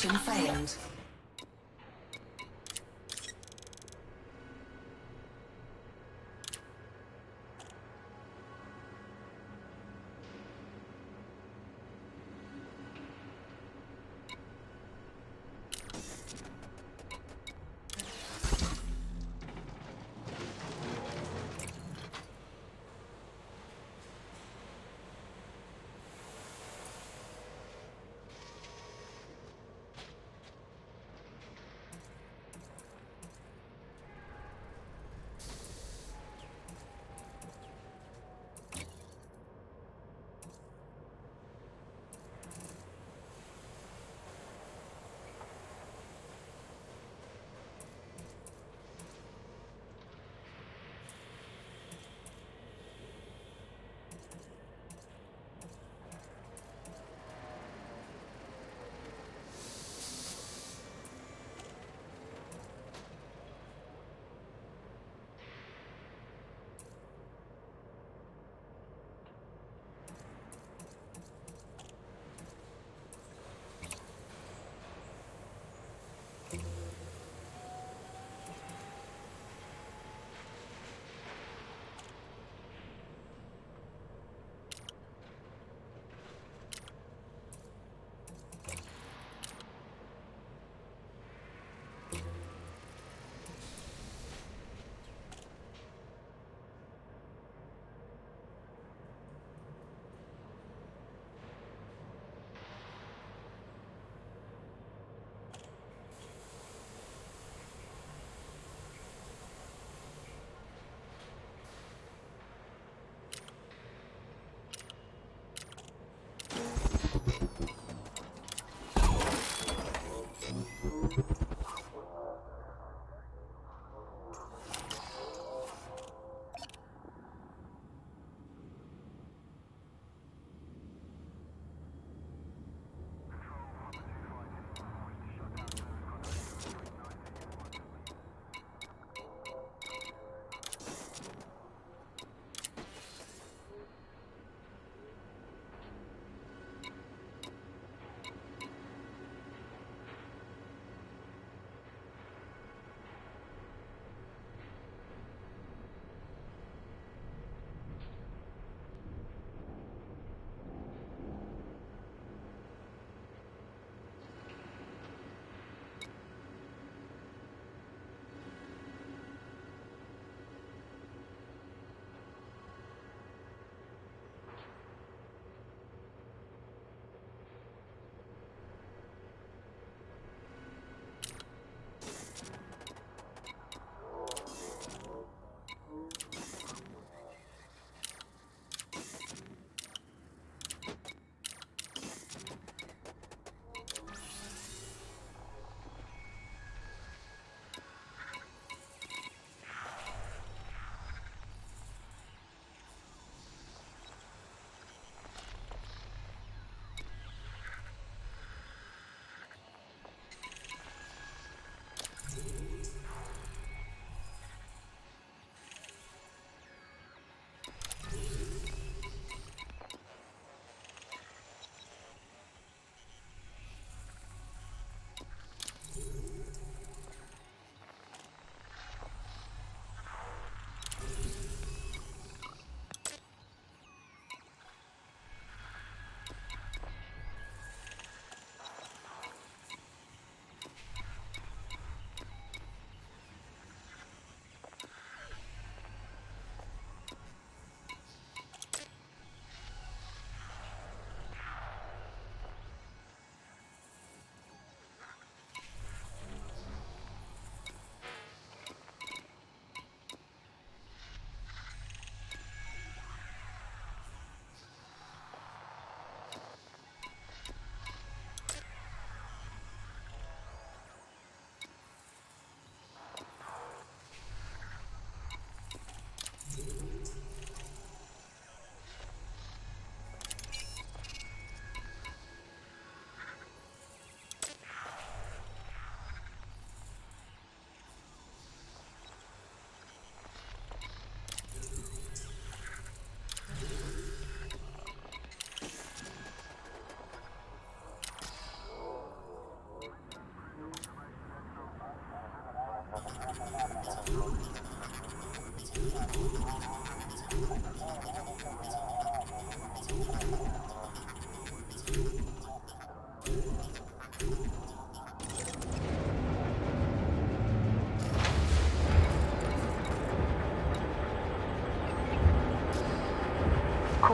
Mission failed.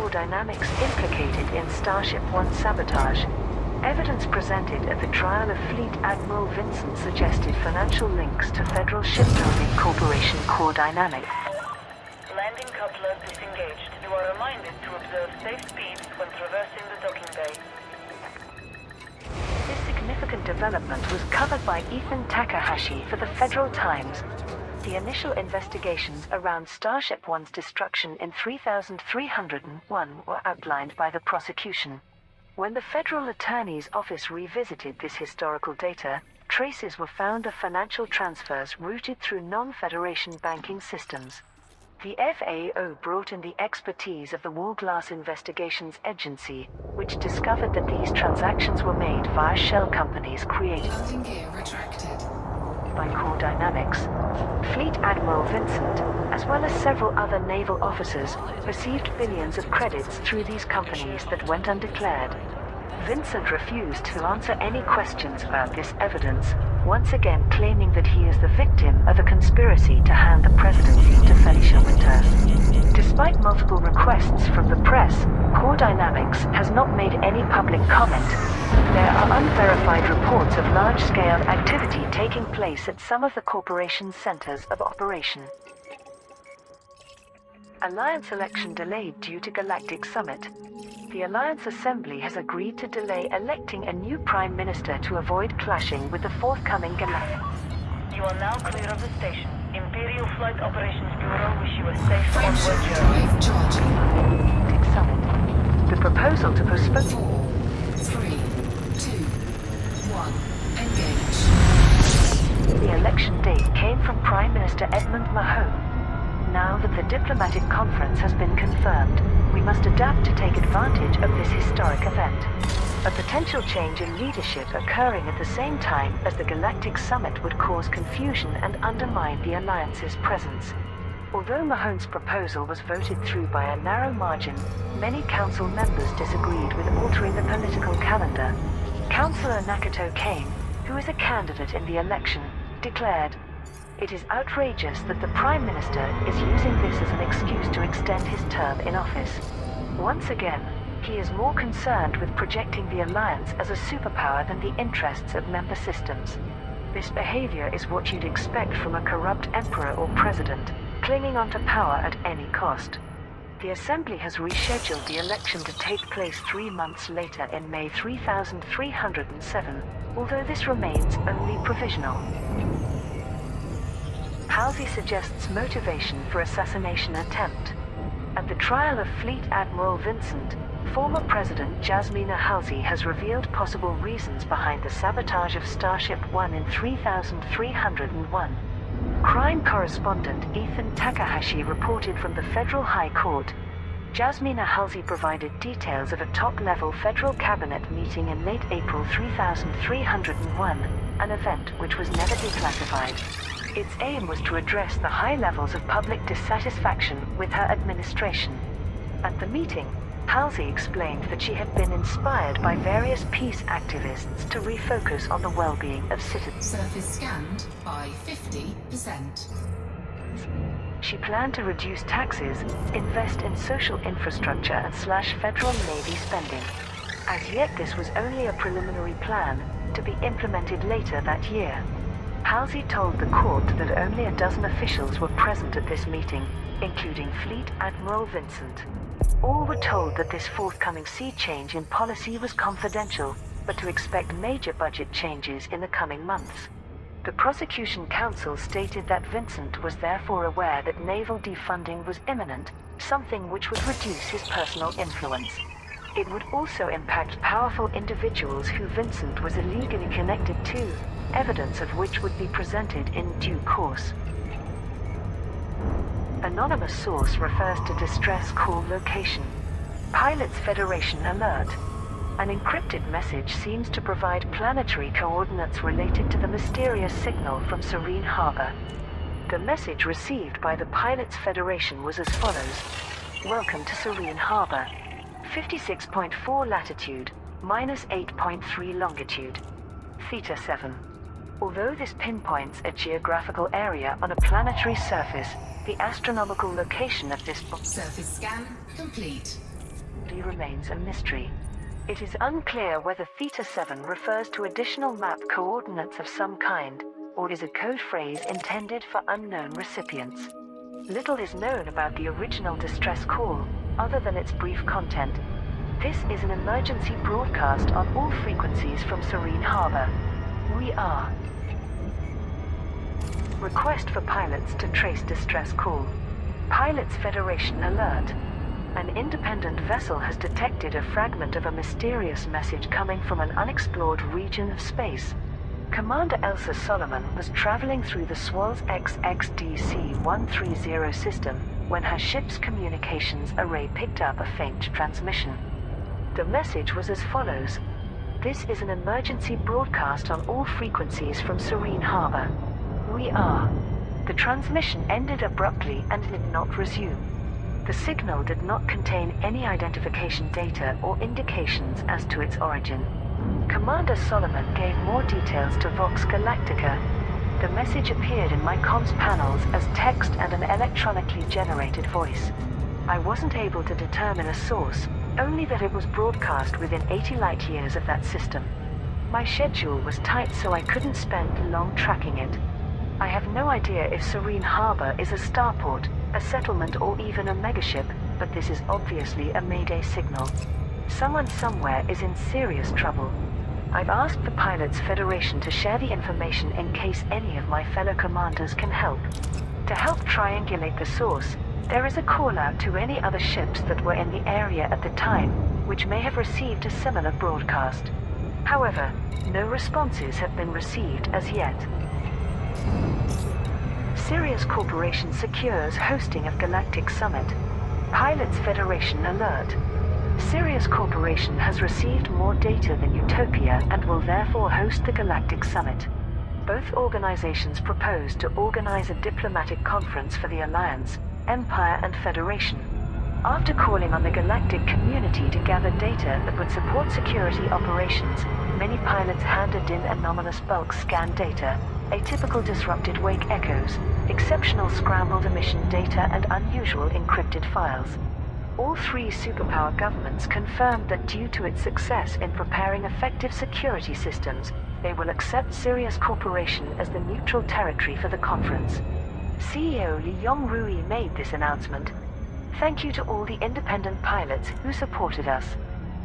Core Dynamics implicated in Starship One sabotage. Evidence presented at the trial of Fleet Admiral Vincent suggested financial links to Federal Shipbuilding Corporation Core Dynamics. Landing coupler disengaged. You are reminded to observe safe speeds when traversing the docking bay. This significant development was covered by Ethan Takahashi for the Federal Times. The initial investigations around Starship One's destruction in 3301 were outlined by the prosecution. When the Federal Attorney's Office revisited this historical data, traces were found of financial transfers routed through non-Federation banking systems. The FAO brought in the expertise of the Wall-Glass Investigations Agency, which discovered that these transactions were made via shell companies created Landing gear retracted. by Core Dynamics. Fleet Admiral Vincent, as well as several other naval officers, received billions of credits through these companies that went undeclared. Vincent refused to answer any questions about this evidence, once again claiming that he is the victim of a conspiracy to hand the presidency to Felicia Winter. Despite multiple requests from the press, Core Dynamics has not made any public comment. There are unverified reports of large-scale activity taking place at some of the corporation's centers of operation. Alliance election delayed due to Galactic Summit. The Alliance Assembly has agreed to delay electing a new Prime Minister to avoid clashing with the forthcoming Galactic. You are now clear of the station. Imperial Flight Operations Bureau wish you a safe Frameshift onward journey. drive charging. Summit. The proposal to postpone 4, 3, 2, 1. Engage. the election date came from Prime Minister Edmund Mahone. Now that the diplomatic conference has been confirmed, we must adapt to take advantage of this historic event. A potential change in leadership occurring at the same time as the Galactic Summit would cause confusion and undermine the Alliance's presence. Although Mahone's proposal was voted through by a narrow margin, many council members disagreed with altering the political calendar. Councillor Nakato Kane, who is a candidate in the election, declared, "It is outrageous that the Prime Minister is using this as an excuse to extend his term in office. Once again, he is more concerned with projecting the Alliance as a superpower than the interests of member systems. This behavior is what you'd expect from a corrupt emperor or president, clinging onto power at any cost." The Assembly has rescheduled the election to take place 3 months later in May 3307, although this remains only provisional. Halsey suggests motivation for assassination attempt. At the trial of Fleet Admiral Vincent, former President Jasmina Halsey has revealed possible reasons behind the sabotage of Starship One in 3301. Crime correspondent Ethan Takahashi reported from the Federal High Court. Jasmina Halsey provided details of a top-level federal cabinet meeting in late April 3301, an event which was never declassified. Its aim was to address the high levels of public dissatisfaction with her administration. At the meeting, Halsey explained that she had been inspired by various peace activists to refocus on the well-being of citizens. Surface scanned by 50%. She planned to reduce taxes, invest in social infrastructure and slash federal Navy spending. As yet, this was only a preliminary plan, to be implemented later that year. Halsey told the court that only a dozen officials were present at this meeting, including Fleet Admiral Vincent. All were told that this forthcoming sea change in policy was confidential, but to expect major budget changes in the coming months. The prosecution counsel stated that Vincent was therefore aware that naval defunding was imminent, something which would reduce his personal influence. It would also impact powerful individuals who Vincent was illegally connected to, evidence of which would be presented in due course. Anonymous source refers to distress call location. Pilots Federation alert. An encrypted message seems to provide planetary coordinates related to the mysterious signal from Serene Harbor. The message received by the Pilots Federation was as follows: "Welcome to Serene Harbor. 56.4 latitude, minus 8.3 longitude. Theta 7. Although this pinpoints a geographical area on a planetary surface, the astronomical location of this Surface scan complete. remains a mystery. It is unclear whether Theta 7 refers to additional map coordinates of some kind, or is a code phrase intended for unknown recipients. Little is known about the original distress call, other than its brief content. This is an emergency broadcast on all frequencies from Serene Harbor. We are. Request for pilots to trace distress call. Pilots Federation alert. An independent vessel has detected a fragment of a mysterious message coming from an unexplored region of space. Commander Elsa Solomon was traveling through the SWALS XXDC-130 system when her ship's communications array picked up a faint transmission. The message was as follows. This is an emergency broadcast on all frequencies from Serene Harbor. We are. The transmission ended abruptly and did not resume. The signal did not contain any identification data or indications as to its origin. Commander Solomon gave more details to Vox Galactica. The message appeared in my comms panels as text and an electronically generated voice. I wasn't able to determine a source, only that it was broadcast within 80 light years of that system. My schedule was tight, so I couldn't spend long tracking it. I have no idea if Serene Harbor is a starport, a settlement, or even a megaship, but this is obviously a Mayday signal. Someone somewhere is in serious trouble. I've asked the Pilots Federation to share the information in case any of my fellow commanders can help. To help triangulate the source, there is a call-out to any other ships that were in the area at the time, which may have received a similar broadcast. However, no responses have been received as yet. Sirius Corporation secures hosting of Galactic Summit. Pilots Federation alert. Sirius Corporation has received more data than Utopia and will therefore host the Galactic Summit. Both organizations propose to organize a diplomatic conference for the Alliance, Empire and Federation. After calling on the galactic community to gather data that would support security operations, many pilots handed in anomalous bulk scan data, atypical disrupted wake echoes, exceptional scrambled emission data and unusual encrypted files. All three superpower governments confirmed that due to its success in preparing effective security systems, they will accept Sirius Corporation as the neutral territory for the conference. CEO Li Yongrui made this announcement. Thank you to all the independent pilots who supported us.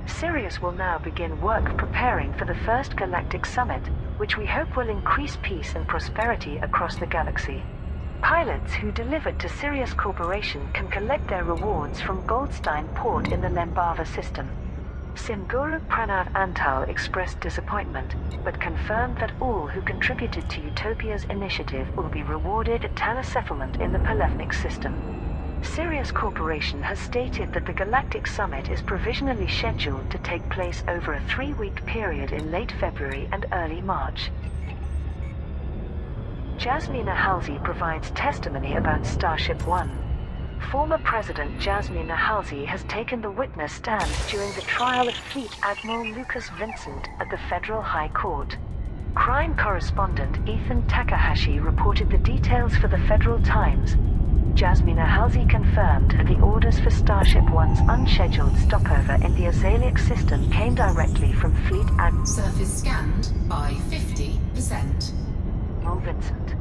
Sirius will now begin work preparing for the first Galactic Summit, which we hope will increase peace and prosperity across the galaxy. Pilots who delivered to Sirius Corporation can collect their rewards from Goldstein Port in the Lembava system. Simguru Pranav Antal expressed disappointment, but confirmed that all who contributed to Utopia's initiative will be rewarded at Tana settlement in the Palevnik system. Sirius Corporation has stated that the Galactic Summit is provisionally scheduled to take place over a 3-week period in late February and early March. Jasmina Halsey provides testimony about Starship One. Former President Jasmina Halsey has taken the witness stand during the trial of Fleet Admiral Lucas Vincent at the Federal High Court. Crime correspondent Ethan Takahashi reported the details for the Federal Times. Jasmina Halsey confirmed that the orders for Starship One's unscheduled stopover in the Azalic system came directly from Fleet Admiral Surface scanned by 50%. Vincent.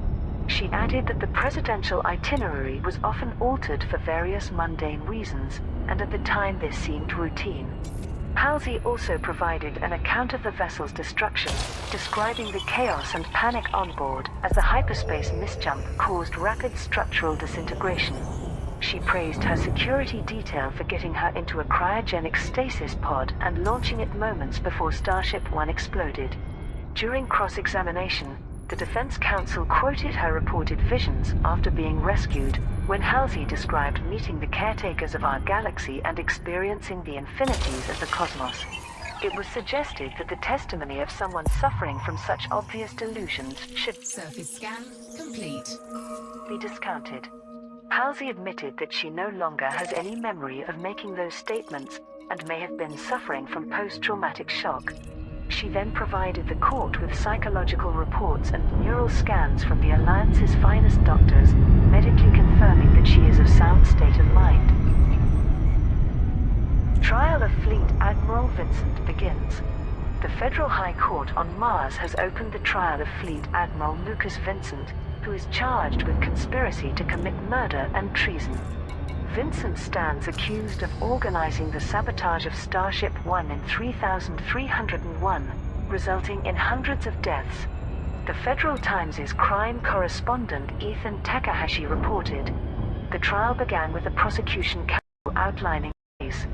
She added that the presidential itinerary was often altered for various mundane reasons, and at the time this seemed routine. Halsey also provided an account of the vessel's destruction, describing the chaos and panic on board as the hyperspace misjump caused rapid structural disintegration. She praised her security detail for getting her into a cryogenic stasis pod and launching it moments before Starship One exploded. During cross-examination, the Defense Counsel quoted her reported visions after being rescued, when Halsey described meeting the caretakers of our galaxy and experiencing the infinities of the cosmos. It was suggested that the testimony of someone suffering from such obvious delusions should Surface scan complete. be discounted. Halsey admitted that she no longer has any memory of making those statements and may have been suffering from post-traumatic shock. She then provided the court with psychological reports and neural scans from the Alliance's finest doctors, medically confirming that she is of sound state of mind. trial of Fleet Admiral Vincent begins. The Federal High Court on Mars has opened the trial of Fleet Admiral Lucas Vincent, who is charged with conspiracy to commit murder and treason. Vincent stands accused of organizing the sabotage of Starship One in 3301, resulting in hundreds of deaths. The Federal Times' crime correspondent Ethan Takahashi reported, the trial began with the prosecution counsel outlining the case.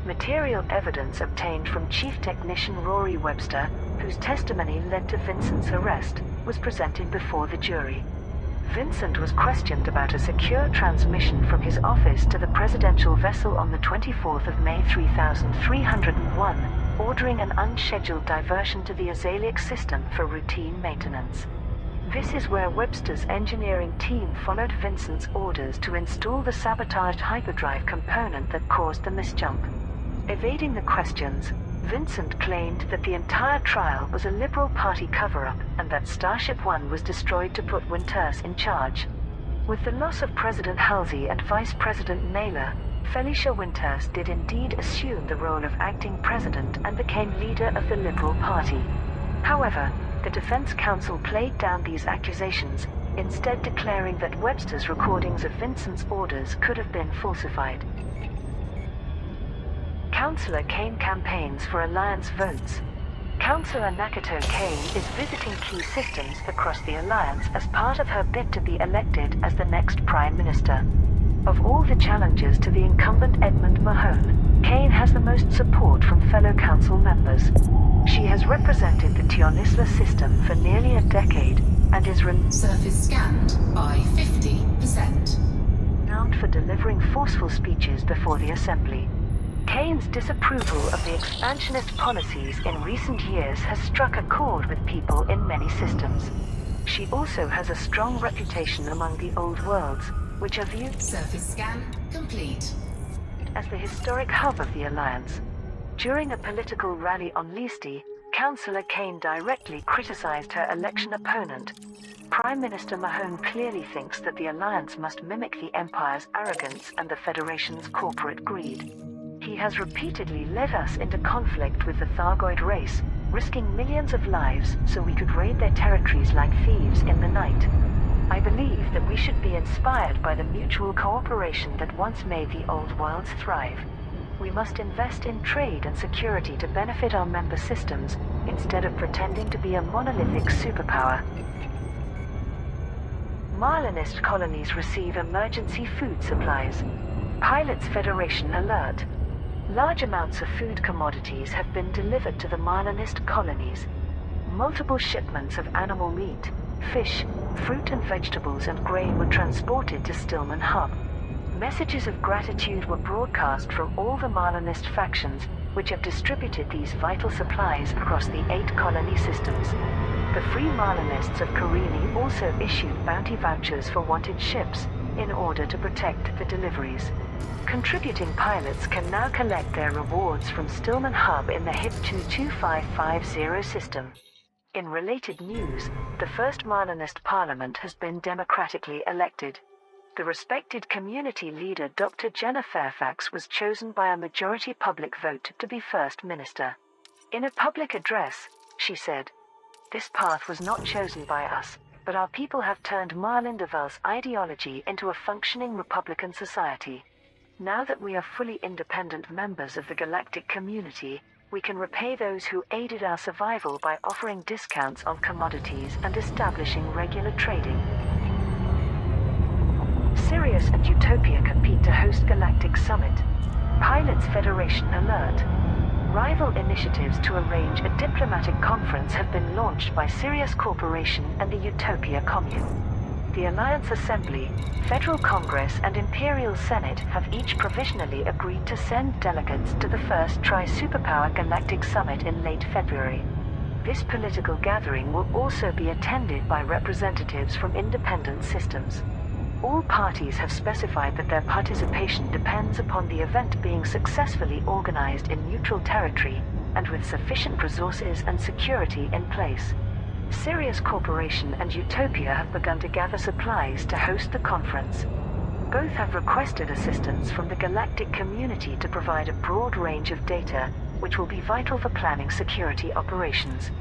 Material evidence obtained from Chief Technician Rory Webster, whose testimony led to Vincent's arrest, was presented before the jury. Vincent was questioned about a secure transmission from his office to the presidential vessel on the 24th of May 3301, ordering an unscheduled diversion to the Azalic system for routine maintenance. This is where Webster's engineering team followed Vincent's orders to install the sabotaged hyperdrive component that caused the misjump. Evading the questions, Vincent claimed that the entire trial was a Liberal Party cover-up and that Starship One was destroyed to put Winters in charge. With the loss of President Halsey and Vice President Naylor, Felicia Winters did indeed assume the role of acting president and became leader of the Liberal Party. However, the defense counsel played down these accusations, instead declaring that Webster's recordings of Vincent's orders could have been falsified. Councillor Kane campaigns for alliance votes. Councillor Nakato Kane is visiting key systems across the alliance as part of her bid to be elected as the next Prime Minister. Of all the challengers to the incumbent Edmund Mahone, Kane has the most support from fellow council members. She has represented the Tionisla system for nearly a decade and is Surface scanned by 50%. renowned for delivering forceful speeches before the Assembly. Kane's disapproval of the expansionist policies in recent years has struck a chord with people in many systems. She also has a strong reputation among the Old Worlds, which are viewed Surface scan complete. as the historic hub of the Alliance. During a political rally on Listi, Councillor Kane directly criticized her election opponent. Prime Minister Mahone clearly thinks that the Alliance must mimic the Empire's arrogance and the Federation's corporate greed. He has repeatedly led us into conflict with the Thargoid race, risking millions of lives so we could raid their territories like thieves in the night. I believe that we should be inspired by the mutual cooperation that once made the Old Worlds thrive. We must invest in trade and security to benefit our member systems, instead of pretending to be a monolithic superpower. Marlinist colonies receive emergency food supplies. Pilots Federation alert. Large amounts of food commodities have been delivered to the Marlinist colonies. Multiple shipments of animal meat, fish, fruit and vegetables and grain were transported to Stillman Hub. Messages of gratitude were broadcast from all the Marlinist factions, which have distributed these vital supplies across the 8 colony systems. The Free Marlinists of Carini also issued bounty vouchers for wanted ships, in order to protect the deliveries. Contributing pilots can now collect their rewards from Stillman Hub in the HIP 22550 system. In related news, the first Marlinist Parliament has been democratically elected. The respected community leader Dr. Jenna Fairfax was chosen by a majority public vote to be First Minister. In a public address, she said, "This path was not chosen by us, but our people have turned Marlin de Val's ideology into a functioning Republican society. Now that we are fully independent members of the galactic community, we can repay those who aided our survival by offering discounts on commodities and establishing regular trading." Sirius and Utopia compete to host Galactic Summit. Pilots Federation alert. Rival initiatives to arrange a diplomatic conference have been launched by Sirius Corporation and the Utopia Commune. The Alliance Assembly, Federal Congress and Imperial Senate have each provisionally agreed to send delegates to the first Tri-Superpower Galactic Summit in late February. This political gathering will also be attended by representatives from independent systems. All parties have specified that their participation depends upon the event being successfully organized in neutral territory, and with sufficient resources and security in place. Sirius Corporation and Utopia have begun to gather supplies to host the conference. Both have requested assistance from the galactic community to provide a broad range of data, which will be vital for planning security operations.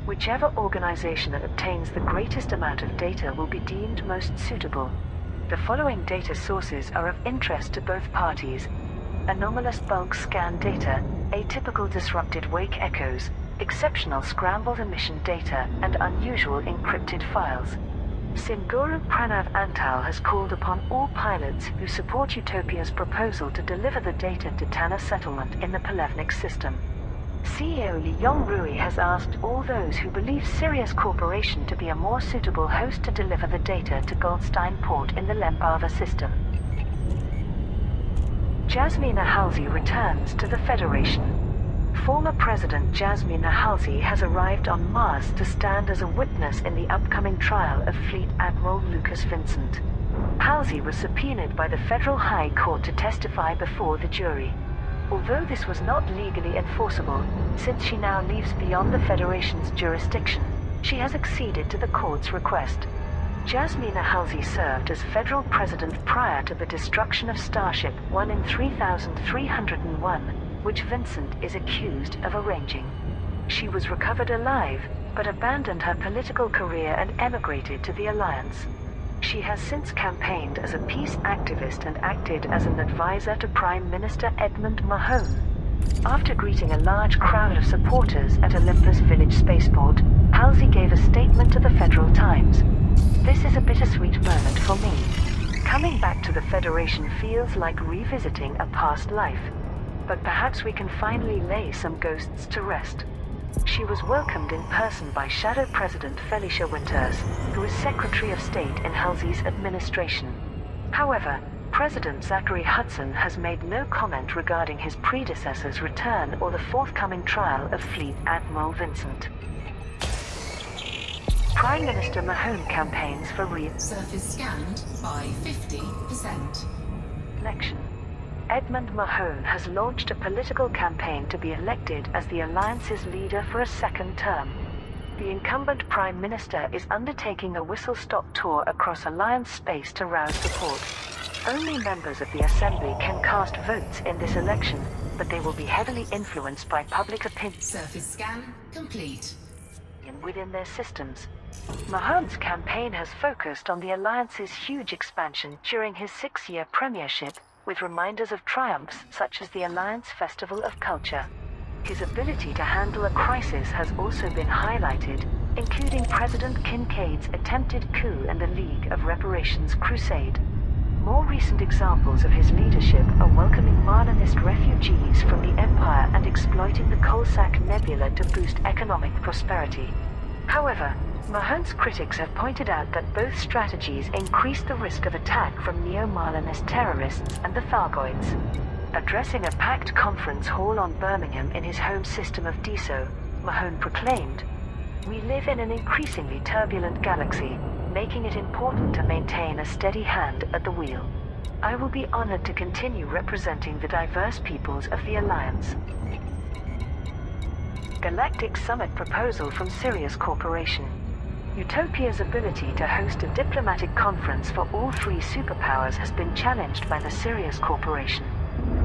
Whichever organization obtains the greatest amount of data will be deemed most suitable. The following data sources are of interest to both parties: anomalous bulk scan data, atypical disrupted wake echoes, exceptional scrambled emission data, and unusual encrypted files. Singuru Pranav Antal has called upon all pilots who support Utopia's proposal to deliver the data to Tanna settlement in the Plevnik system. CEO Li Yongrui has asked all those who believe Sirius Corporation to be a more suitable host to deliver the data to Goldstein Port in the Lembava system. Jasmina Halsey returns to the Federation. Former President Jasmina Halsey has arrived on Mars to stand as a witness in the upcoming trial of Fleet Admiral Lucas Vincent. Halsey was subpoenaed by the Federal High Court to testify before the jury. Although this was not legally enforceable, since she now lives beyond the Federation's jurisdiction, she has acceded to the court's request. Jasmina Halsey served as federal president prior to the destruction of Starship 1 in 3301, which Vincent is accused of arranging. She was recovered alive, but abandoned her political career and emigrated to the Alliance. She has since campaigned as a peace activist and acted as an advisor to Prime Minister Edmund Mahone. After greeting a large crowd of supporters at Olympus Village Spaceport, Halsey gave a statement to the Federal Times. "This is a bittersweet moment for me. Coming back to the Federation feels like revisiting a past life. But perhaps we can finally lay some ghosts to rest." She was welcomed in person by Shadow President Felicia Winters, who is Secretary of State in Halsey's administration. However, President Zachary Hudson has made no comment regarding his predecessor's return or the forthcoming trial of Fleet Admiral Vincent. Prime Minister Mahone campaigns for Surface scanned by 50%. re-election. Edmund Mahone has launched a political campaign to be elected as the Alliance's leader for a second term. The incumbent Prime Minister is undertaking a whistle-stop tour across Alliance space to rouse support. Only members of the Assembly can cast votes in this election, but they will be heavily influenced by public opinion Surface scan complete. within their systems. Mahone's campaign has focused on the Alliance's huge expansion during his 6-year premiership, with reminders of triumphs such as the Alliance Festival of Culture. His ability to handle a crisis has also been highlighted, including President Kincaid's attempted coup and the League of Reparations crusade. More recent examples of his leadership are welcoming Marlinist refugees from the Empire and exploiting the Coalsack Nebula to boost economic prosperity. However, Mahone's critics have pointed out that both strategies increase the risk of attack from neo-Marlinist terrorists and the Thargoids. Addressing a packed conference hall on Birmingham in his home system of Deso, Mahone proclaimed, "We live in an increasingly turbulent galaxy, making it important to maintain a steady hand at the wheel. I will be honored to continue representing the diverse peoples of the Alliance." Galactic Summit proposal from Sirius Corporation. Utopia's ability to host a diplomatic conference for all three superpowers has been challenged by the Sirius Corporation.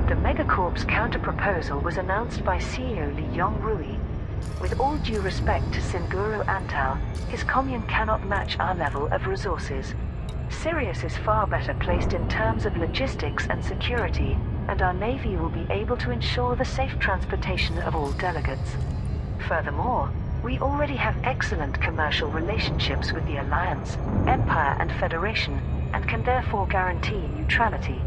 The Megacorp's counter-proposal was announced by CEO Li Yongrui. With all due respect to Singuru Antal, his commune cannot match our level of resources. Sirius is far better placed in terms of logistics and security, and our Navy will be able to ensure the safe transportation of all delegates. Furthermore, we already have excellent commercial relationships with the Alliance, Empire and Federation, and can therefore guarantee neutrality.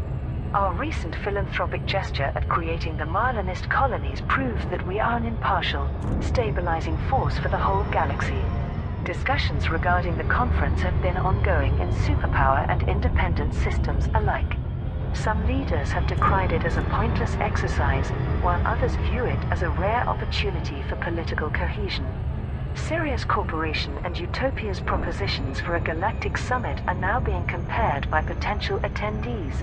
Our recent philanthropic gesture at creating the Marlinist colonies proves that we are an impartial, stabilizing force for the whole galaxy. Discussions regarding the conference have been ongoing in superpower and independent systems alike. Some leaders have decried it as a pointless exercise, while others view it as a rare opportunity for political cohesion. Sirius Corporation and Utopia's propositions for a galactic summit are now being compared by potential attendees.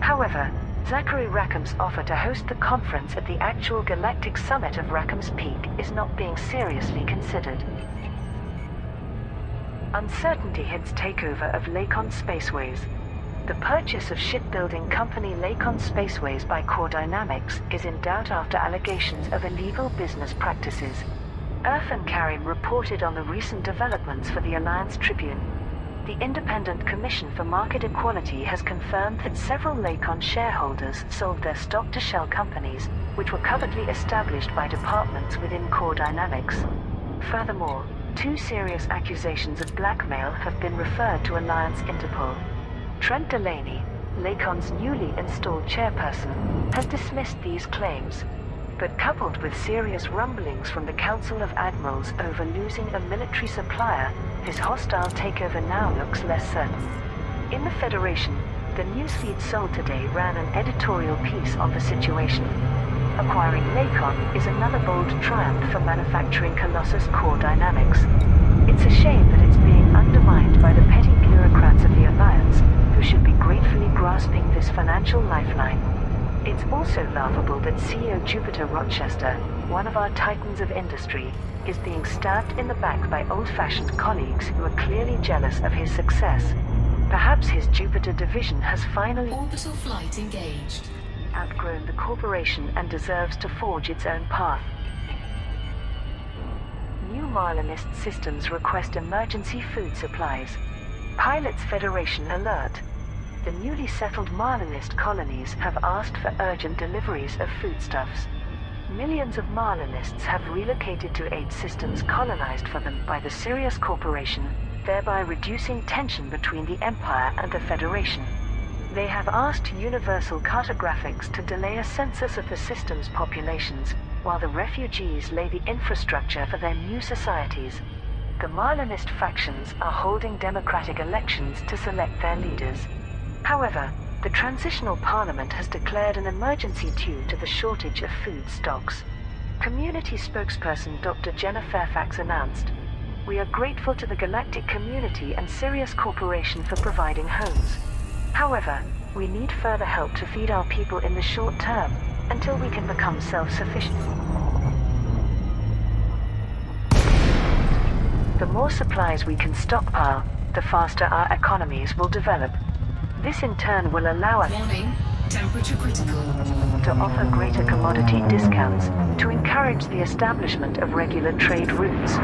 However, Zachary Rackham's offer to host the conference at the actual galactic summit of Rackham's Peak is not being seriously considered. Uncertainty hits takeover of Lakon Spaceways. The purchase of shipbuilding company Lakon Spaceways by Core Dynamics is in doubt after allegations of illegal business practices. Earth and Karim reported on the recent developments for the Alliance Tribune. The Independent Commission for Market Equality has confirmed that several Lakon shareholders sold their stock to shell companies, which were covertly established by departments within Core Dynamics. Furthermore, 2 serious accusations of blackmail have been referred to Alliance Interpol. Trent Delaney, Lakon's newly installed chairperson, has dismissed these claims. But coupled with serious rumblings from the Council of Admirals over losing a military supplier, his hostile takeover now looks less certain. In the Federation, the newsfeed sold today ran an editorial piece on the situation. Acquiring Lakon is another bold triumph for manufacturing colossus Core Dynamics. It's a shame that it's being undermined by the petty bureaucrats of the Alliance, who should be gratefully grasping this financial lifeline. It's also laughable that CEO Jupiter Rochester, one of our titans of industry, is being stabbed in the back by old-fashioned colleagues who are clearly jealous of his success. Perhaps his Jupiter division has finally Orbital flight engaged. outgrown the corporation and deserves to forge its own path. New Marlinist systems request emergency food supplies. Pilots Federation alert. The newly settled Marlinist colonies have asked for urgent deliveries of foodstuffs. Millions of Marlinists have relocated to aid systems colonized for them by the Sirius Corporation, thereby reducing tension between the Empire and the Federation. They have asked Universal Cartographics to delay a census of the system's populations, while the refugees lay the infrastructure for their new societies. The Marlinist factions are holding democratic elections to select their leaders. However, the Transitional Parliament has declared an emergency due to the shortage of food stocks. Community spokesperson Dr. Jenna Fairfax announced, "We are grateful to the galactic community and Sirius Corporation for providing homes. However, we need further help to feed our people in the short term, until we can become self-sufficient. The more supplies we can stockpile, the faster our economies will develop. This in turn will allow us Warning, temperature critical. to offer greater commodity discounts to encourage the establishment of regular trade routes.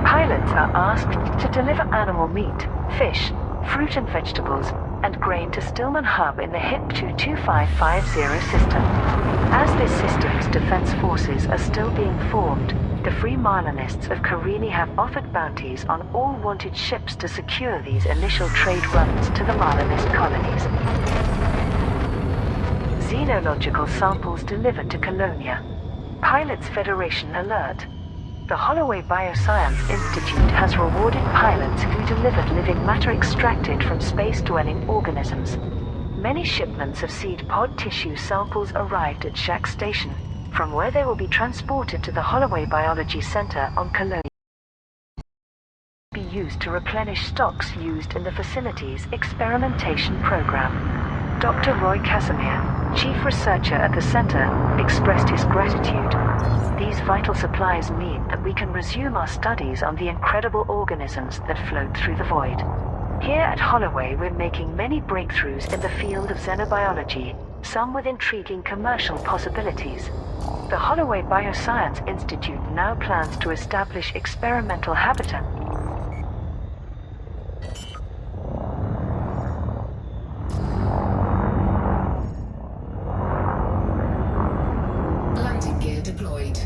Pilots are asked to deliver animal meat, fish, fruit and vegetables, and grain to Stillman Hub in the HIP 22550 system. As this system's defense forces are still being formed, the Free Marlinists of Carini have offered bounties on all wanted ships to secure these initial trade runs to the Marlinist colonies. Xenological samples delivered to Colonia. Pilots Federation alert. The Holloway Bioscience Institute has rewarded pilots who delivered living matter extracted from space-dwelling organisms. Many shipments of seed pod tissue samples arrived at Shack Station, from where they will be transported to the Holloway Biology Center on Colonia. Be used to replenish stocks used in the facility's experimentation program. Dr. Roy Casimir, chief researcher at the center, expressed his gratitude. These vital supplies mean that we can resume our studies on the incredible organisms that float through the void. Here at Holloway, we're making many breakthroughs in the field of xenobiology, some with intriguing commercial possibilities. The Holloway Bioscience Institute now plans to establish experimental habitat. Landing gear deployed.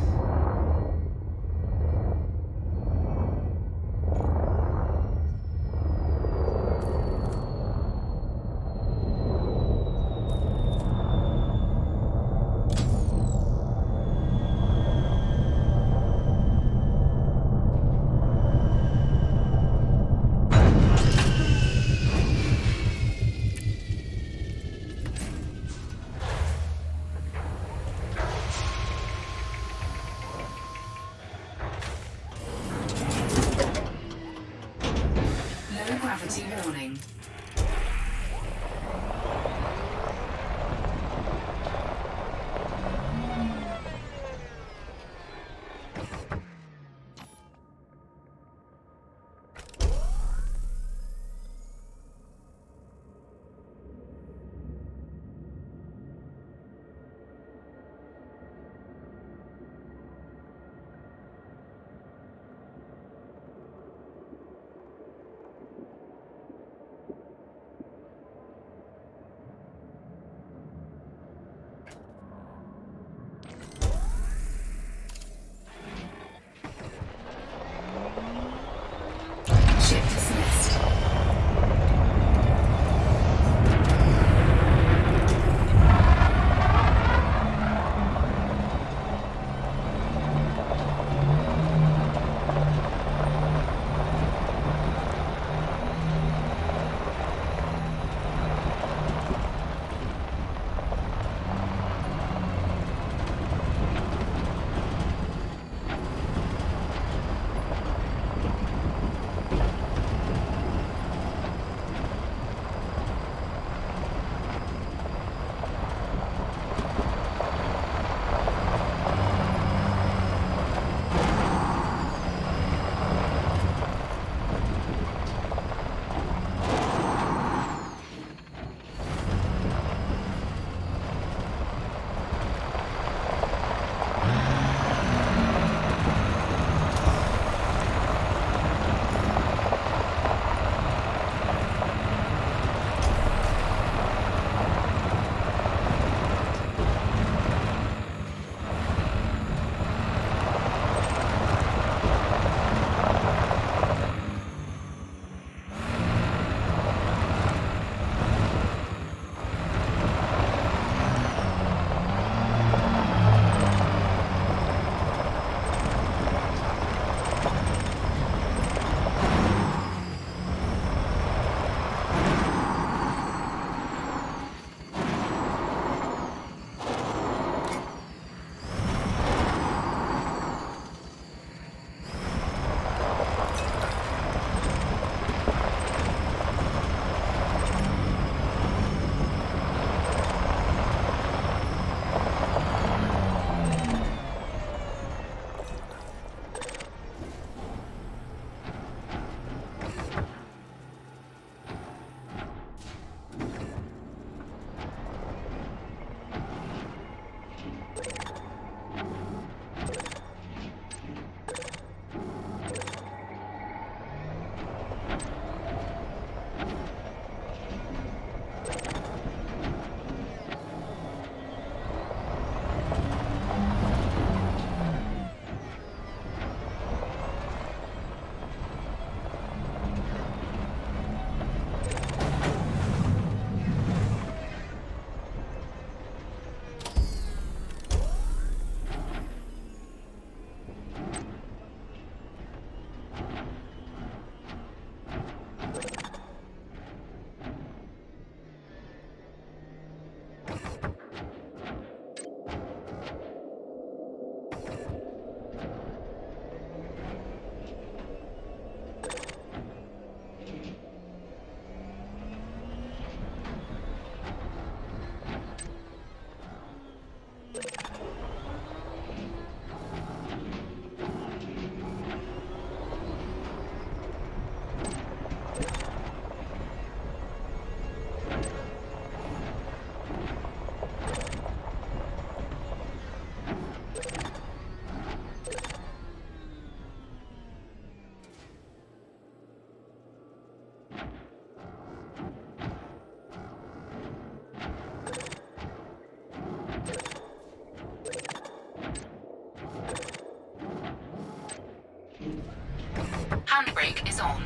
Handbrake is on.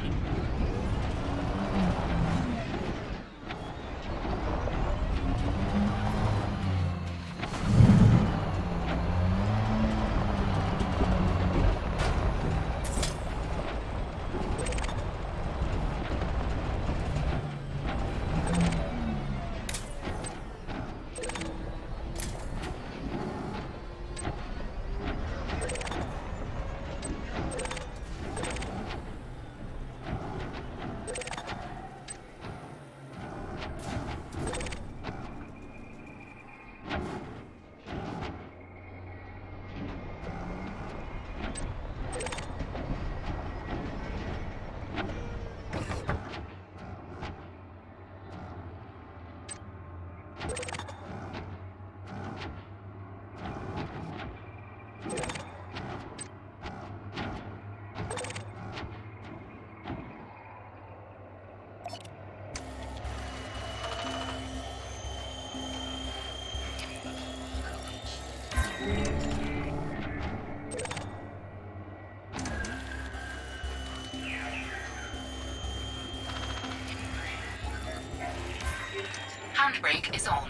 Handbrake is on.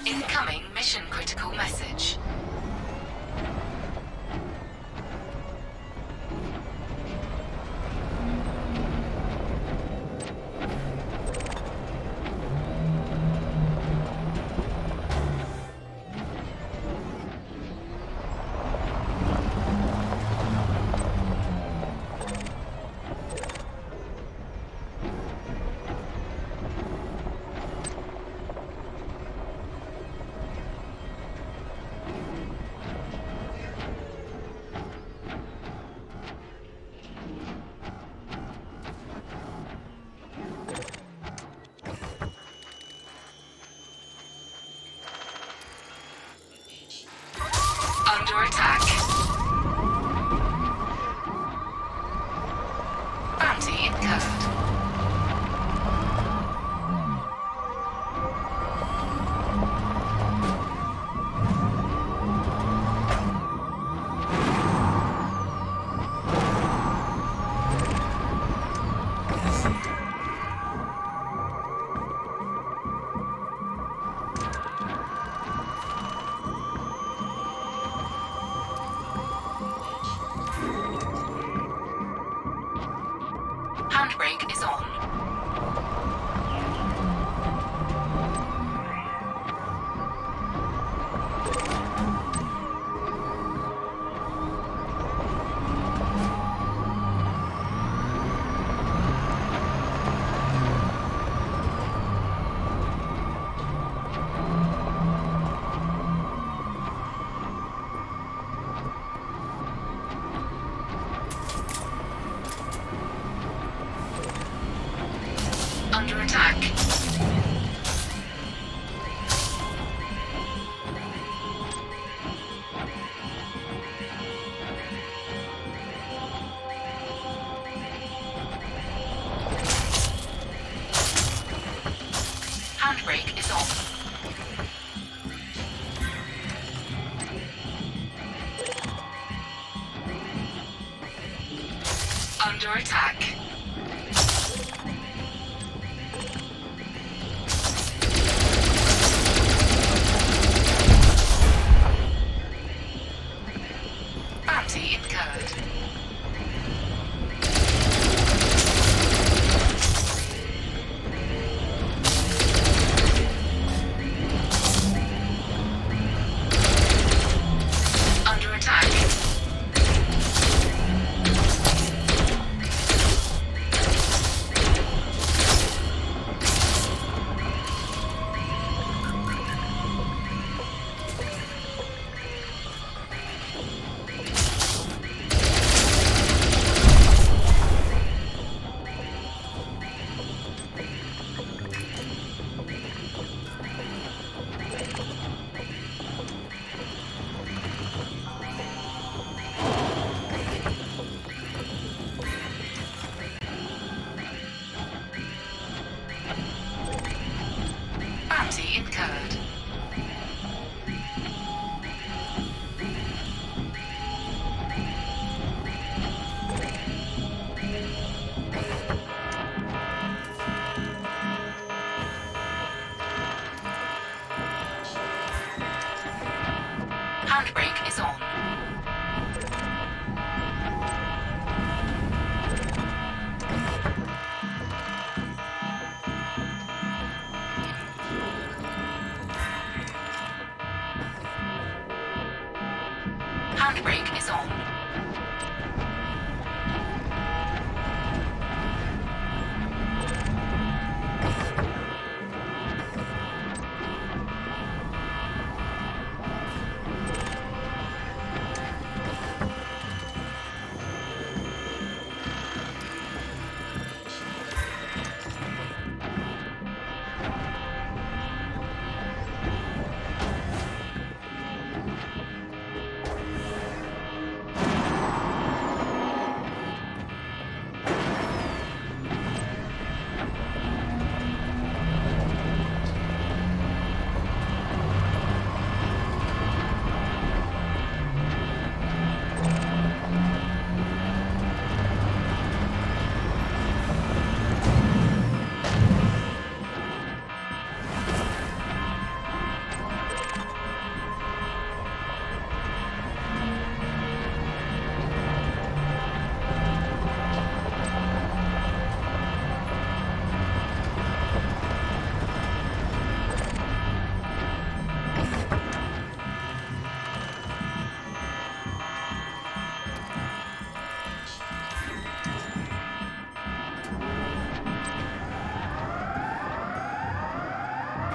Incoming mission critical message. Under attack. Bounty incurred. Handbrake is on. Under attack. Handbrake is on. Under attack. Bounty incurred. incurred. Handbrake is on. Handbrake is on.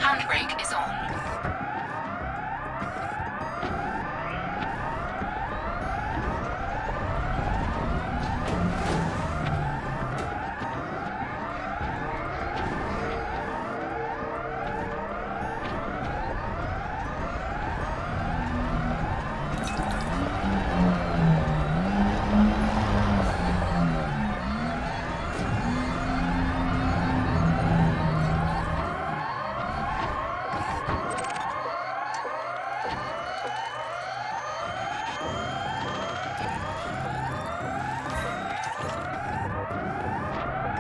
Handbrake is on.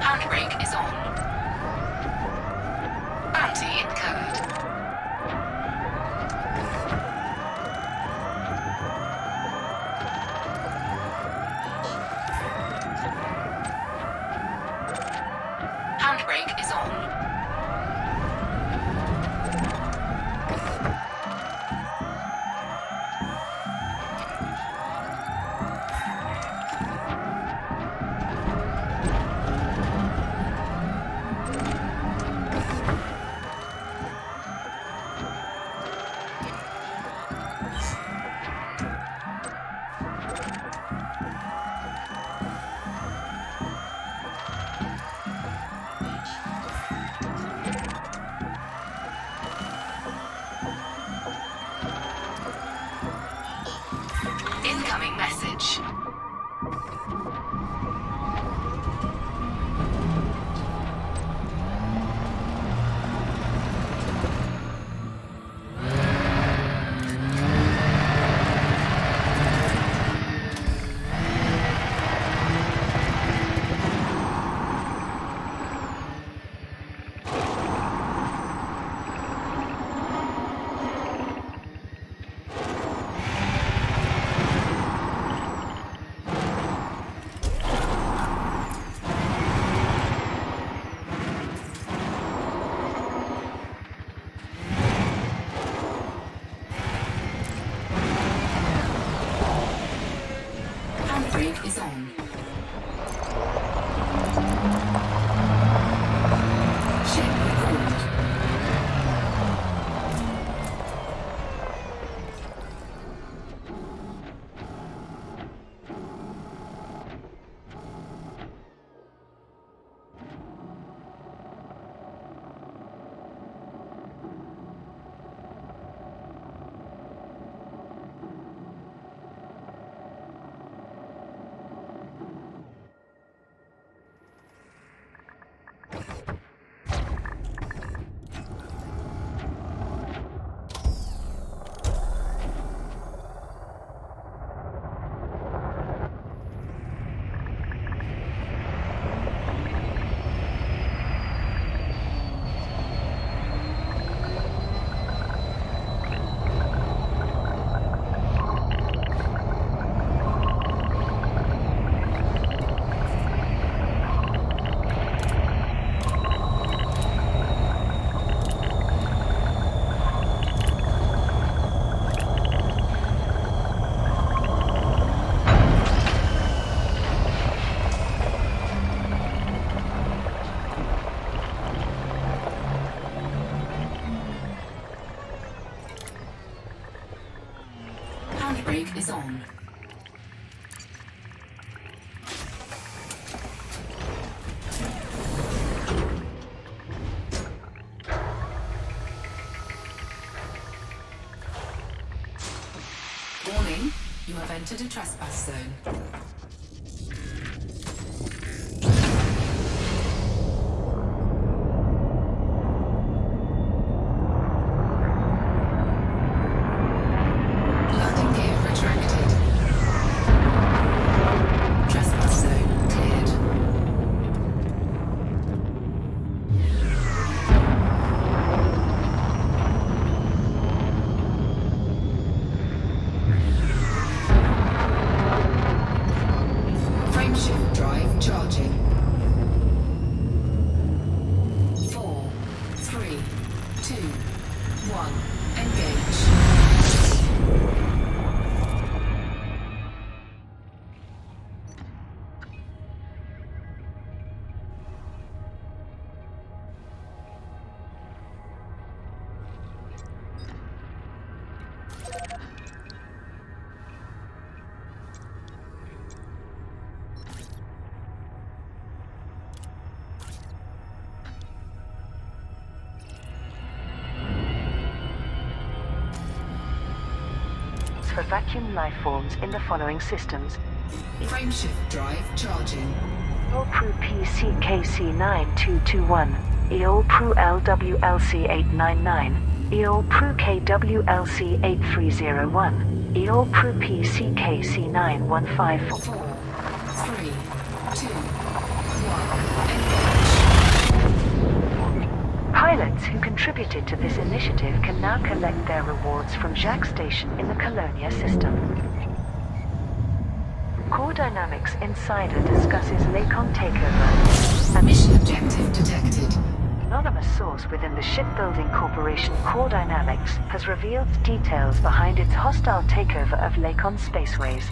Handbrake is on. Bounty incurred. Handbrake is on. Handbrake is on. Warning, you have entered a trespass zone. Landing gear retracted. Trespass zone cleared. Frameshift drive charging. 4, 3, 2, 1. Engage. For vacuum lifeforms in the following systems: Frameshift drive charging. EOL-PRU PCKC9221, EOL-PRU LWLC899, EOL-PRU KWLC8301, EOL-PRU PCKC9154. 4, 3, 2, 1. Pilots who contributed to this initiative can now collect their rewards from Jacques Station in the Colonia system. Core Dynamics Insider discusses Lakon takeover. Engage. Mission objective detected. Anonymous source within the shipbuilding corporation Core Dynamics has revealed details behind its hostile takeover of Lakon Spaceways.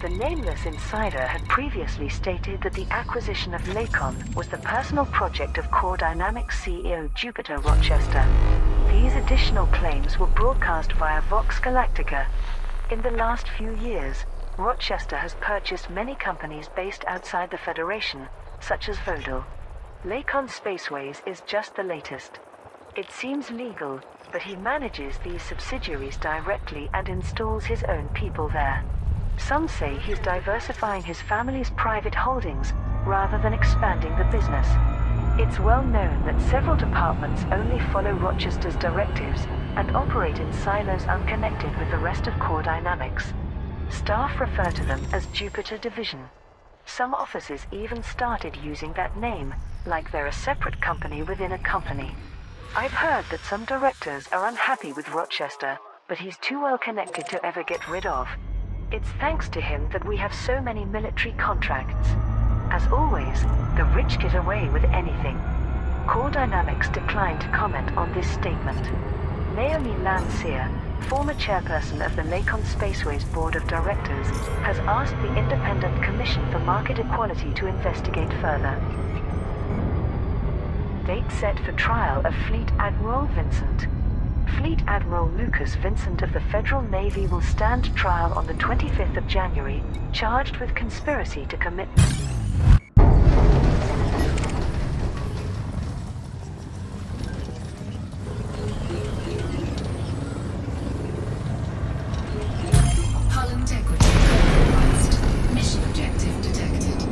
The nameless insider had previously stated that the acquisition of Lakon was the personal project of Core Dynamics CEO Jupiter Rochester. These additional claims were broadcast via Vox Galactica. In the last few years, Rochester has purchased many companies based outside the Federation, such as Vodal. Lakon Spaceways is just the latest. It seems legal, but he manages these subsidiaries directly and installs his own people there. Some say he's diversifying his family's private holdings rather than expanding the business. It's well known that several departments only follow Rochester's directives and operate in silos unconnected with the rest of Core Dynamics. Staff refer to them as Jupiter Division. Some offices even started using that name, like they're a separate company within a company. I've heard that some directors are unhappy with Rochester, but he's too well connected to ever get rid of. It's thanks to him that we have so many military contracts. As always, the rich get away with anything. Core Dynamics declined to comment on this statement. Naomi Landseer, former chairperson of the Lakon Spaceways Board of Directors, has asked the Independent Commission for Market Equality to investigate further. Date set for trial of Fleet Admiral Vincent. Fleet Admiral Lucas Vincent of the Federal Navy will stand trial on the 25th of January, charged with conspiracy to commit... Hull integrity compromised. Mission objective detected.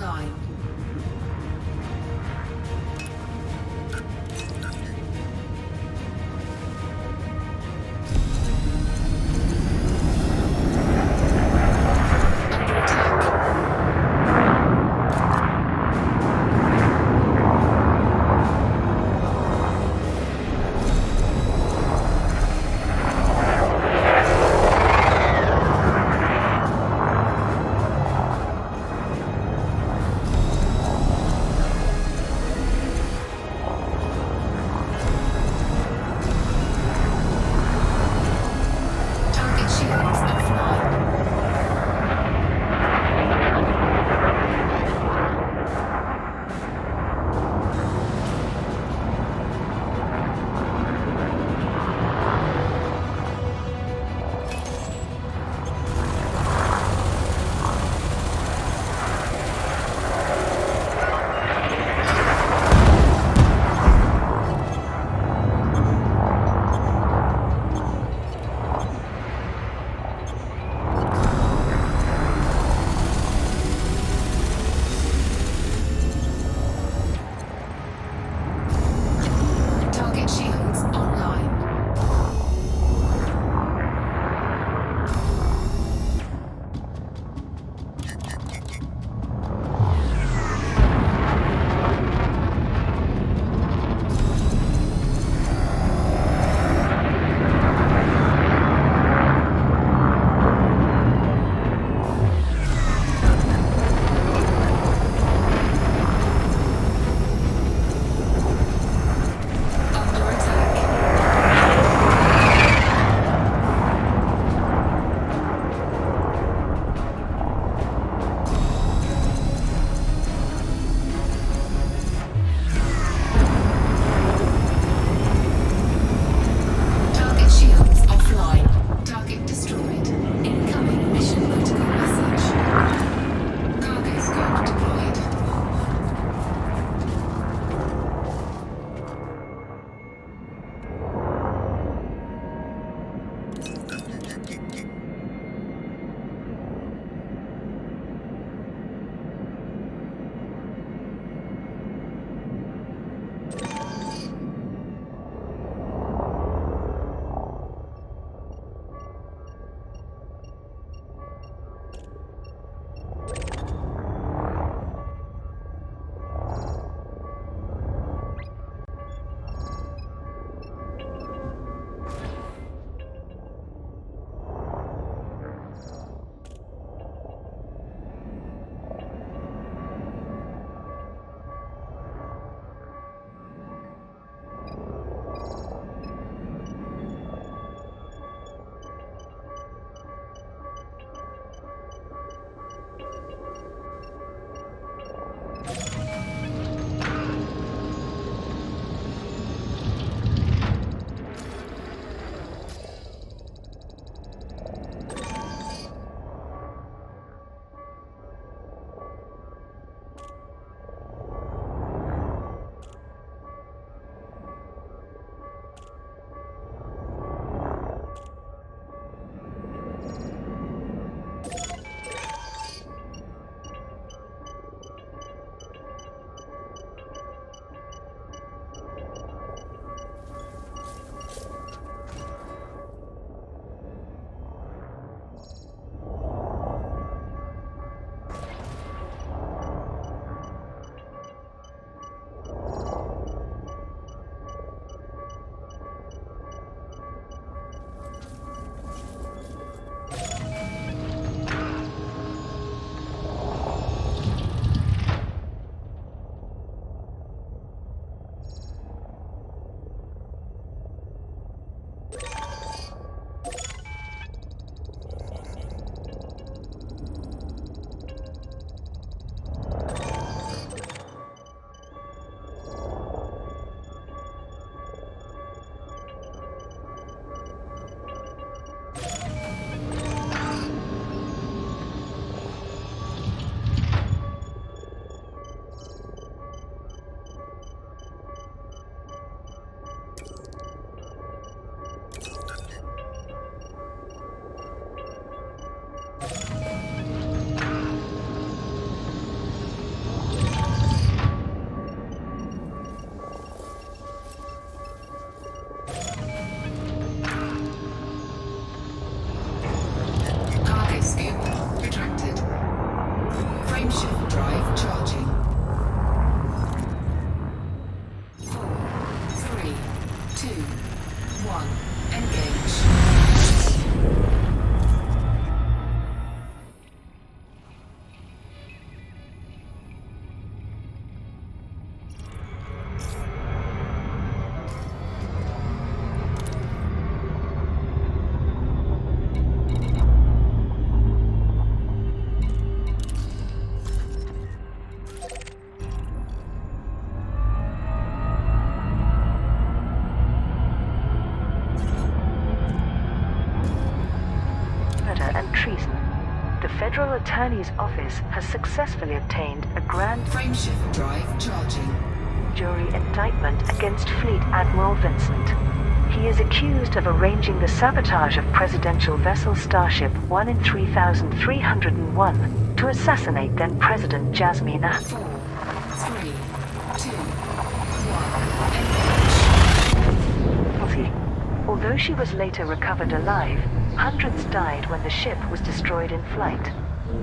online. Under attack. Attorney's Office has successfully obtained a grand Frameshift drive charging. jury indictment against Fleet Admiral Vincent. He is accused of arranging the sabotage of presidential vessel Starship 1 in 3301 to assassinate then President Jasmine. 4, 3, 2, 1. Guilty. Although she was later recovered alive, hundreds died when the ship was destroyed in flight.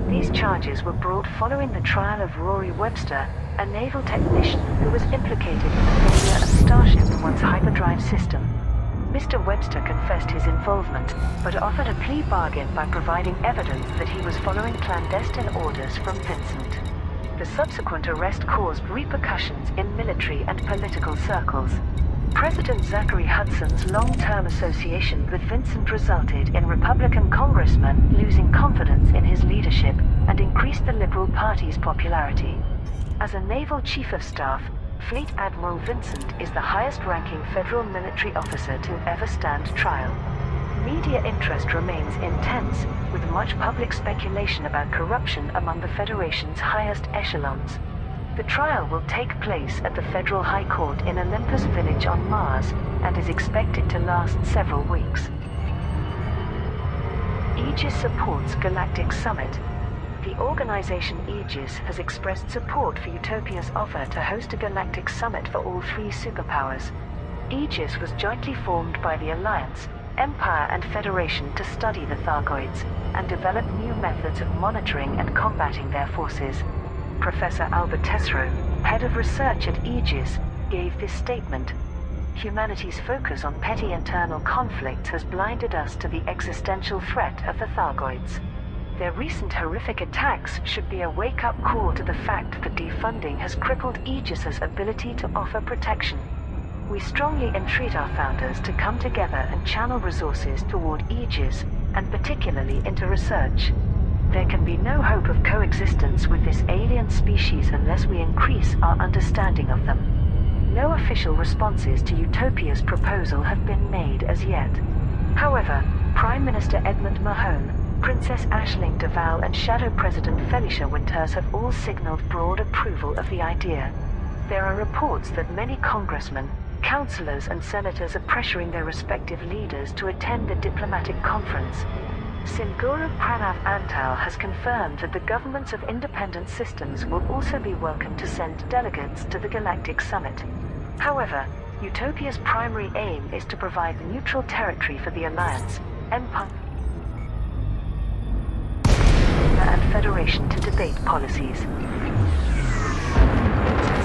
These charges were brought following the trial of Rory Webster, a naval technician who was implicated in the failure of Starship 1's hyperdrive system. Mr. Webster confessed his involvement, but offered a plea bargain by providing evidence that he was following clandestine orders from Vincent. The subsequent arrest caused repercussions in military and political circles. President Zachary Hudson's long-term association with Vincent resulted in Republican congressmen losing confidence in his leadership and increased the Liberal Party's popularity. As a naval chief of staff, Fleet Admiral Vincent is the highest-ranking federal military officer to ever stand trial. Media interest remains intense, with much public speculation about corruption among the Federation's highest echelons. The trial will take place at the Federal High Court in Olympus Village on Mars and is expected to last several weeks. Aegis supports Galactic Summit. The organization Aegis has expressed support for Utopia's offer to host a galactic summit for all three superpowers. Aegis was jointly formed by the Alliance, Empire and Federation to study the Thargoids and develop new methods of monitoring and combating their forces. Professor Albert Tesreau, head of research at Aegis, gave this statement. Humanity's focus on petty internal conflicts has blinded us to the existential threat of the Thargoids. Their recent horrific attacks should be a wake-up call to the fact that defunding has crippled Aegis's ability to offer protection. We strongly entreat our founders to come together and channel resources toward Aegis, and particularly into research. There can be no hope of coexistence with this alien species unless we increase our understanding of them. No official responses to Utopia's proposal have been made as yet. However, Prime Minister Edmund Mahone, Princess Aisling Duval and Shadow President Felicia Winters have all signaled broad approval of the idea. There are reports that many congressmen, councillors and senators are pressuring their respective leaders to attend the diplomatic conference. Singuru Pranav Antal has confirmed that the governments of independent systems will also be welcome to send delegates to the Galactic Summit. However, Utopia's primary aim is to provide neutral territory for the Alliance, Empire and Federation to debate policies.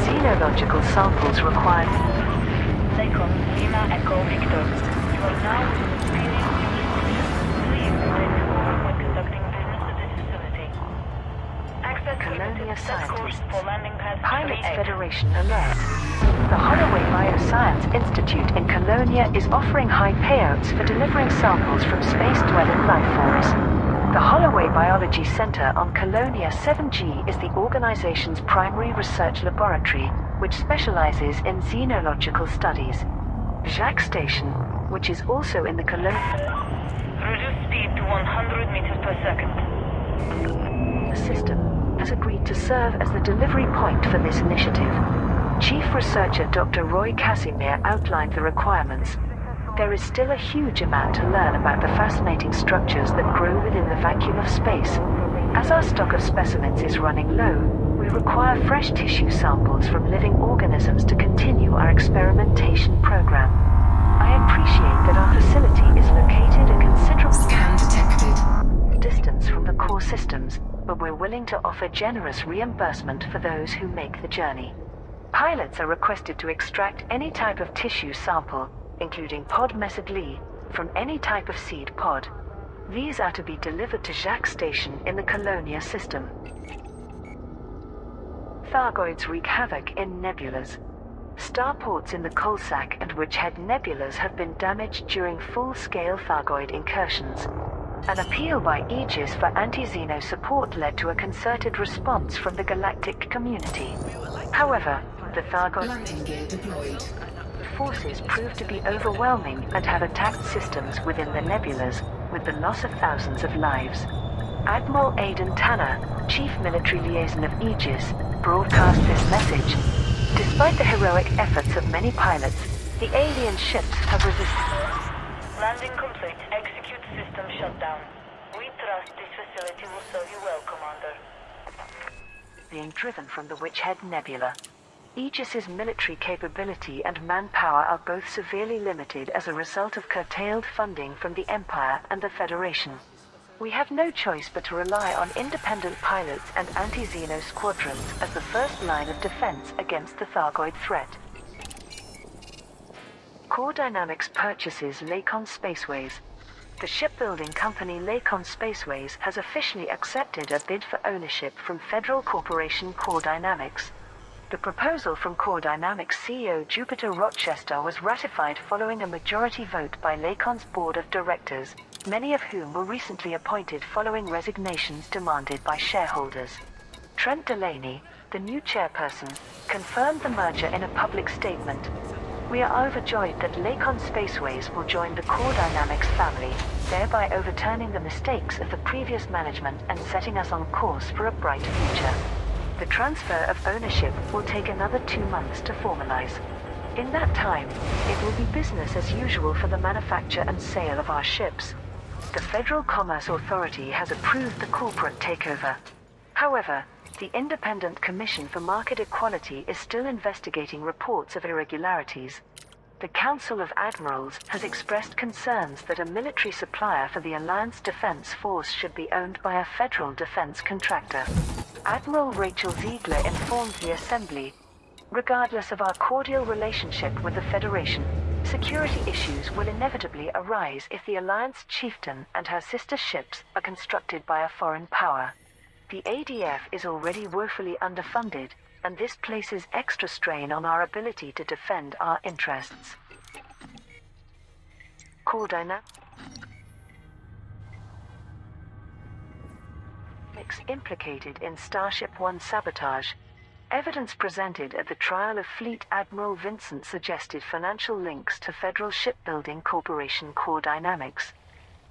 Xenological samples required. Second, Lima Echo Victor. You are now please remain calm when conducting business at this facility. Access Colonia set course scientists. for landing pad Pilots 38. Federation alert. The Holloway Bioscience Institute in Colonia is offering high payouts for delivering samples from space-dwelling life forms. The Holloway Biology Center on Colonia 7G is the organization's primary research laboratory, which specializes in xenological studies. Jacques Station, which is also in the Colonia Reduce speed to 100 meters per second. system, has agreed to serve as the delivery point for this initiative. Chief Researcher Dr. Roy Casimir outlined the requirements. There is still a huge amount to learn about the fascinating structures that grow within the vacuum of space. As our stock of specimens is running low, we require fresh tissue samples from living organisms to continue our experimentation program. I appreciate that our facility is located a considerable Scan detected. distance from the core systems, but we're willing to offer generous reimbursement for those who make the journey. Pilots are requested to extract any type of tissue sample, including pod mesoglea, from any type of seed pod. These are to be delivered to Jacques Station in the Colonia system. Thargoids wreak havoc in nebulas. Starports in the Coalsack and Witchhead nebulas have been damaged during full-scale Thargoid incursions. An appeal by Aegis for anti-Xeno support led to a concerted response from the galactic community. However, the Thargoid Landing gear deployed. forces proved to be overwhelming and have attacked systems within the nebulas, with the loss of thousands of lives. Admiral Aidan Tanner, Chief Military Liaison of Aegis, broadcast this message. Despite the heroic efforts of many pilots, the alien ships have resisted. Landing complete. Execute system shutdown. We trust this facility will serve you well, Commander. Being driven from the Witch Head Nebula. Aegis's military capability and manpower are both severely limited as a result of curtailed funding from the Empire and the Federation. We have no choice but to rely on independent pilots and anti-Xeno squadrons as the first line of defense against the Thargoid threat. Core Dynamics purchases Lakon Spaceways. The shipbuilding company Lakon Spaceways has officially accepted a bid for ownership from Federal Corporation Core Dynamics. The proposal from Core Dynamics CEO Jupiter Rochester was ratified following a majority vote by Lakon's board of directors, many of whom were recently appointed following resignations demanded by shareholders. Trent Delaney, the new chairperson, confirmed the merger in a public statement. We are overjoyed that Lakon Spaceways will join the Core Dynamics family, thereby overturning the mistakes of the previous management and setting us on course for a bright future. The transfer of ownership will take another 2 months to formalize. In that time, it will be business as usual for the manufacture and sale of our ships. The Federal Commerce Authority has approved the corporate takeover. However, the Independent Commission for Market Equality is still investigating reports of irregularities. The Council of Admirals has expressed concerns that a military supplier for the Alliance Defense Force should be owned by a federal defense contractor. Admiral Rachel Ziegler informed the Assembly, regardless of our cordial relationship with the Federation, security issues will inevitably arise if the Alliance chieftain and her sister ships are constructed by a foreign power. The ADF is already woefully underfunded, and this places extra strain on our ability to defend our interests. Core Dynamics implicated in Starship One sabotage. Evidence presented at the trial of Fleet Admiral Vincent suggested financial links to Federal Shipbuilding Corporation Core Dynamics.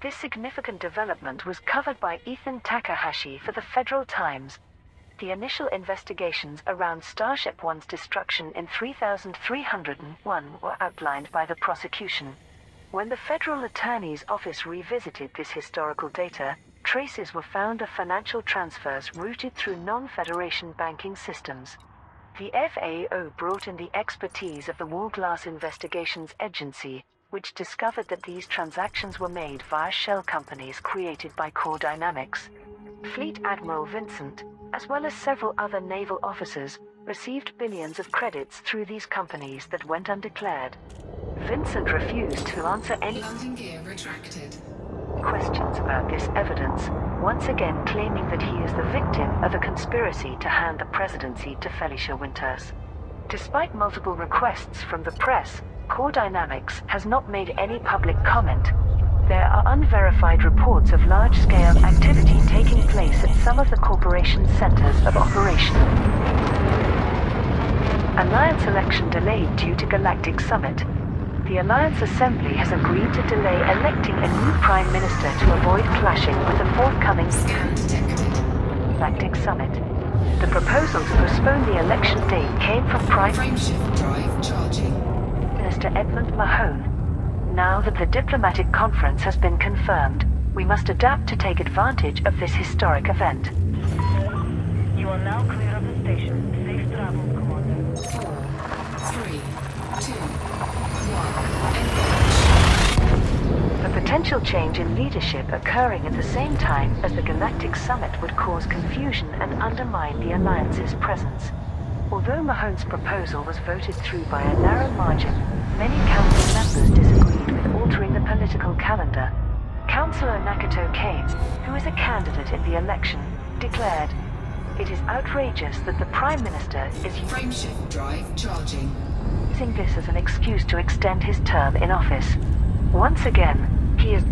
This significant development was covered by Ethan Takahashi for the Federal Times. The initial investigations around Starship One's destruction in 3301 were outlined by the prosecution. When the Federal Attorney's Office revisited this historical data, traces were found of financial transfers routed through non-Federation banking systems. The FAO brought in the expertise of the Woolglass Investigations Agency, which discovered that these transactions were made via shell companies created by Core Dynamics. Fleet Admiral Vincent, as well as several other naval officers, received billions of credits through these companies that went undeclared. Vincent refused to answer any Landing gear retracted. questions about this evidence, once again claiming that he is the victim of a conspiracy to hand the presidency to Felicia Winters. Despite multiple requests from the press, Core Dynamics has not made any public comment. There are unverified reports of large-scale activity taking place at some of the corporation's centers of operation. Alliance election delayed due to Galactic Summit. The Alliance Assembly has agreed to delay electing a new Prime Minister to avoid clashing with the forthcoming Scan detected. Galactic Summit. The proposal to postpone the election date came from Prime Frameshift drive charging. Minister Edmund Mahone. Now that the diplomatic conference has been confirmed, we must adapt to take advantage of this historic event. You are now clear of the station. Safe travel, Commander. 4, 3, 2, 1. A potential change in leadership occurring at the same time as the Galactic Summit would cause confusion and undermine the Alliance's presence. Although Mahone's proposal was voted through by a narrow margin, many council members disagreed with altering the political calendar. Councillor Nakato Kane, who is a candidate in the election, declared, "It is outrageous that the Prime Minister is Frameshift drive charging. using this as an excuse to extend his term in office. Once again, he is..."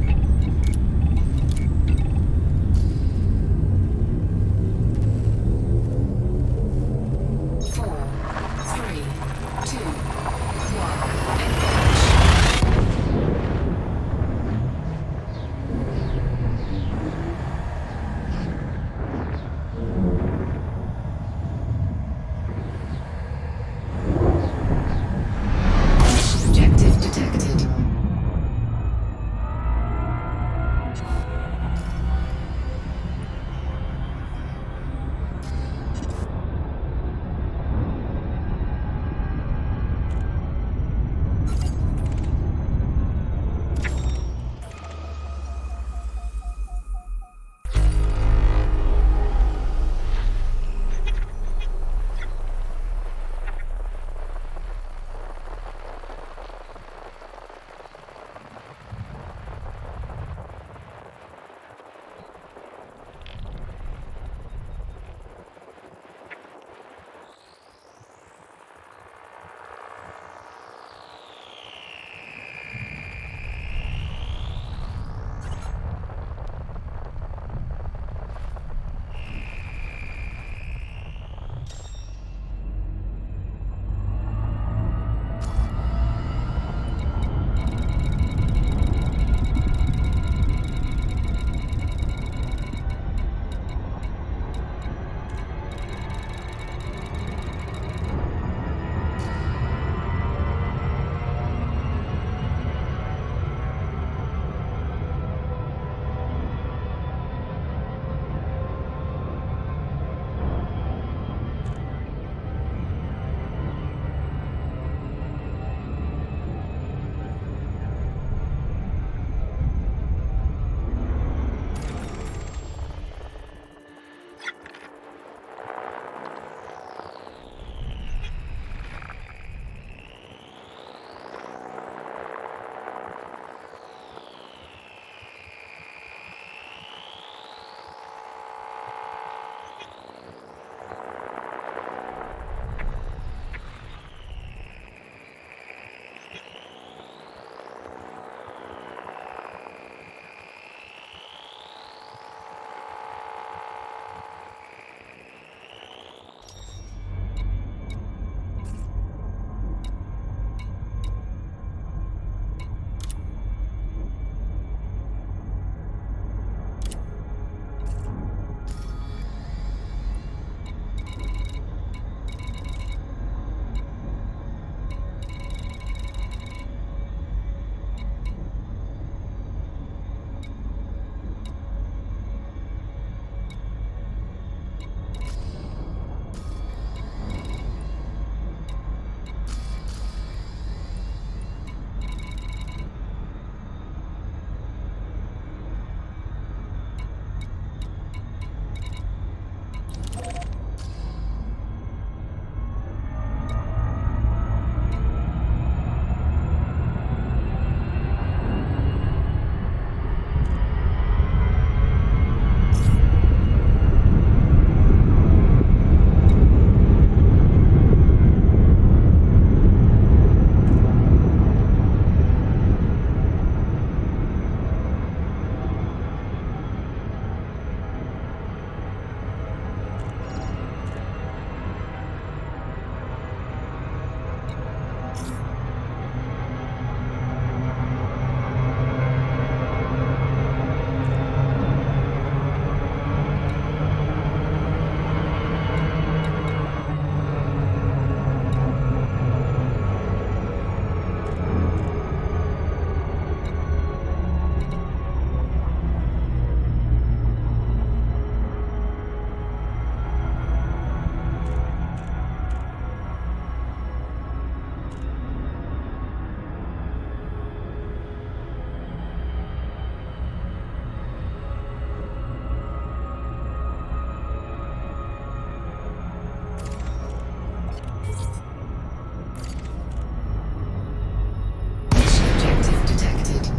Mission objective detected.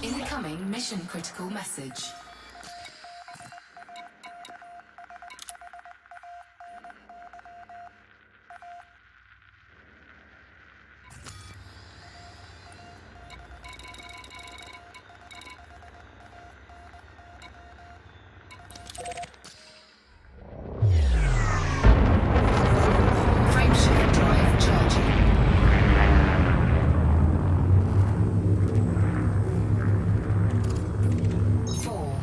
Incoming mission critical message. Frameshift drive charging. 4,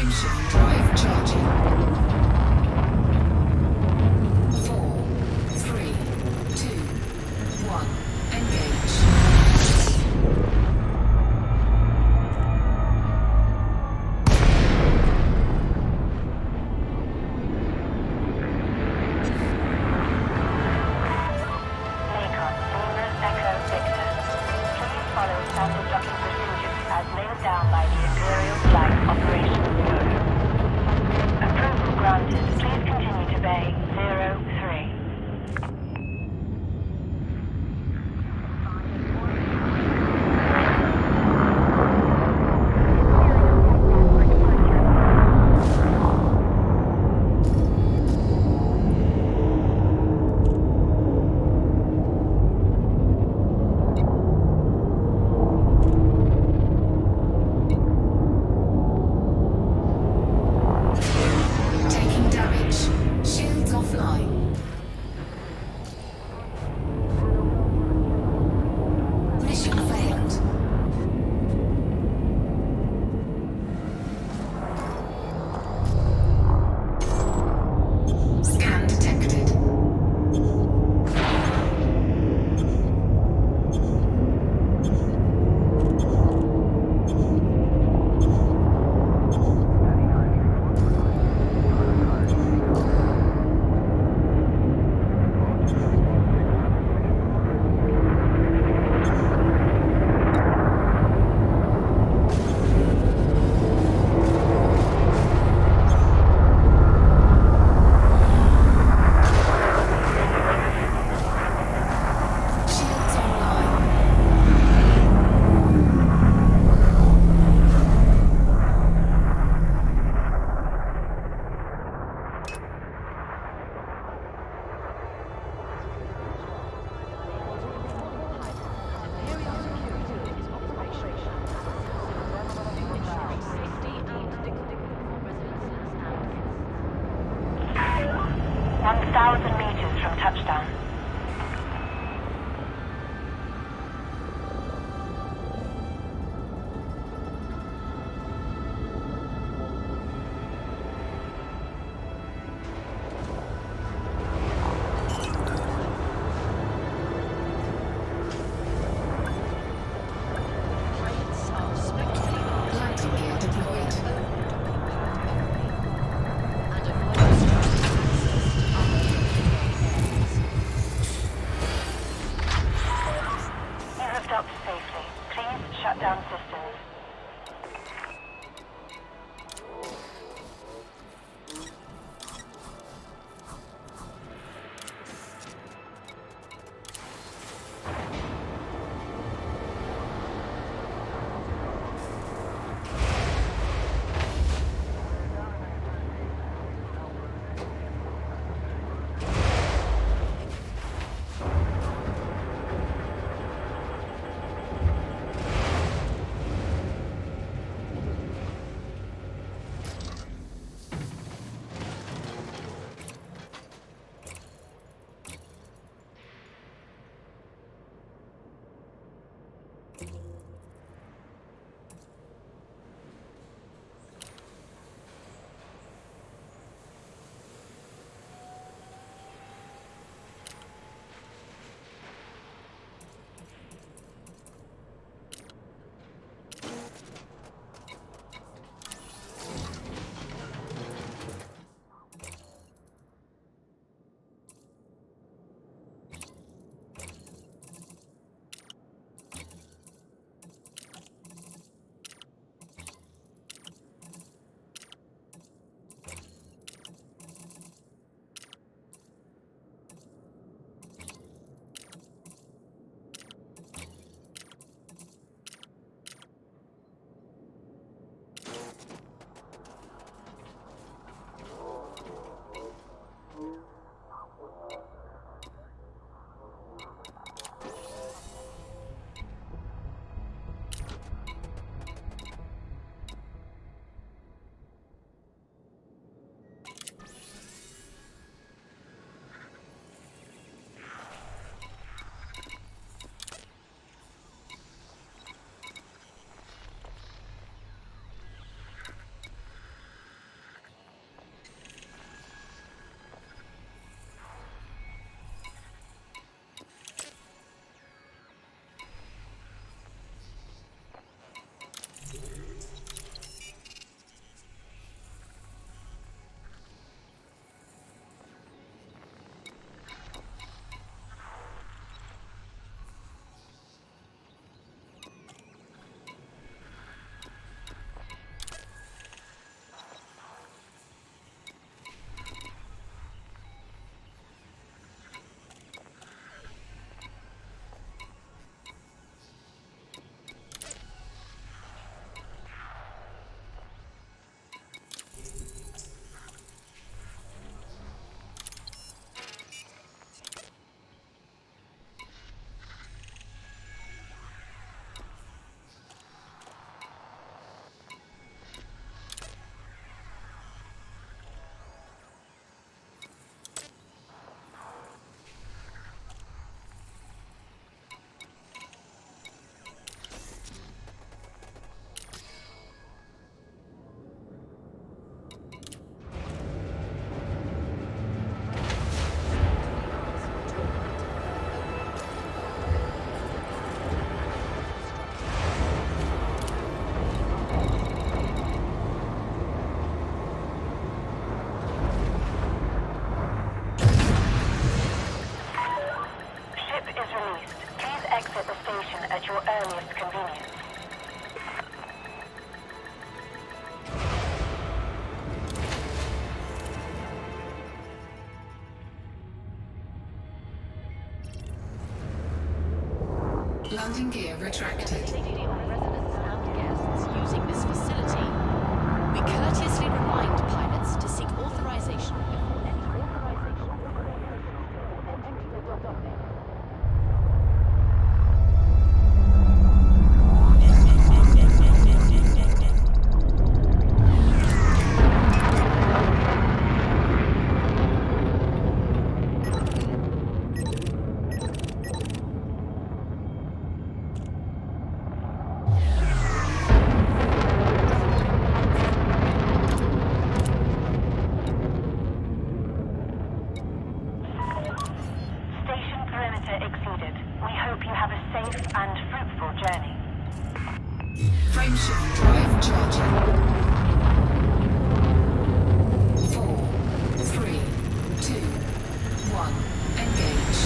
Frameshift drive charging. 4, 3, 2, 1. Engage. Lakon, Lima, Echo, Victor. Please follow standard docking procedures as laid down by the Imperial Flight Operations Bureau. Approval granted. Please continue to Bay 03. Taking damage. Shields offline. Mission failed. Scan detected. Shields online. Safety 1,000 meters from touchdown. Landing gear deployed. Landing gear retracted. Safety of residents and guests using this facility. We courteously remind pilots to seek authorization before any Station perimeter exceeded. We hope you have a safe and fruitful journey. Frameshift drive charging. 4, 3, 2, 1. Engage.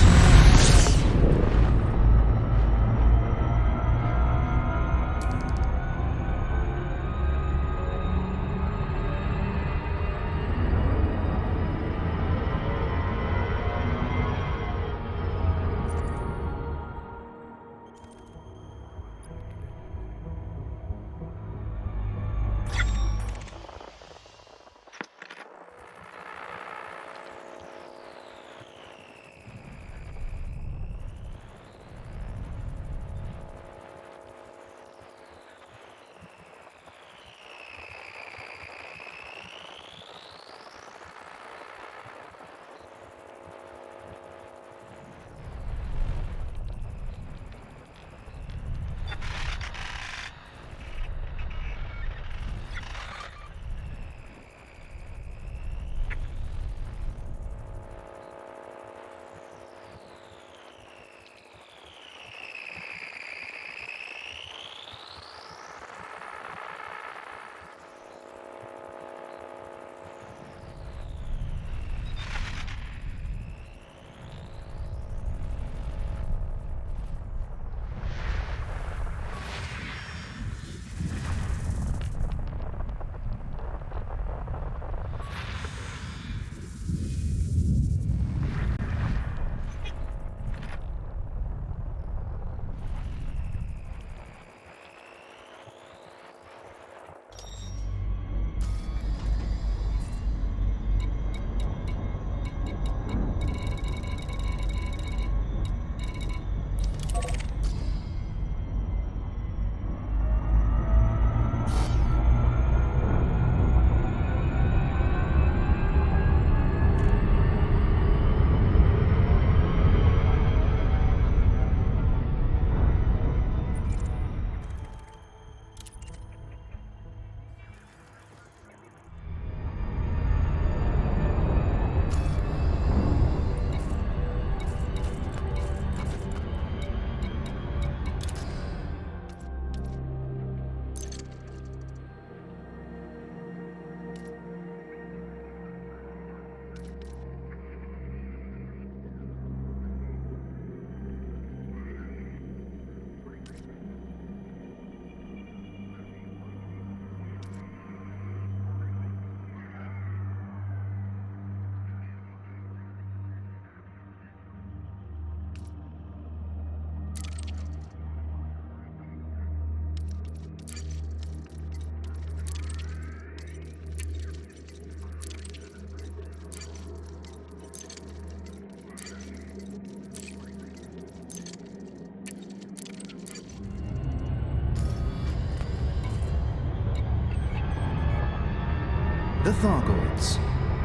The Thargoids.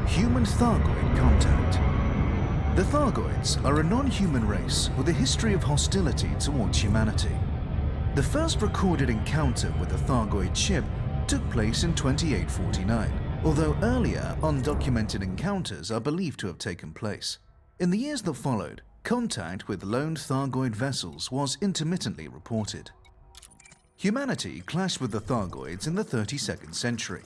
Human Thargoid contact. The Thargoids are a non-human race with a history of hostility towards humanity. The first recorded encounter with a Thargoid ship took place in 2849, although earlier undocumented encounters are believed to have taken place. In the years that followed, contact with lone Thargoid vessels was intermittently reported. Humanity clashed with the Thargoids in the 32nd century,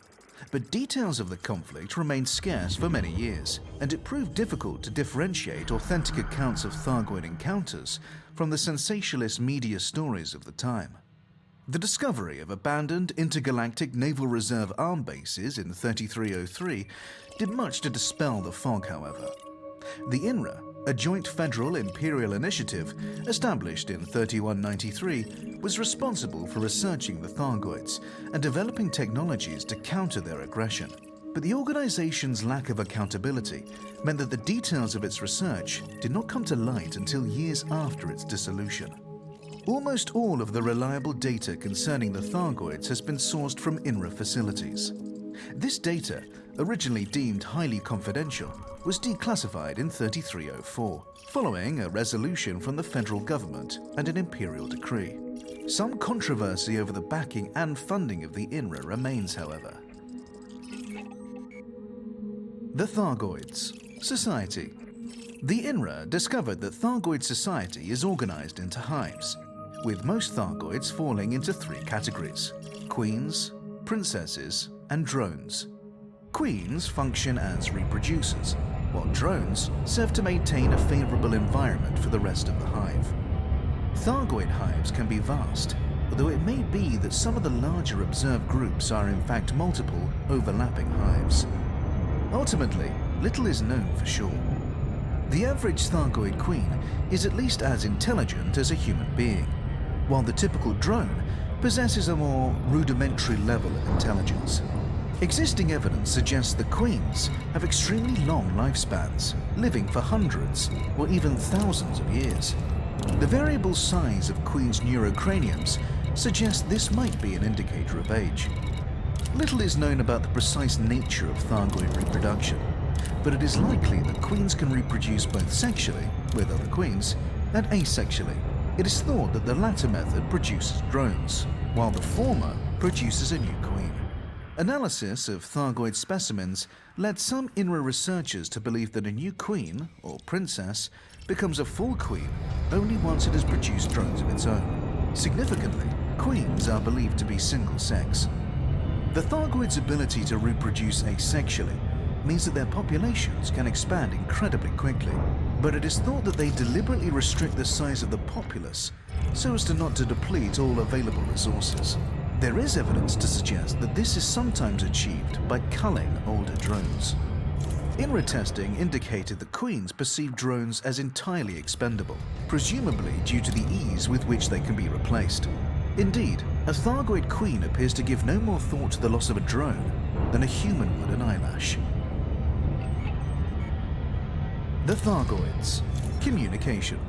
but details of the conflict remained scarce for many years, and it proved difficult to differentiate authentic accounts of Thargoid encounters from the sensationalist media stories of the time. The discovery of abandoned intergalactic Naval Reserve arm bases in 3303 did much to dispel the fog, however. The INRA a joint federal imperial initiative established in 3193, was responsible for researching the Thargoids and developing technologies to counter their aggression. But the organization's lack of accountability meant that the details of its research did not come to light until years after its dissolution. Almost all of the reliable data concerning the Thargoids has been sourced from INRA facilities. This data, originally deemed highly confidential, was declassified in 3304, following a resolution from the federal government and an imperial decree. Some controversy over the backing and funding of the INRA remains, however. The Thargoids Society. The INRA discovered that Thargoid society is organized into hives, with most Thargoids falling into three categories: queens, princesses, and drones. Queens function as reproducers, while drones serve to maintain a favorable environment for the rest of the hive. Thargoid hives can be vast, although it may be that some of the larger observed groups are in fact multiple, overlapping hives. Ultimately, little is known for sure. The average Thargoid queen is at least as intelligent as a human being, while the typical drone possesses a more rudimentary level of intelligence. Existing evidence suggests that queens have extremely long lifespans, living for hundreds or even thousands of years. The variable size of queens' neurocraniums suggests this might be an indicator of age. Little is known about the precise nature of Thargoid reproduction, but it is likely that queens can reproduce both sexually, with other queens, and asexually. It is thought that the latter method produces drones, while the former produces a new queen. Analysis of Thargoid specimens led some INRA researchers to believe that a new queen, or princess, becomes a full queen only once it has produced drones of its own. Significantly, queens are believed to be single-sex. The Thargoids' ability to reproduce asexually means that their populations can expand incredibly quickly, but it is thought that they deliberately restrict the size of the populace so as to not to deplete all available resources. There is evidence to suggest that this is sometimes achieved by culling older drones. INRA testing indicated that queens perceive drones as entirely expendable, presumably due to the ease with which they can be replaced. Indeed, a Thargoid queen appears to give no more thought to the loss of a drone than a human would an eyelash. The Thargoids. Communication.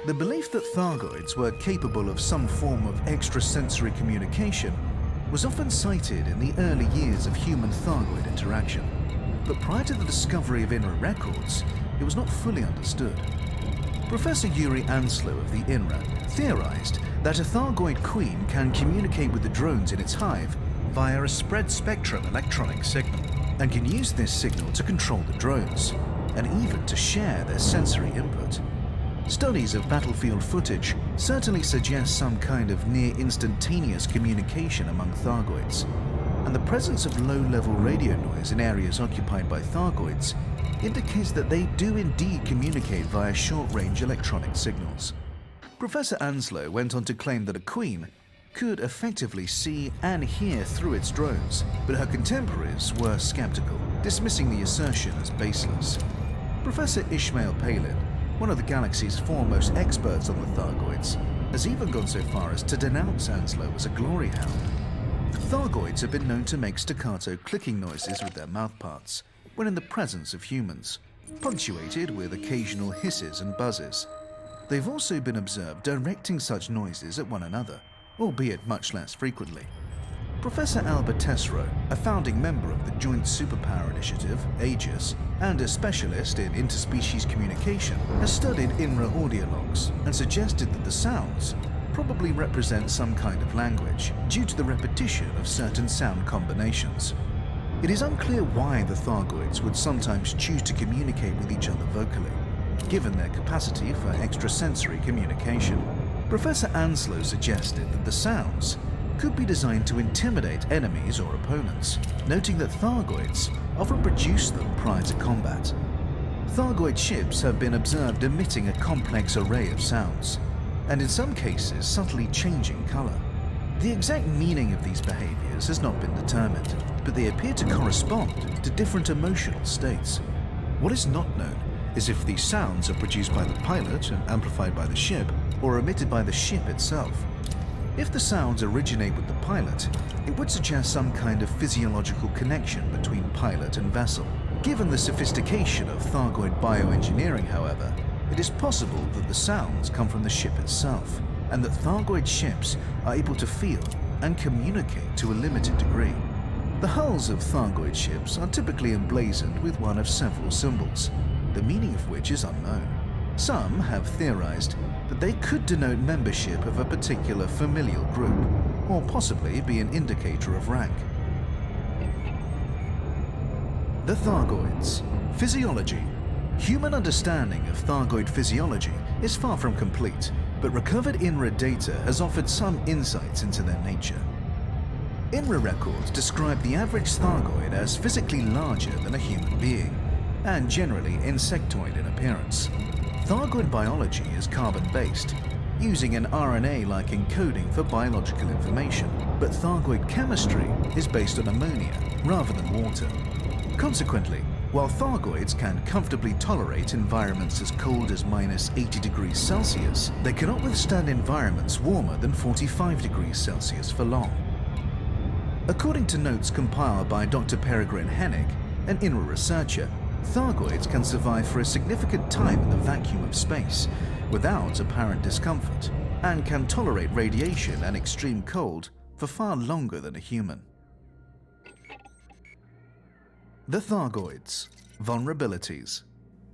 The belief that Thargoids were capable of some form of extrasensory communication was often cited in the early years of human-Thargoid interaction, but prior to the discovery of INRA records, it was not fully understood. Professor Yuri Anslow of the INRA theorized that a Thargoid queen can communicate with the drones in its hive via a spread-spectrum electronic signal, and can use this signal to control the drones, and even to share their sensory input. Studies of battlefield footage certainly suggest some kind of near-instantaneous communication among Thargoids, and the presence of low-level radio noise in areas occupied by Thargoids indicates that they do indeed communicate via short-range electronic signals. Professor Anslow went on to claim that a queen could effectively see and hear through its drones, but her contemporaries were skeptical, dismissing the assertion as baseless. Professor Ishmael Palin, one of the galaxy's foremost experts on the Thargoids, has even gone so far as to denounce Anslow as a glory hound. Thargoids have been known to make staccato clicking noises with their mouthparts when in the presence of humans, punctuated with occasional hisses and buzzes. They've also been observed directing such noises at one another, albeit much less frequently. Professor Albert Tesreau, a founding member of the Joint Superpower Initiative, AEGIS, and a specialist in interspecies communication, has studied INRA audio logs and suggested that the sounds probably represent some kind of language due to the repetition of certain sound combinations. It is unclear why the Thargoids would sometimes choose to communicate with each other vocally, given their capacity for extrasensory communication. Professor Anslow suggested that the sounds could be designed to intimidate enemies or opponents, noting that Thargoids often produce them prior to combat. Thargoid ships have been observed emitting a complex array of sounds, and in some cases subtly changing color. The exact meaning of these behaviors has not been determined, but they appear to correspond to different emotional states. What is not known is if these sounds are produced by the pilot and amplified by the ship, or emitted by the ship itself. If the sounds originate with the pilot, it would suggest some kind of physiological connection between pilot and vessel. Given the sophistication of Thargoid bioengineering, however, it is possible that the sounds come from the ship itself, and that Thargoid ships are able to feel and communicate to a limited degree. The hulls of Thargoid ships are typically emblazoned with one of several symbols, the meaning of which is unknown. Some have theorized that they could denote membership of a particular familial group, or possibly be an indicator of rank. The Thargoids. Physiology. Human understanding of Thargoid physiology is far from complete, but recovered INRA data has offered some insights into their nature. INRA records describe the average Thargoid as physically larger than a human being, and generally insectoid in appearance. Thargoid biology is carbon-based, using an RNA-like encoding for biological information, but Thargoid chemistry is based on ammonia rather than water. Consequently, while Thargoids can comfortably tolerate environments as cold as -80 degrees Celsius, they cannot withstand environments warmer than 45 degrees Celsius for long. According to notes compiled by Dr. Peregrine Hennig, an INRA researcher, Thargoids can survive for a significant time in the vacuum of space without apparent discomfort, and can tolerate radiation and extreme cold for far longer than a human. The Thargoids. Vulnerabilities.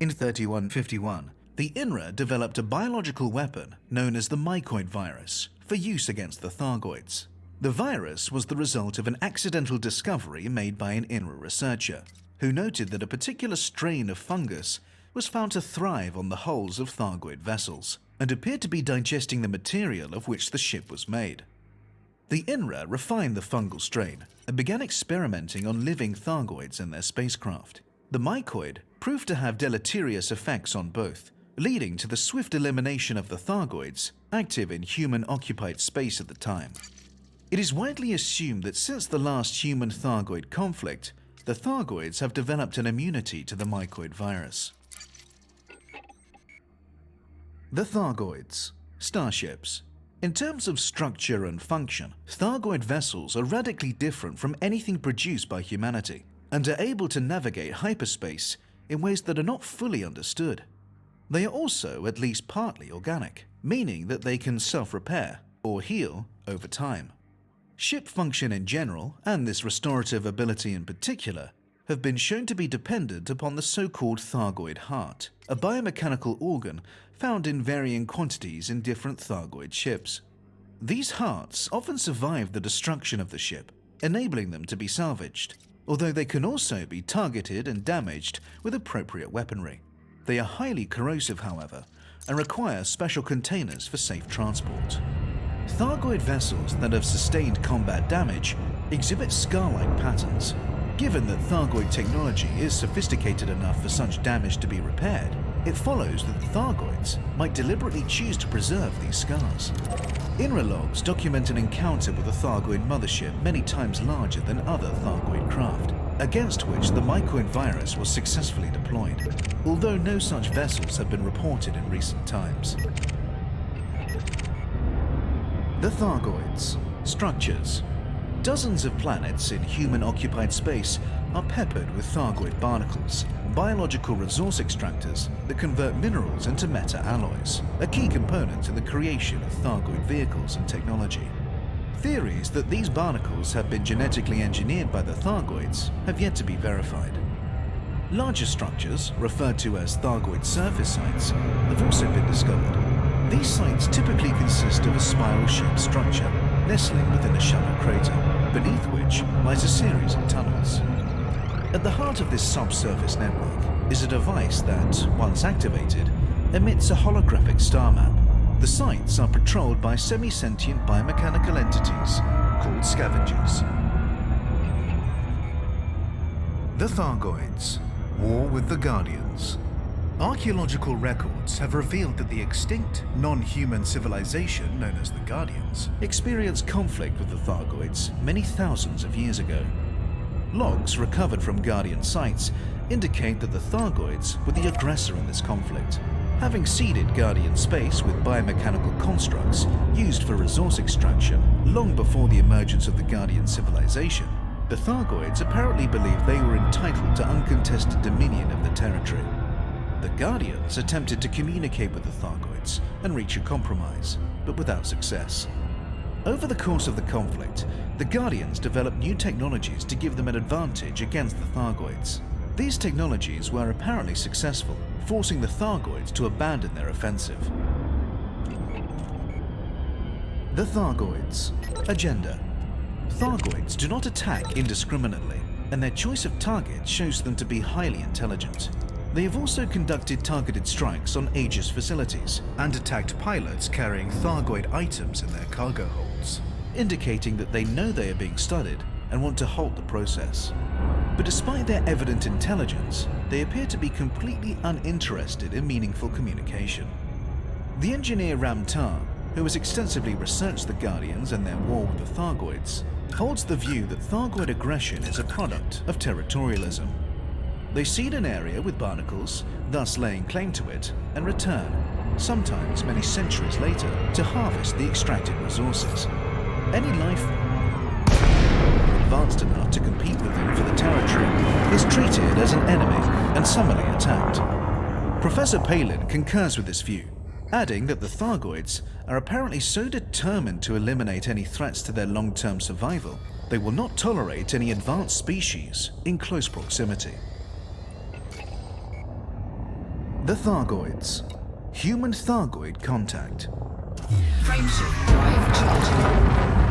In 3151, the INRA developed a biological weapon known as the mycoid virus for use against the Thargoids. The virus was the result of an accidental discovery made by an INRA researcher, who noted that a particular strain of fungus was found to thrive on the hulls of Thargoid vessels, and appeared to be digesting the material of which the ship was made. The INRA refined the fungal strain and began experimenting on living Thargoids in their spacecraft. The mycoid proved to have deleterious effects on both, leading to the swift elimination of the Thargoids active in human-occupied space at the time. It is widely assumed that since the last human-Thargoid conflict, the Thargoids have developed an immunity to the mycoid virus. The Thargoids. Starships. In terms of structure and function, Thargoid vessels are radically different from anything produced by humanity, and are able to navigate hyperspace in ways that are not fully understood. They are also at least partly organic, meaning that they can self-repair or heal over time. Ship function in general, and this restorative ability in particular, have been shown to be dependent upon the so-called Thargoid heart, a biomechanical organ found in varying quantities in different Thargoid ships. These hearts often survive the destruction of the ship, enabling them to be salvaged, although they can also be targeted and damaged with appropriate weaponry. They are highly corrosive, however, and require special containers for safe transport. Thargoid vessels that have sustained combat damage exhibit scar-like patterns. Given that Thargoid technology is sophisticated enough for such damage to be repaired, it follows that the Thargoids might deliberately choose to preserve these scars. INRA logs document an encounter with a Thargoid mothership many times larger than other Thargoid craft, against which the mycoid virus was successfully deployed, although no such vessels have been reported in recent times. The Thargoids. Structures. Dozens of planets in human-occupied space are peppered with Thargoid barnacles, biological resource extractors that convert minerals into meta-alloys, a key component to the creation of Thargoid vehicles and technology. Theories that these barnacles have been genetically engineered by the Thargoids have yet to be verified. Larger structures, referred to as Thargoid surface sites, have also been discovered. These sites typically consist of a spiral-shaped structure, nestling within a shallow crater, beneath which lies a series of tunnels. At the heart of this subsurface network is a device that, once activated, emits a holographic star map. The sites are patrolled by semi-sentient biomechanical entities called scavengers. The Thargoids. War with the Guardians. Archaeological records have revealed that the extinct, non-human civilization known as the Guardians experienced conflict with the Thargoids many thousands of years ago. Logs recovered from Guardian sites indicate that the Thargoids were the aggressor in this conflict. Having seeded Guardian space with biomechanical constructs used for resource extraction long before the emergence of the Guardian civilization, the Thargoids apparently believed they were entitled to uncontested dominion of the territory. The Guardians attempted to communicate with the Thargoids and reach a compromise, but without success. Over the course of the conflict, the Guardians developed new technologies to give them an advantage against the Thargoids. These technologies were apparently successful, forcing the Thargoids to abandon their offensive. The Thargoids. Agenda. Thargoids do not attack indiscriminately, and their choice of targets shows them to be highly intelligent. They have also conducted targeted strikes on Aegis facilities and attacked pilots carrying Thargoid items in their cargo holds, indicating that they know they are being studied and want to halt the process. But despite their evident intelligence, they appear to be completely uninterested in meaningful communication. The engineer Ram Tah, who has extensively researched the Guardians and their war with the Thargoids, holds the view that Thargoid aggression is a product of territorialism. They seed an area with barnacles, thus laying claim to it, and return, sometimes many centuries later, to harvest the extracted resources. Any life advanced enough to compete with them for the territory is treated as an enemy and summarily attacked. Professor Palin concurs with this view, adding that the Thargoids are apparently so determined to eliminate any threats to their long-term survival, they will not tolerate any advanced species in close proximity. The Thargoids. Human Thargoid contact. Frameshift drive charging.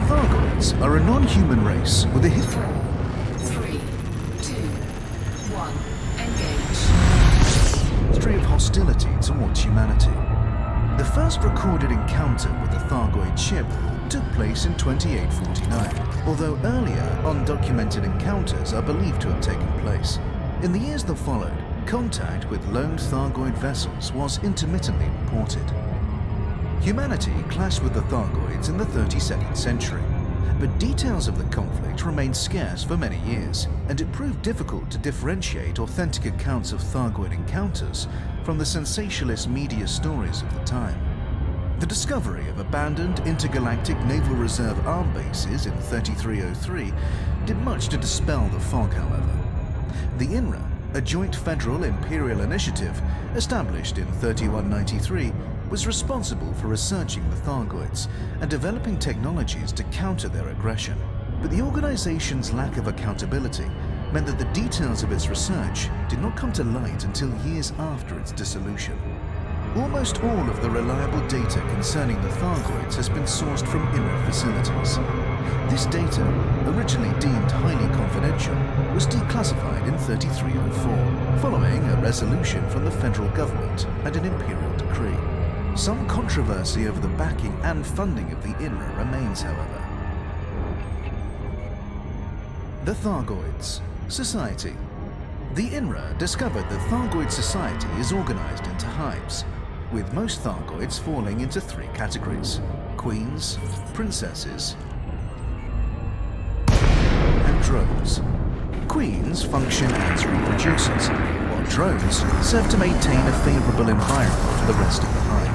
Thargoids are a non-human race with a 4, 3, 2, 1. Engage. history of hostility towards humanity. The first recorded encounter with a Thargoid ship took place in 2849, although earlier undocumented encounters are believed to have taken place. In the years that followed, contact with lone Thargoid vessels was intermittently reported. Humanity clashed with the Thargoids in the 32nd century, but details of the conflict remained scarce for many years, and it proved difficult to differentiate authentic accounts of Thargoid encounters from the sensationalist media stories of the time. The discovery of abandoned intergalactic Naval Reserve arm bases in 3303 did much to dispel the fog, however. The INRA, a joint federal imperial initiative established in 3193, was responsible for researching the Thargoids and developing technologies to counter their aggression. But the organization's lack of accountability meant that the details of its research did not come to light until years after its dissolution. Almost all of the reliable data concerning the Thargoids has been sourced from INRA facilities. This data, originally deemed highly confidential, was declassified in 3304, following a resolution from the federal government and an imperial decree. Some controversy over the backing and funding of the INRA remains, however. The Thargoids. Society. The INRA discovered that Thargoid society is organized into hives, with most Thargoids falling into three categories: queens, princesses, and drones. Queens function as reproducers, while drones serve to maintain a favorable environment for the rest of the hive.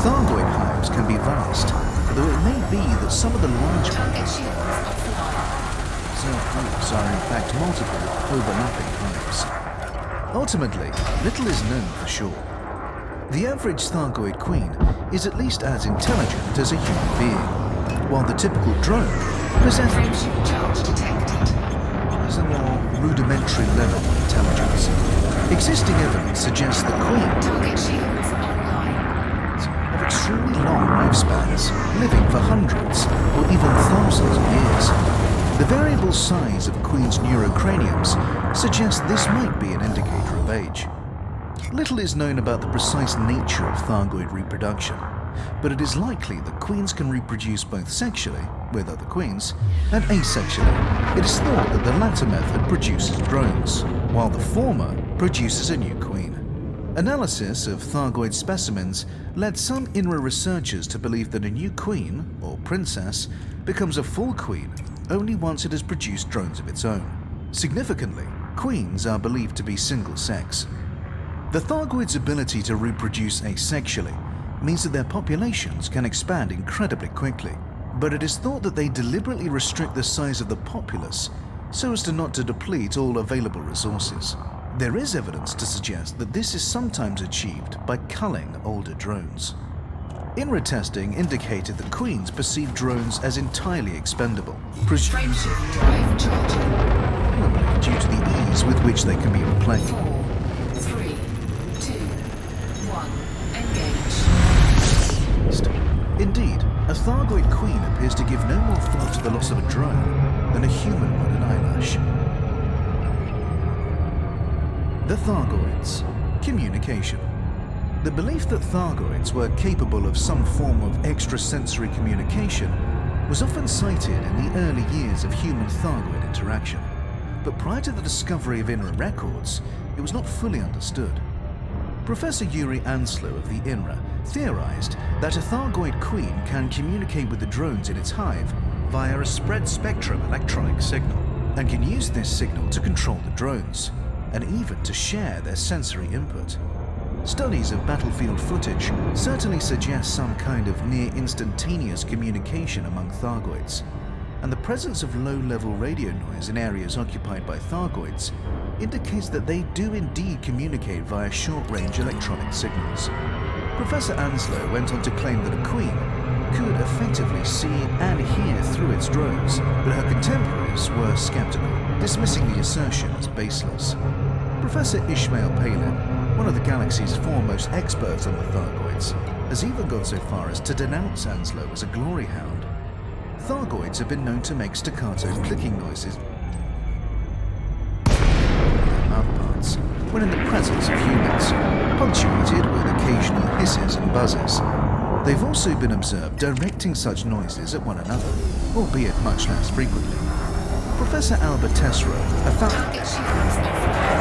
Thargoid hives can be vast, though it may be that some of the large Target shields offline. observed groups are in fact multiple overlapping hives. Ultimately, little is known for sure. The average Thargoid queen is at least as intelligent as a human being, while the typical drone presents Frameshift charge detected. a more rudimentary level of intelligence. Existing evidence suggests the queen Target shields online. have extremely long lifespans, living for hundreds or even thousands of years. The variable size of a queen's neurocraniums suggests this might be an indicator of age. Little is known about the precise nature of Thargoid reproduction, but it is likely that queens can reproduce both sexually, with other queens, and asexually. It is thought that the latter method produces drones, while the former produces a new queen. Analysis of Thargoid specimens led some INRA researchers to believe that a new queen, or princess, becomes a full queen only once it has produced drones of its own. Significantly, queens are believed to be single-sex. The Thargoids' ability to reproduce asexually means that their populations can expand incredibly quickly, but it is thought that they deliberately restrict the size of the populace so as to not to deplete all available resources. There is evidence to suggest that this is sometimes achieved by culling older drones. INRA testing indicated that queens perceive drones as entirely expendable, presumably Frameshift drive charging. due to the ease with which they can be replaced. 4, 3, 2, 1. Engage. Indeed, a Thargoid queen appears to give no more thought to the loss of a drone than a human would an eyelash. The Thargoids. Communication. The belief that Thargoids were capable of some form of extrasensory communication was often cited in the early years of human-Thargoid interaction, but prior to the discovery of INRA records, it was not fully understood. Professor Yuri Anslow of the INRA theorized that a Thargoid queen can communicate with the drones in its hive via a spread-spectrum electronic signal, and can use this signal to control the drones, and even to share their sensory input. Studies of battlefield footage certainly suggest some kind of near-instantaneous communication among Thargoids, and the presence of low-level radio noise in areas occupied by Thargoids indicates that they do indeed communicate via short-range electronic signals. Professor Anslow went on to claim that a queen could effectively see and hear through its drones, but her contemporaries were skeptical, dismissing the assertion as baseless. Professor Ishmael Palin, one of the galaxy's foremost experts on the Thargoids, has even gone so far as to denounce Anslow as a glory hound. Thargoids have been known to make staccato clicking noises with their mouthparts when in the presence of humans, punctuated with occasional hisses and buzzes. They've also been observed directing such noises at one another, albeit much less frequently. Professor Albert Tesreau, a Target shields offline.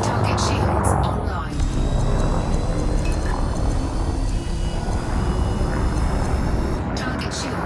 Target shields online. Target shields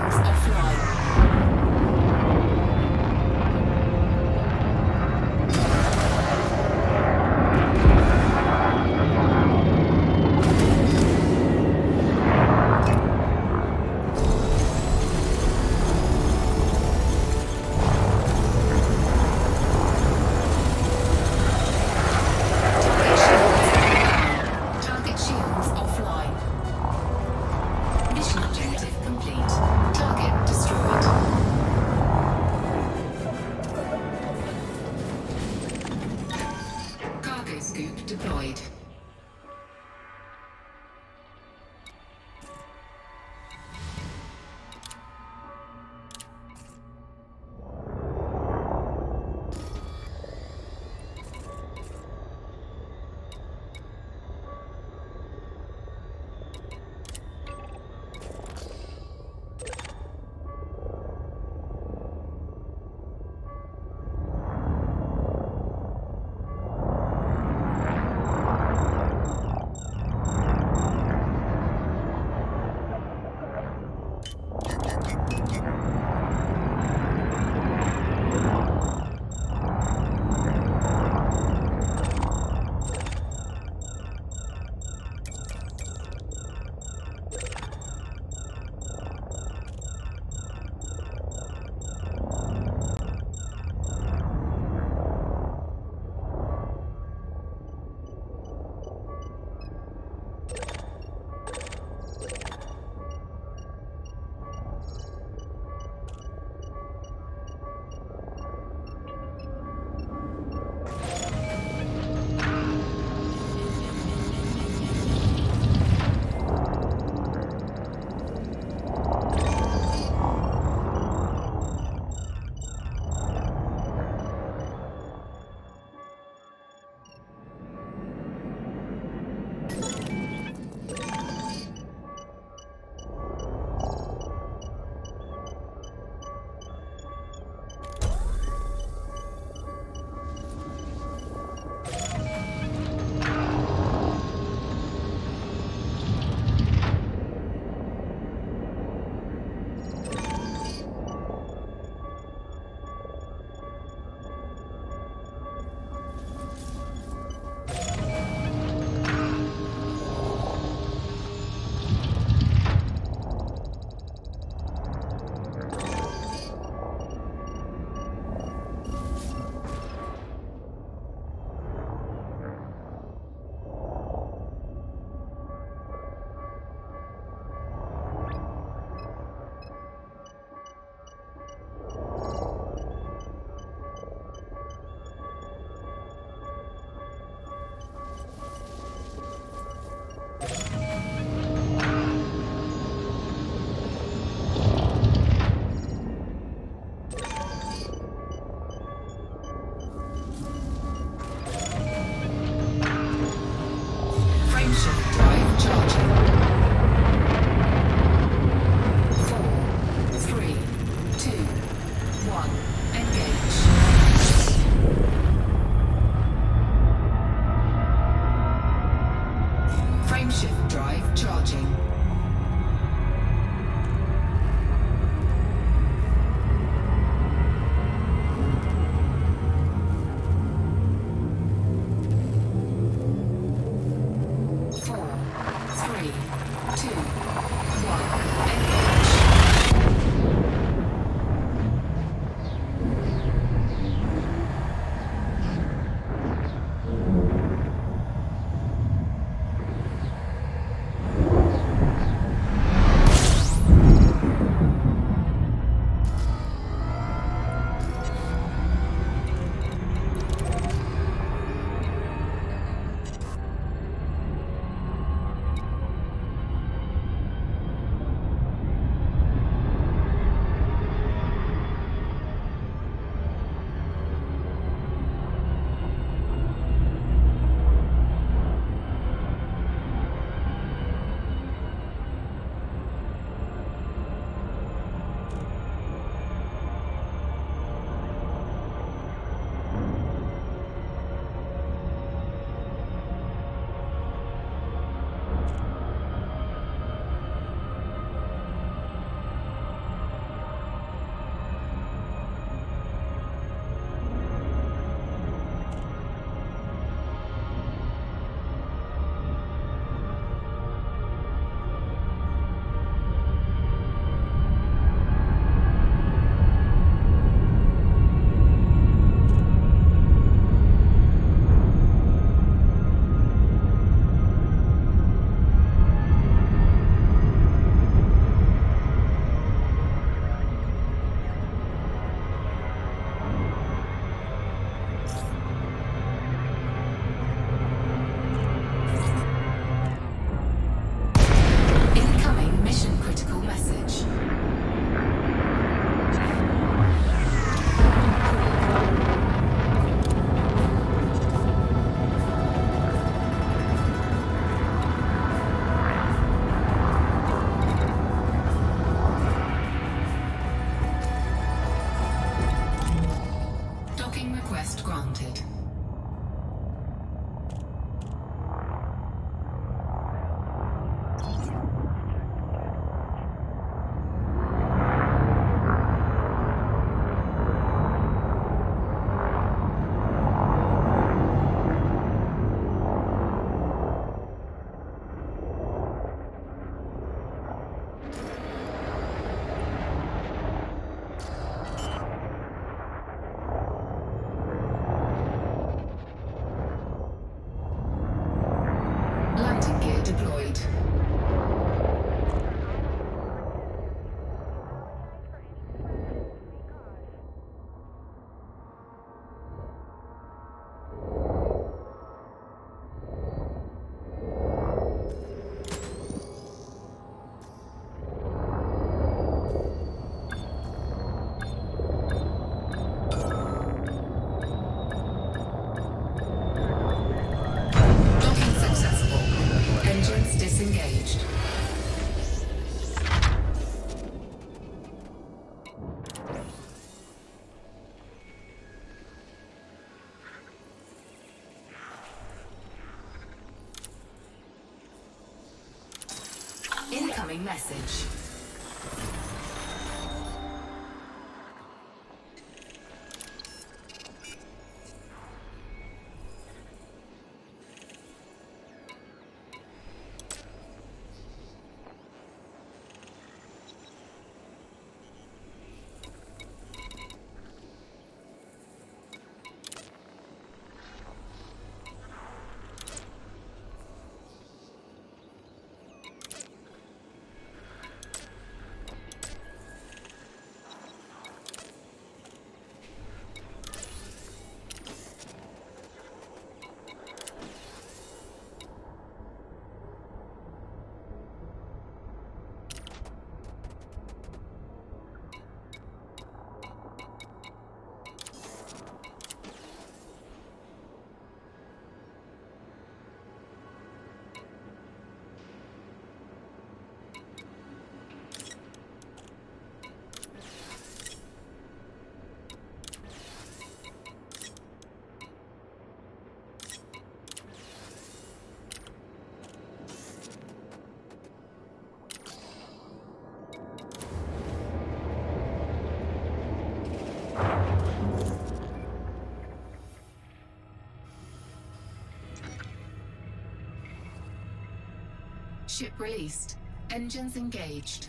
Incoming message. Ship released. Engines engaged.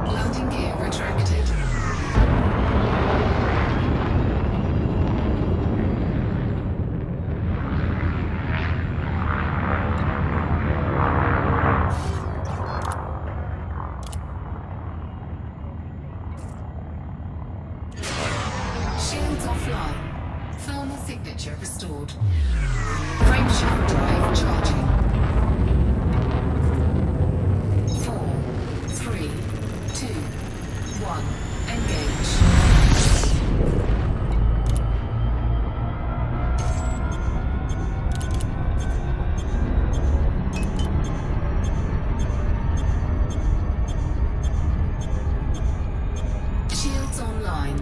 Landing gear retracted. Shields offline. Thermal signature restored. Frameshift drive charging. 4, 3, 2, 1. Engage. Shields online.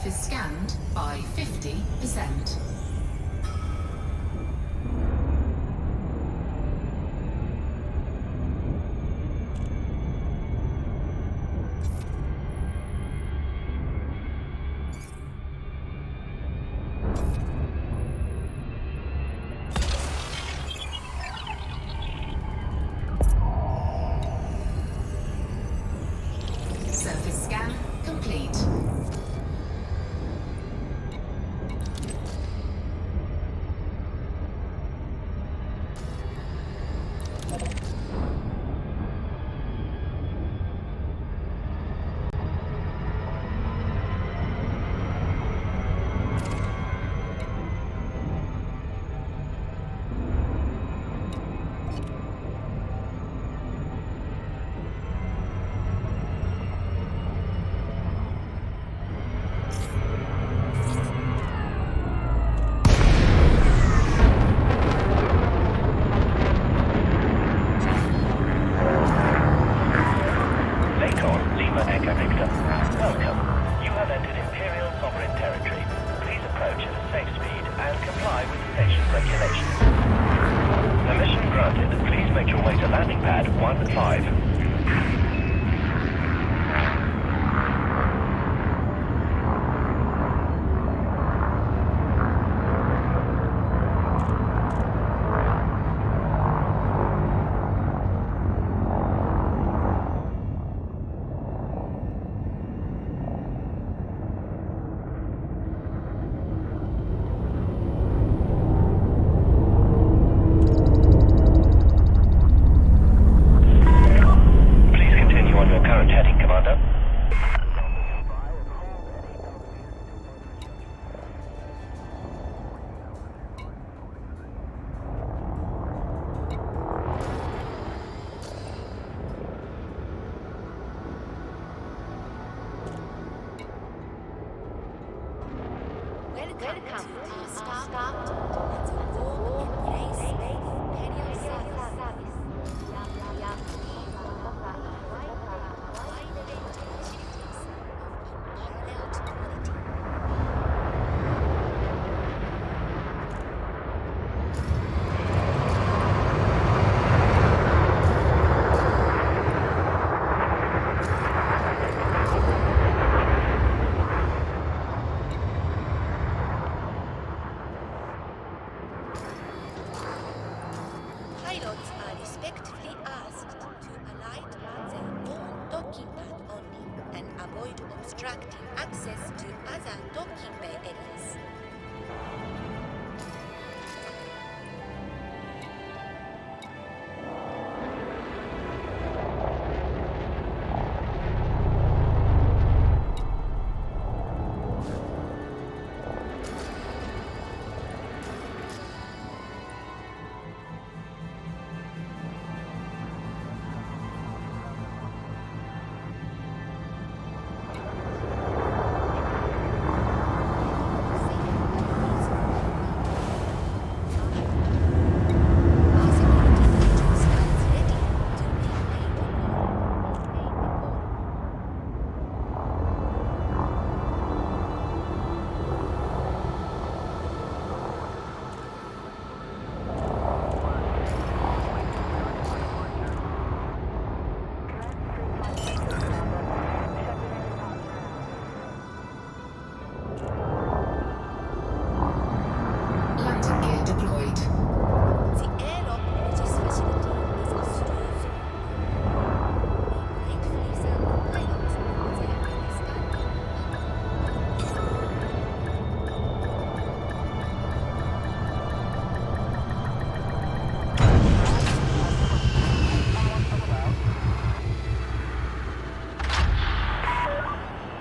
Surface scanned by 50%. Surface scan complete. Lakon, Lima Echo Victor. Welcome. You have entered Imperial Sovereign Territory. Please approach at a safe speed and comply with station regulations. Permission granted. Please make your way to landing pad 15. Please continue on your current heading, Commander. Welcome to our start and a warm embrace of Imperial service. Pilots are respectfully asked to alight at their own docking pad only and avoid obstructing access to other docking bay areas. Our security agent stands ready to relay the call. Landing gear deployed. The air-lock of this facility is a store zone. We gratefully thank the pilots for their understanding.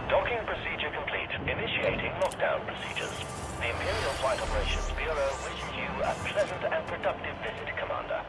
Docking procedure complete. Initiating lockdown procedures. The Imperial Flight Operations Bureau wishes you a pleasant and productive visit, Commander.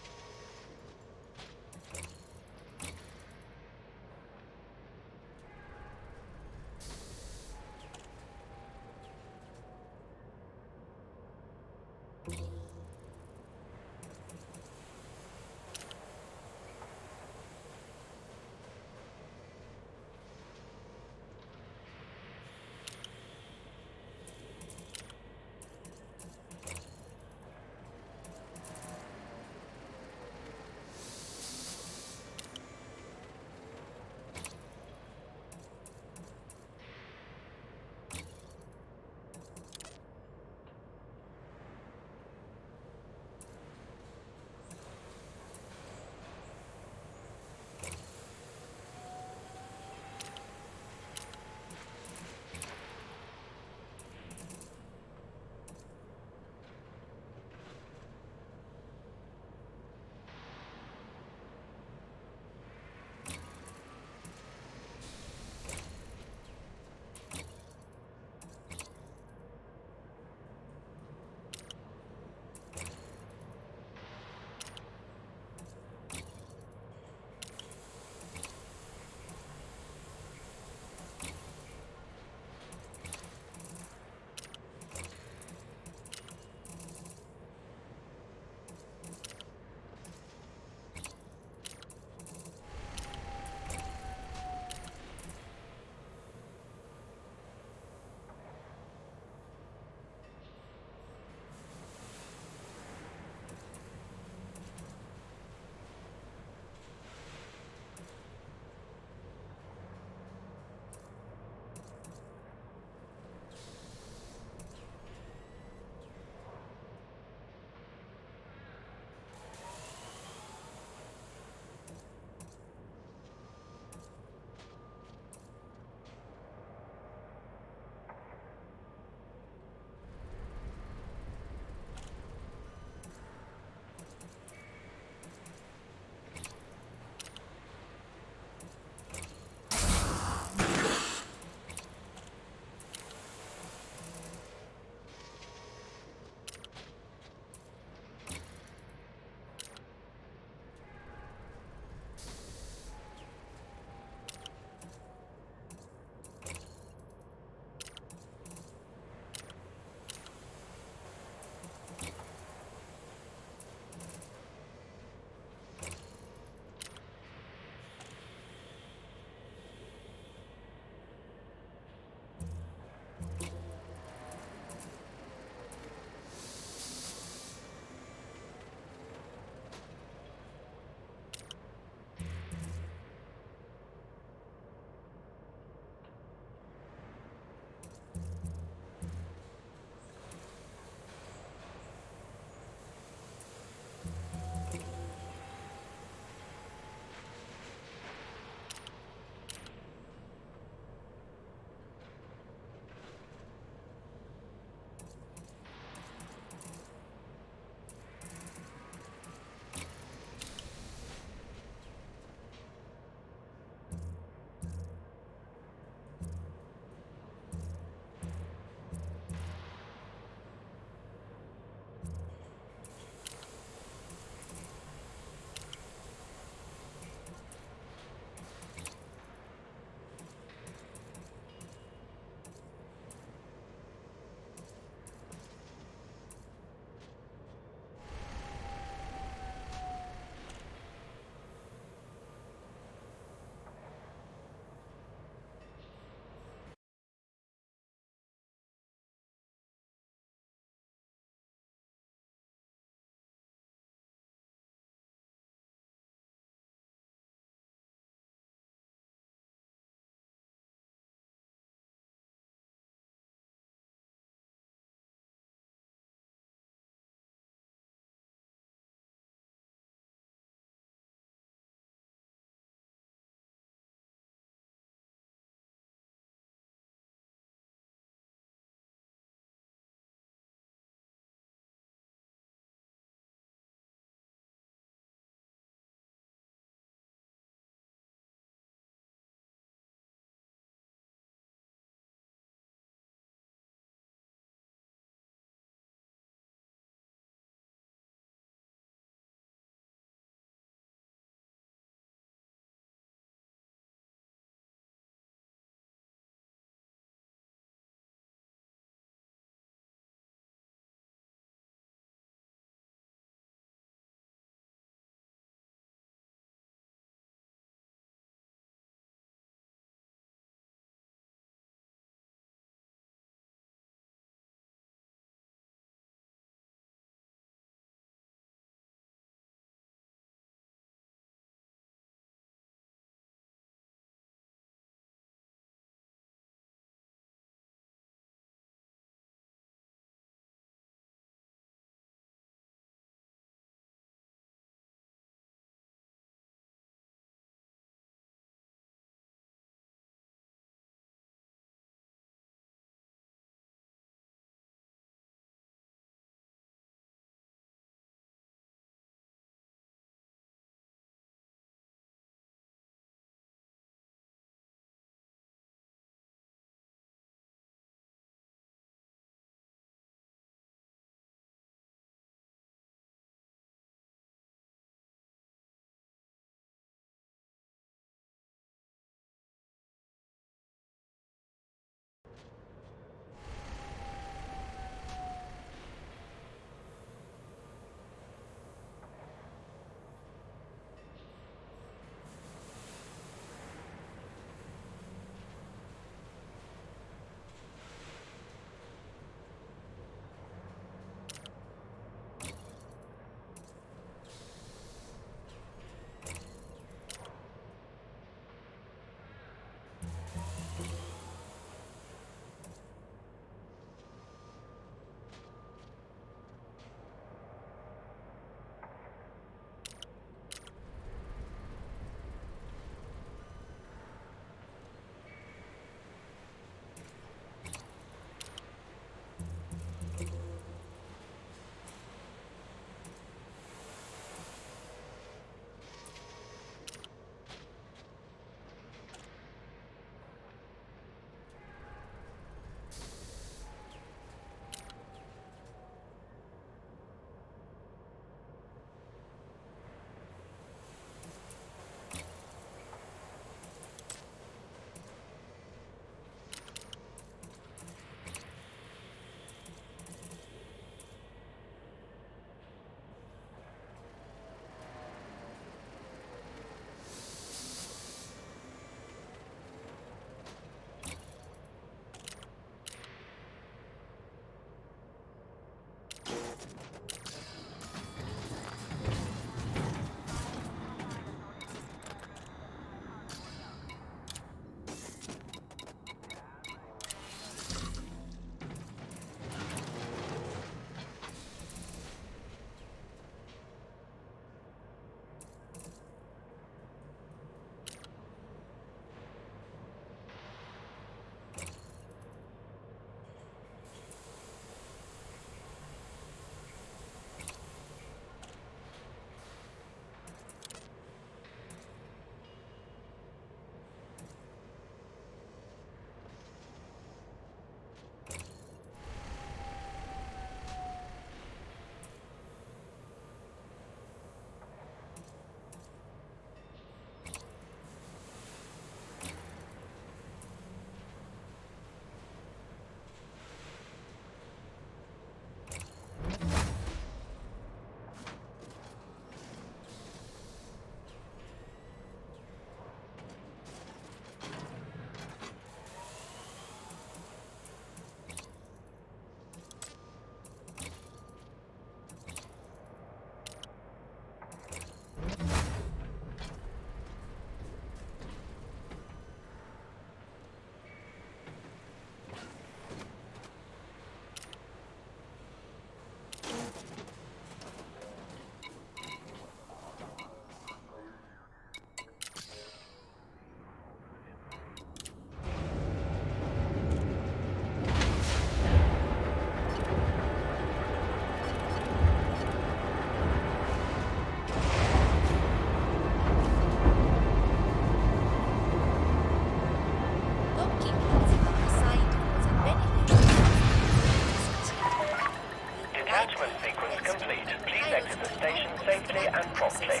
Detachment sequence complete. Please exit the station safely and promptly.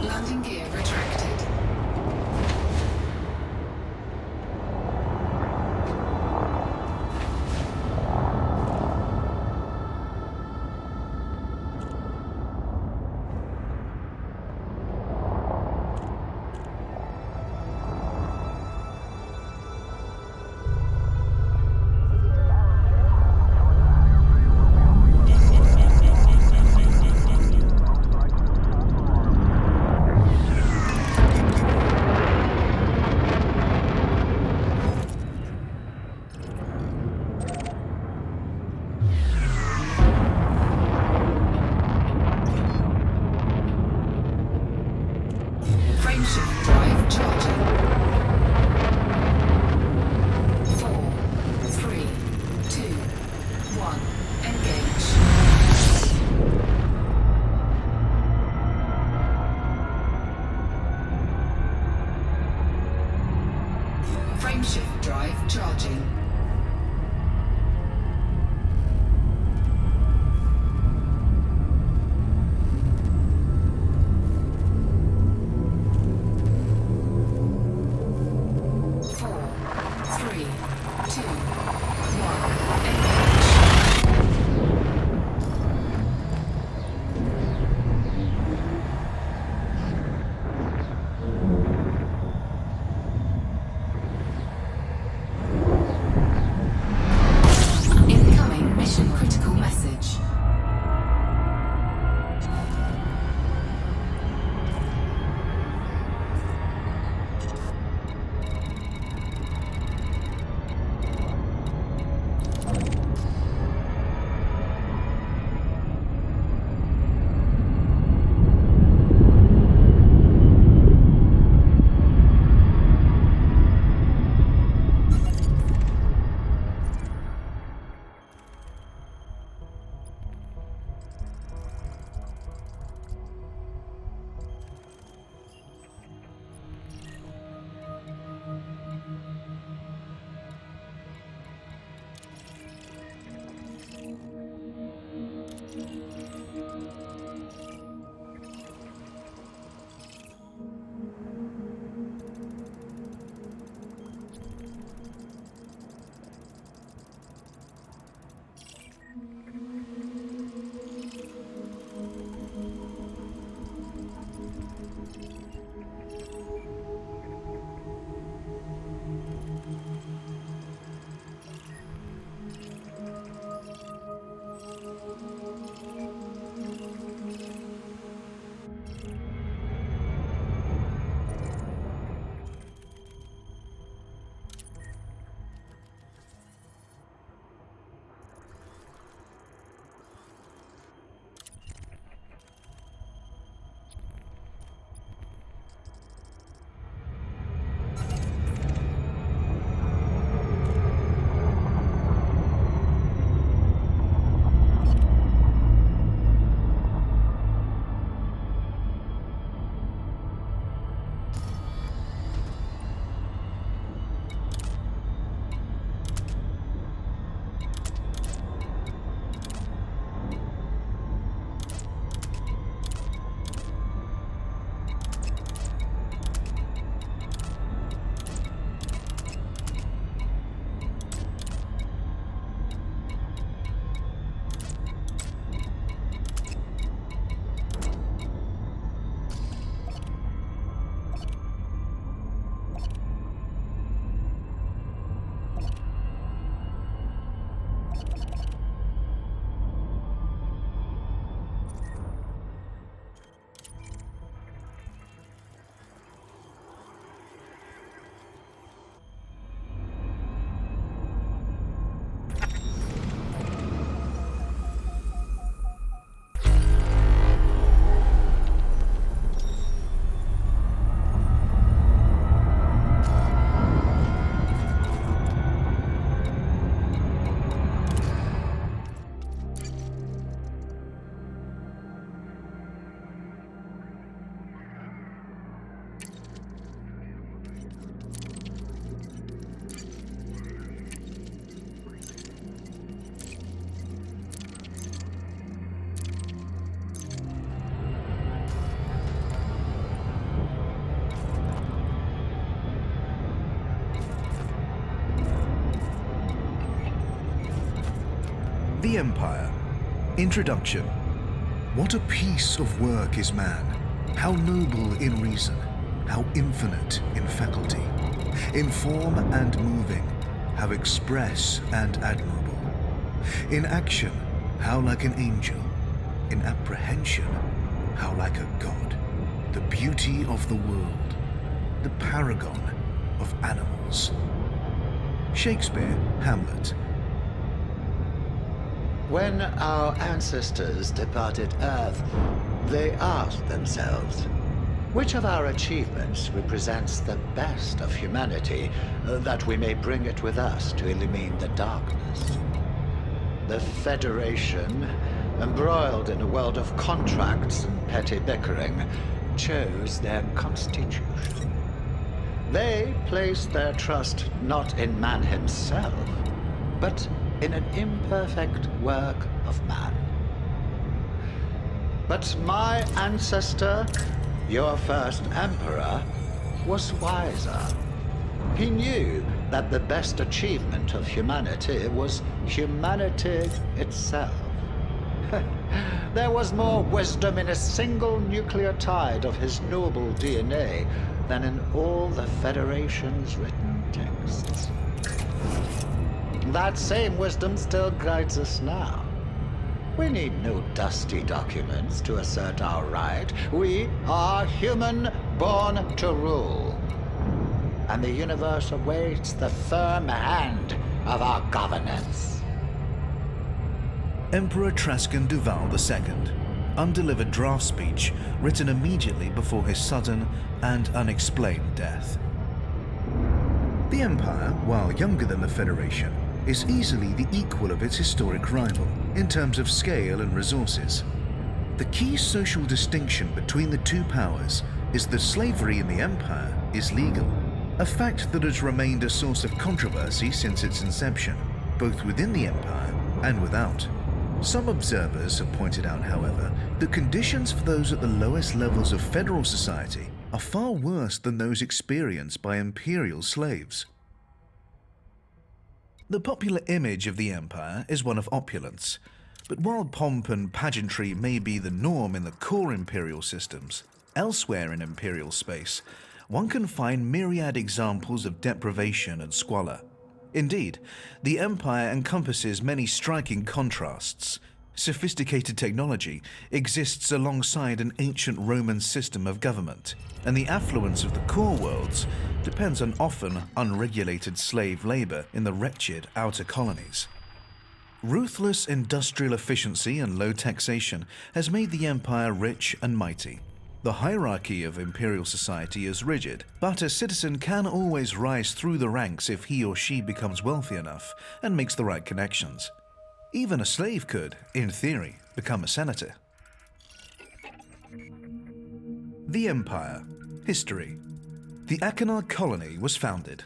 Landing gear retracted. Frameshift drive charging. 4, 3, 2, 1. Engage. Frameshift drive charging. The Empire. Introduction. What a piece of work is man, how noble in reason, how infinite in faculty, in form and moving, how express and admirable. In action, how like an angel, in apprehension, how like a god, the beauty of the world, the paragon of animals. Shakespeare, Hamlet. When our ancestors departed Earth, they asked themselves, which of our achievements represents the best of humanity, that we may bring it with us to illumine the darkness? The Federation, embroiled in a world of contracts and petty bickering, chose their constitution. They placed their trust not in man himself, but in an imperfect work of man. But my ancestor, your first emperor, was wiser. He knew that the best achievement of humanity was humanity itself. There was more wisdom in a single nucleotide of his noble DNA than in all the Federation's written texts. That same wisdom still guides us now. We need no dusty documents to assert our right. We are human, born to rule. And the universe awaits the firm hand of our governance. Emperor Trascan Duval II, undelivered draft speech written immediately before his sudden and unexplained death. The Empire, while younger than the Federation, is easily the equal of its historic rival in terms of scale and resources. The key social distinction between the two powers is that slavery in the Empire is legal, a fact that has remained a source of controversy since its inception, both within the Empire and without. Some observers have pointed out, however, that conditions for those at the lowest levels of federal society are far worse than those experienced by imperial slaves. The popular image of the Empire is one of opulence, but while pomp and pageantry may be the norm in the core imperial systems, elsewhere in imperial space, one can find myriad examples of deprivation and squalor. Indeed, the Empire encompasses many striking contrasts. Sophisticated technology exists alongside an ancient Roman system of government, and the affluence of the core worlds depends on often unregulated slave labor in the wretched outer colonies. Ruthless industrial efficiency and low taxation has made the Empire rich and mighty. The hierarchy of imperial society is rigid, but a citizen can always rise through the ranks if he or she becomes wealthy enough and makes the right connections. Even a slave could, in theory, become a senator. The Empire. History. The Achenar colony was founded.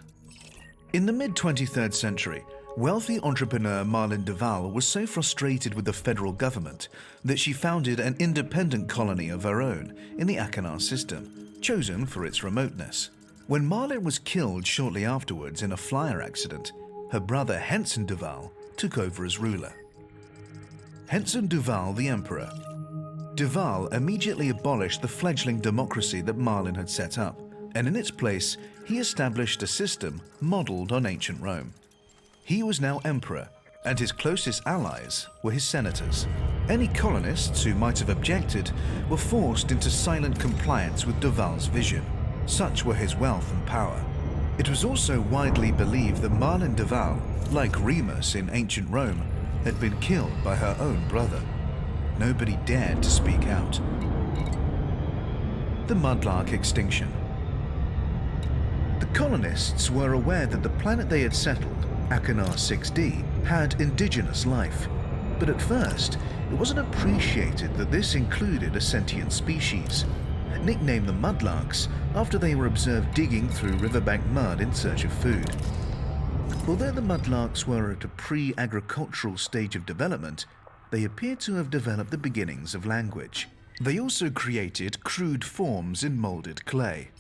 In the mid-23rd century, wealthy entrepreneur Marlene Duval was so frustrated with the federal government that she founded an independent colony of her own in the Achenar system, chosen for its remoteness. When Marlene was killed shortly afterwards in a flyer accident, her brother Henson Duval took over as ruler. Henson Duval the Emperor. Duval immediately abolished the fledgling democracy that Marlene had set up, and in its place, he established a system modeled on ancient Rome. He was now emperor, and his closest allies were his senators. Any colonists who might have objected were forced into silent compliance with Duval's vision. Such were his wealth and power. It was also widely believed that Marlene Duval, like Remus in ancient Rome, had been killed by her own brother. Nobody dared to speak out. The Mudlark extinction. The colonists were aware that the planet they had settled, Achenar 6D, had indigenous life. But at first, it wasn't appreciated that this included a sentient species, nicknamed the Mudlarks after they were observed digging through riverbank mud in search of food. Although the Mudlarks were at a pre-agricultural stage of development, they appear to have developed the beginnings of language. They also created crude forms in molded clay,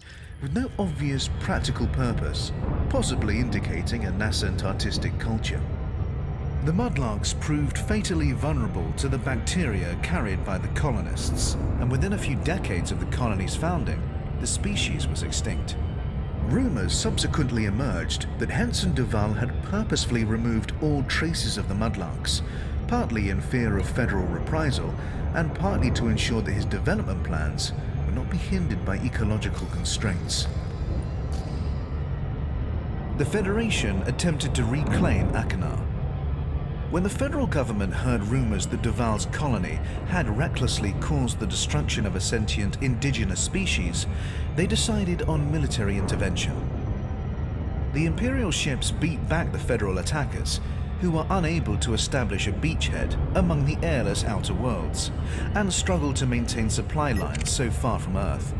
with no obvious practical purpose, possibly indicating a nascent artistic culture. The Mudlarks proved fatally vulnerable to the bacteria carried by the colonists, and within a few decades of the colony's founding, the species was extinct. Rumors subsequently emerged that Henson Duval had purposefully removed all traces of the Mudlarks, partly in fear of federal reprisal, and partly to ensure that his development plans would not be hindered by ecological constraints. The Federation attempted to reclaim Achenar. When the federal government heard rumors that Duval's colony had recklessly caused the destruction of a sentient indigenous species, they decided on military intervention. The Imperial ships beat back the federal attackers, who were unable to establish a beachhead among the airless outer worlds, and struggled to maintain supply lines so far from Earth.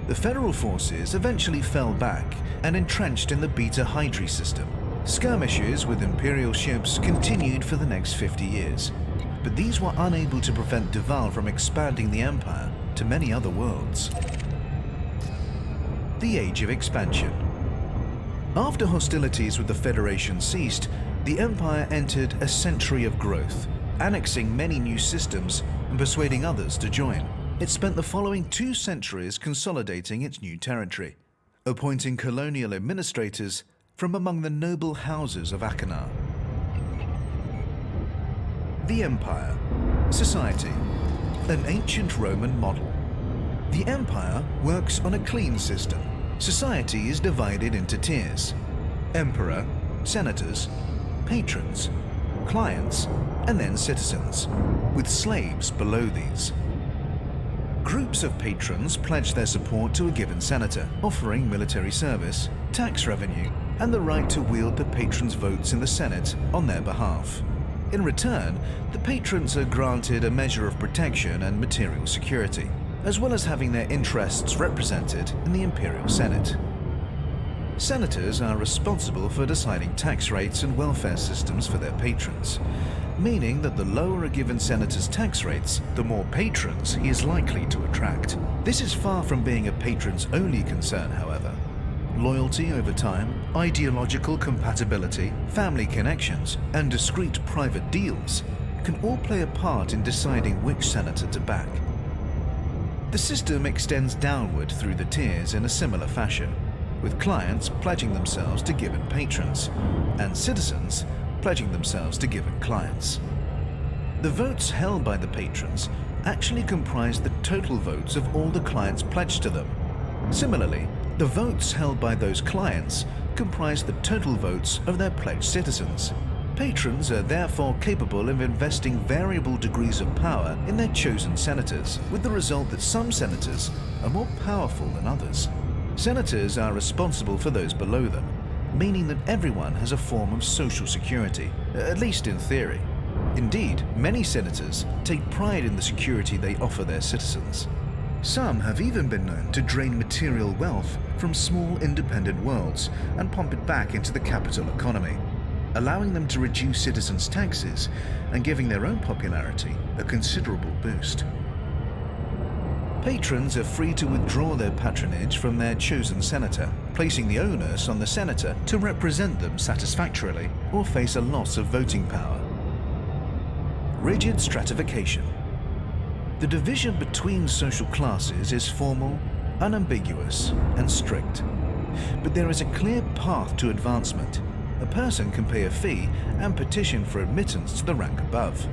The federal forces eventually fell back and entrenched in the Beta Hydri system. Skirmishes with Imperial ships continued for the next 50 years, but these were unable to prevent Duval from expanding the Empire to many other worlds. The Age of Expansion. After hostilities with the Federation ceased, the Empire entered a century of growth, annexing many new systems and persuading others to join. It spent the following 2 centuries consolidating its new territory, appointing colonial administrators from among the noble houses of Achenar. The Empire. Society. An ancient Roman model. The Empire works on a clean system. Society is divided into tiers: Emperor, Senators, Patrons, Clients, and then Citizens, with slaves below these. Groups of patrons pledge their support to a given senator, offering military service, tax revenue, and the right to wield the patrons' votes in the Senate on their behalf. In return, the patrons are granted a measure of protection and material security, as well as having their interests represented in the Imperial Senate. Senators are responsible for deciding tax rates and welfare systems for their patrons, meaning that the lower a given senator's tax rates, the more patrons he is likely to attract. This is far from being a patron's only concern, however. Loyalty over time, ideological compatibility, family connections, and discreet private deals can all play a part in deciding which senator to back. The system extends downward through the tiers in a similar fashion, with clients pledging themselves to given patrons, and citizens pledging themselves to given clients. The votes held by the patrons actually comprise the total votes of all the clients pledged to them. Similarly, the votes held by those clients comprise the total votes of their pledged citizens. Patrons are therefore capable of investing variable degrees of power in their chosen senators, with the result that some senators are more powerful than others. Senators are responsible for those below them, meaning that everyone has a form of social security, at least in theory. Indeed, many senators take pride in the security they offer their citizens. Some have even been known to drain material wealth from small independent worlds and pump it back into the capital economy, allowing them to reduce citizens' taxes and giving their own popularity a considerable boost. Patrons are free to withdraw their patronage from their chosen senator, placing the onus on the senator to represent them satisfactorily or face a loss of voting power. Rigid stratification. The division between social classes is formal, unambiguous, and strict. But there is a clear path to advancement, a person can pay a fee and petition for admittance to the rank above.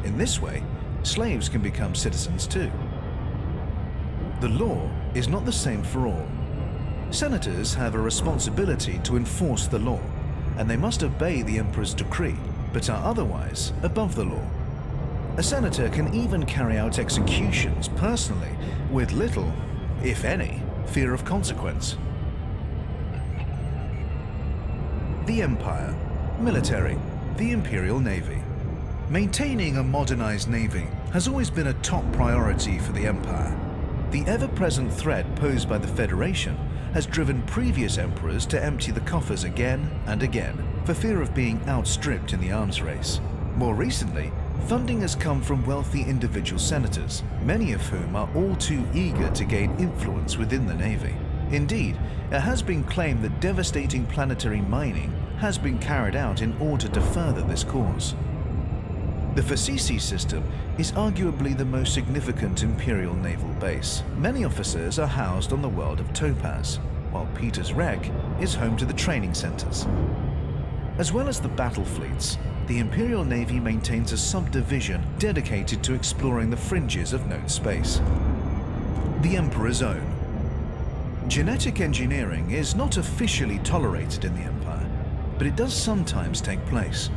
In this way, slaves can become citizens too. The law is not the same for all. Senators have a responsibility to enforce the law, and they must obey the emperor's decree, but are otherwise above the law. A senator can even carry out executions personally with little, if any, fear of consequence. The Empire. Military. The Imperial Navy. Maintaining a modernized navy has always been a top priority for the Empire. The ever-present threat posed by the Federation has driven previous emperors to empty the coffers again and again for fear of being outstripped in the arms race. More recently, funding has come from wealthy individual senators, many of whom are all too eager to gain influence within the Navy. Indeed, it has been claimed that devastating planetary mining has been carried out in order to further this cause. The Fasisi system is arguably the most significant Imperial naval base. Many officers are housed on the world of Topaz, while Peter's Rec is home to the training centers. As well as the battle fleets, the Imperial Navy maintains a subdivision dedicated to exploring the fringes of known space. The Emperor's Own. Genetic engineering is not officially tolerated in the Empire, but it does sometimes take place.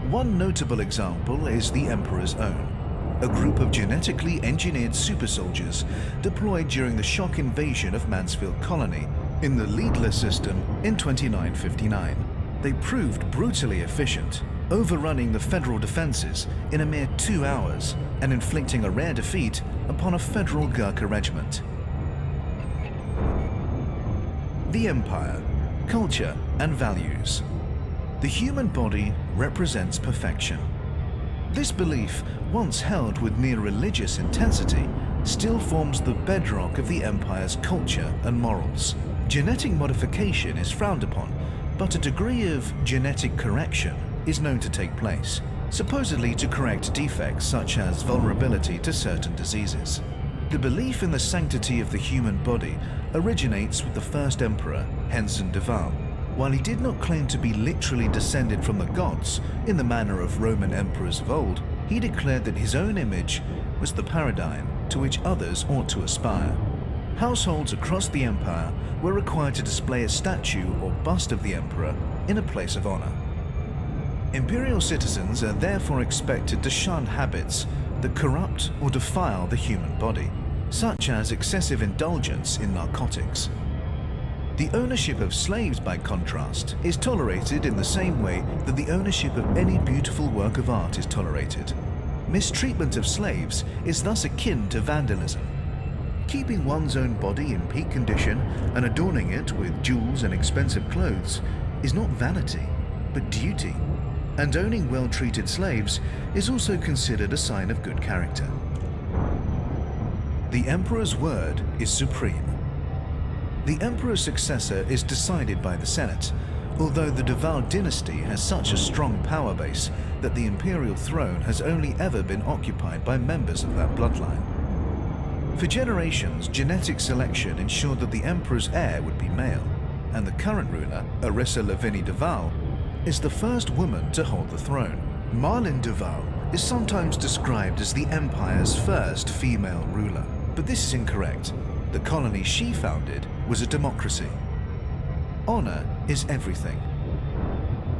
One notable example is the Emperor's Own, a group of genetically engineered super soldiers deployed during the shock invasion of Mansfield Colony in the Leadler system in 2959. They proved brutally efficient, overrunning the Federal defenses in a mere 2 hours and inflicting a rare defeat upon a Federal Gurkha regiment. The Empire. Culture and values. The human body represents perfection. This belief, once held with near religious intensity, still forms the bedrock of the Empire's culture and morals. Genetic modification is frowned upon, but a degree of genetic correction is known to take place, supposedly to correct defects such as vulnerability to certain diseases. The belief in the sanctity of the human body originates with the first emperor, Henson de Val. While he did not claim to be literally descended from the gods in the manner of Roman emperors of old, he declared that his own image was the paradigm to which others ought to aspire. Households across the empire were required to display a statue or bust of the emperor in a place of honor. Imperial citizens are therefore expected to shun habits that corrupt or defile the human body, such as excessive indulgence in narcotics. The ownership of slaves, by contrast, is tolerated in the same way that the ownership of any beautiful work of art is tolerated. Mistreatment of slaves is thus akin to vandalism. Keeping one's own body in peak condition and adorning it with jewels and expensive clothes is not vanity, but duty. And owning well-treated slaves is also considered a sign of good character. The Emperor's word is supreme. The Emperor's successor is decided by the Senate, although the de Val dynasty has such a strong power base that the imperial throne has only ever been occupied by members of that bloodline. For generations, genetic selection ensured that the Emperor's heir would be male, and the current ruler, Arissa Lavinie de Val, is the first woman to hold the throne. Marlene de Val is sometimes described as the Empire's first female ruler, but this is incorrect. The colony she founded was a democracy. Honor is everything.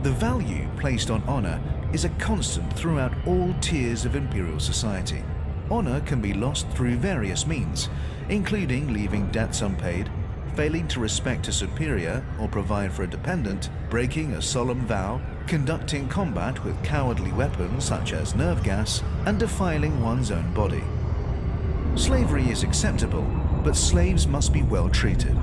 The value placed on honor is a constant throughout all tiers of imperial society. Honor can be lost through various means, including leaving debts unpaid, failing to respect a superior or provide for a dependent, breaking a solemn vow, conducting combat with cowardly weapons such as nerve gas, and defiling one's own body. Slavery is acceptable, but slaves must be well treated.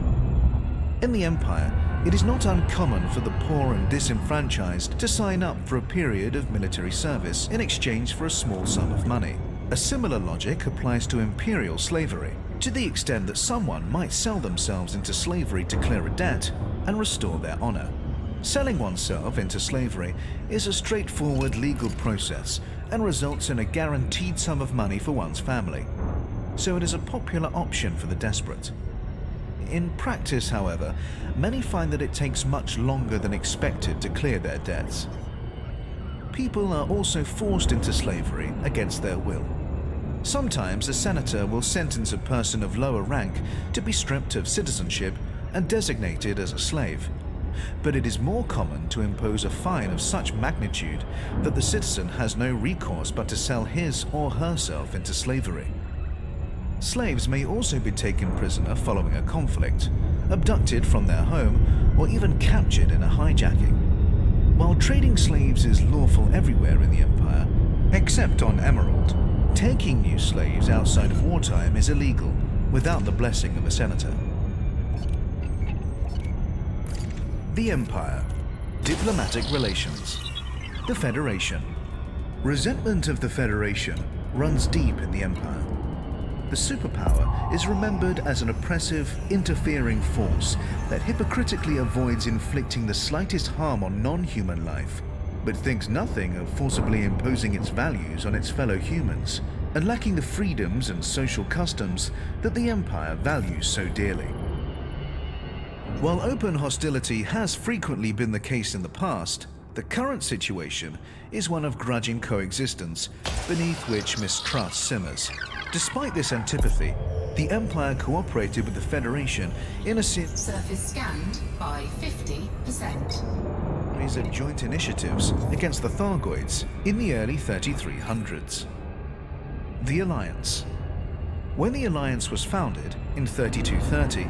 In the Empire, it is not uncommon for the poor and disenfranchised to sign up for a period of military service in exchange for a small sum of money. A similar logic applies to imperial slavery, to the extent that someone might sell themselves into slavery to clear a debt and restore their honor. Selling oneself into slavery is a straightforward legal process and results in a guaranteed sum of money for one's family, so it is a popular option for the desperate. In practice, however, many find that it takes much longer than expected to clear their debts. People are also forced into slavery against their will. Sometimes a senator will sentence a person of lower rank to be stripped of citizenship and designated as a slave. But it is more common to impose a fine of such magnitude that the citizen has no recourse but to sell his or herself into slavery. Slaves may also be taken prisoner following a conflict, abducted from their home, or even captured in a hijacking. While trading slaves is lawful everywhere in the Empire, except on Emerald, taking new slaves outside of wartime is illegal without the blessing of a senator. The Empire. Diplomatic relations. The Federation. Resentment of the Federation runs deep in the Empire. The superpower is remembered as an oppressive, interfering force that hypocritically avoids inflicting the slightest harm on non-human life, but thinks nothing of forcibly imposing its values on its fellow humans, and lacking the freedoms and social customs that the Empire values so dearly. While open hostility has frequently been the case in the past, the current situation is one of grudging coexistence beneath which mistrust simmers. Despite this antipathy, the Empire cooperated with the Federation in a Surface scanned by 50%. series of joint initiatives against the Thargoids in the early 3300s. The Alliance. When the Alliance was founded in 3230,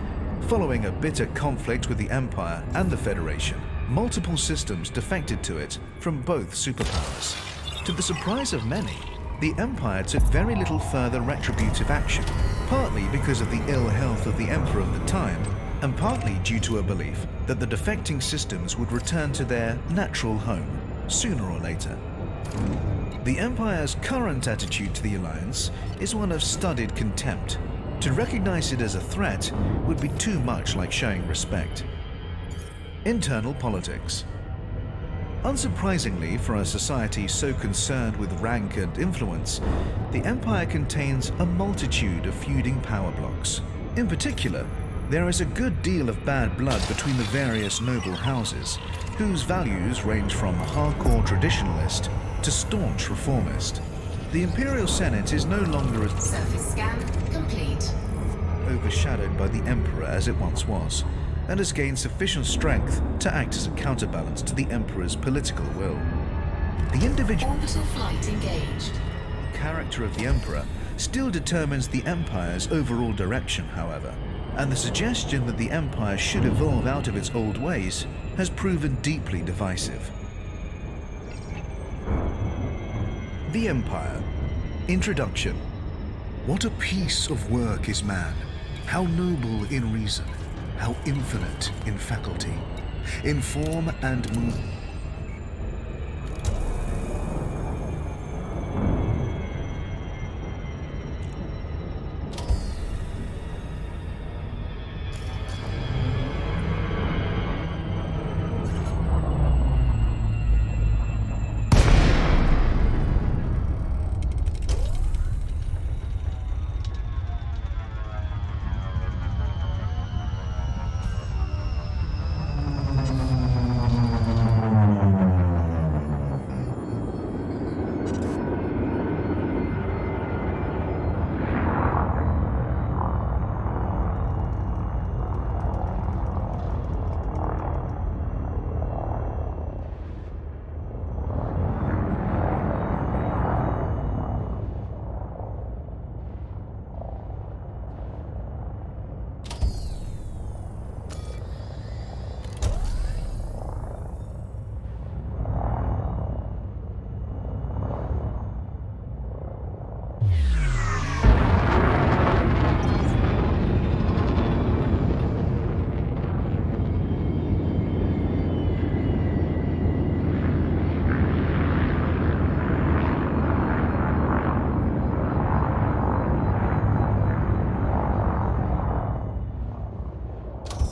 following a bitter conflict with the Empire and the Federation, multiple systems defected to it from both superpowers. To the surprise of many, the Empire took very little further retributive action, partly because of the ill health of the Emperor of the time, and partly due to a belief that the defecting systems would return to their natural home, sooner or later. The Empire's current attitude to the Alliance is one of studied contempt. To recognize it as a threat would be too much like showing respect. Internal politics. Unsurprisingly for a society so concerned with rank and influence, the Empire contains a multitude of feuding power blocks. In particular, there is a good deal of bad blood between the various noble houses, whose values range from hardcore traditionalist to staunch reformist. The Imperial Senate is no longer as Surface scan complete. overshadowed by the Emperor as it once was, and has gained sufficient strength to act as a counterbalance to the Emperor's political will. The individual Orbital flight engaged. character of the Emperor still determines the Empire's overall direction, however, and the suggestion that the Empire should evolve out of its old ways has proven deeply divisive. The Empire. Introduction. What a piece of work is man! How noble in reason, how infinite in faculty, in form and movement.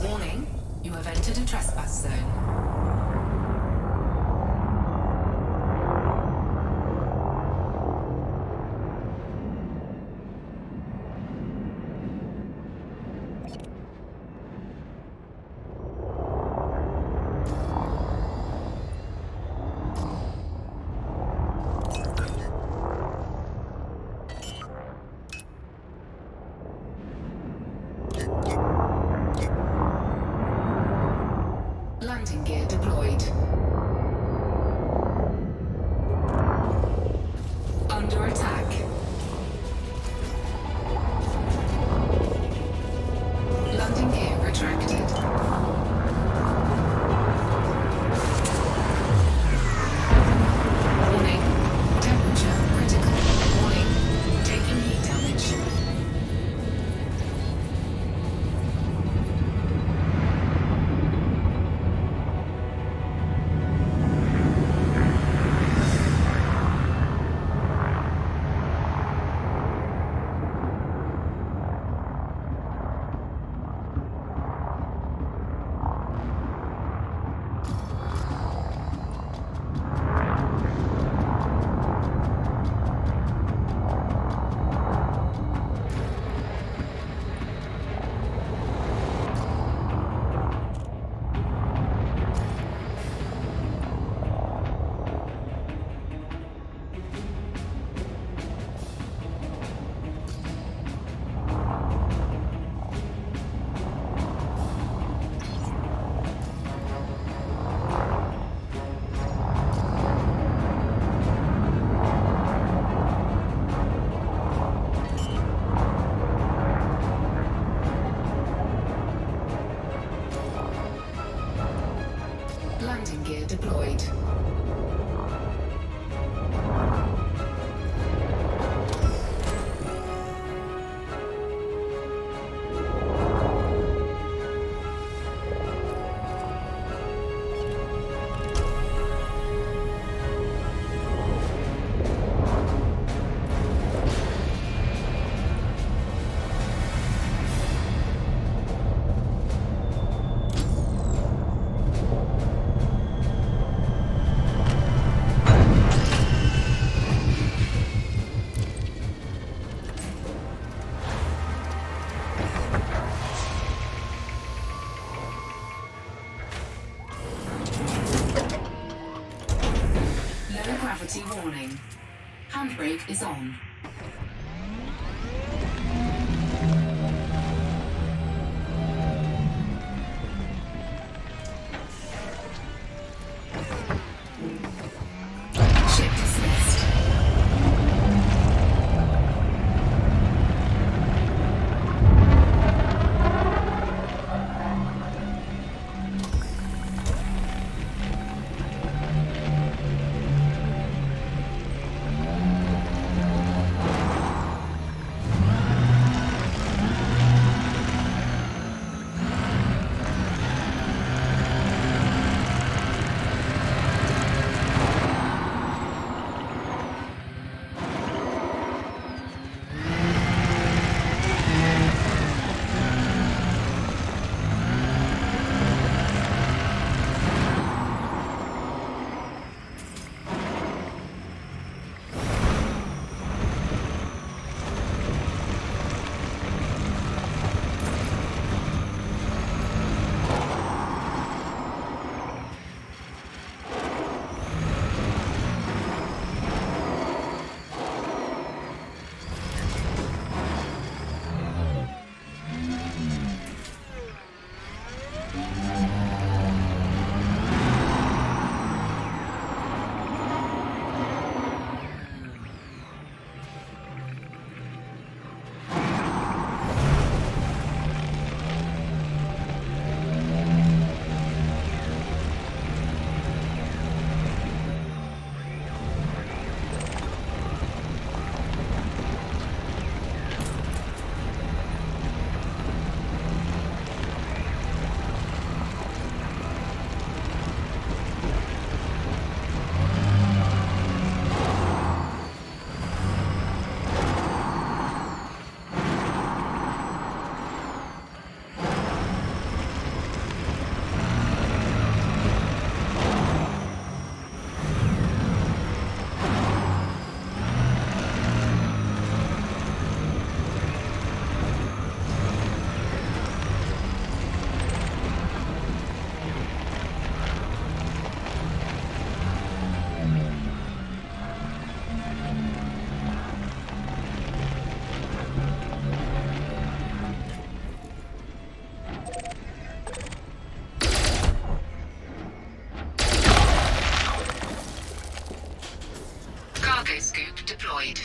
Warning, you have entered a trespass zone. Landing gear deployed. Under attack. Landing gear retracted. Warning. Temperature critical. Warning. Taking heat damage. Landing gear deployed. Low gravity warning. Handbrake is on. Ship dismissed. deployed.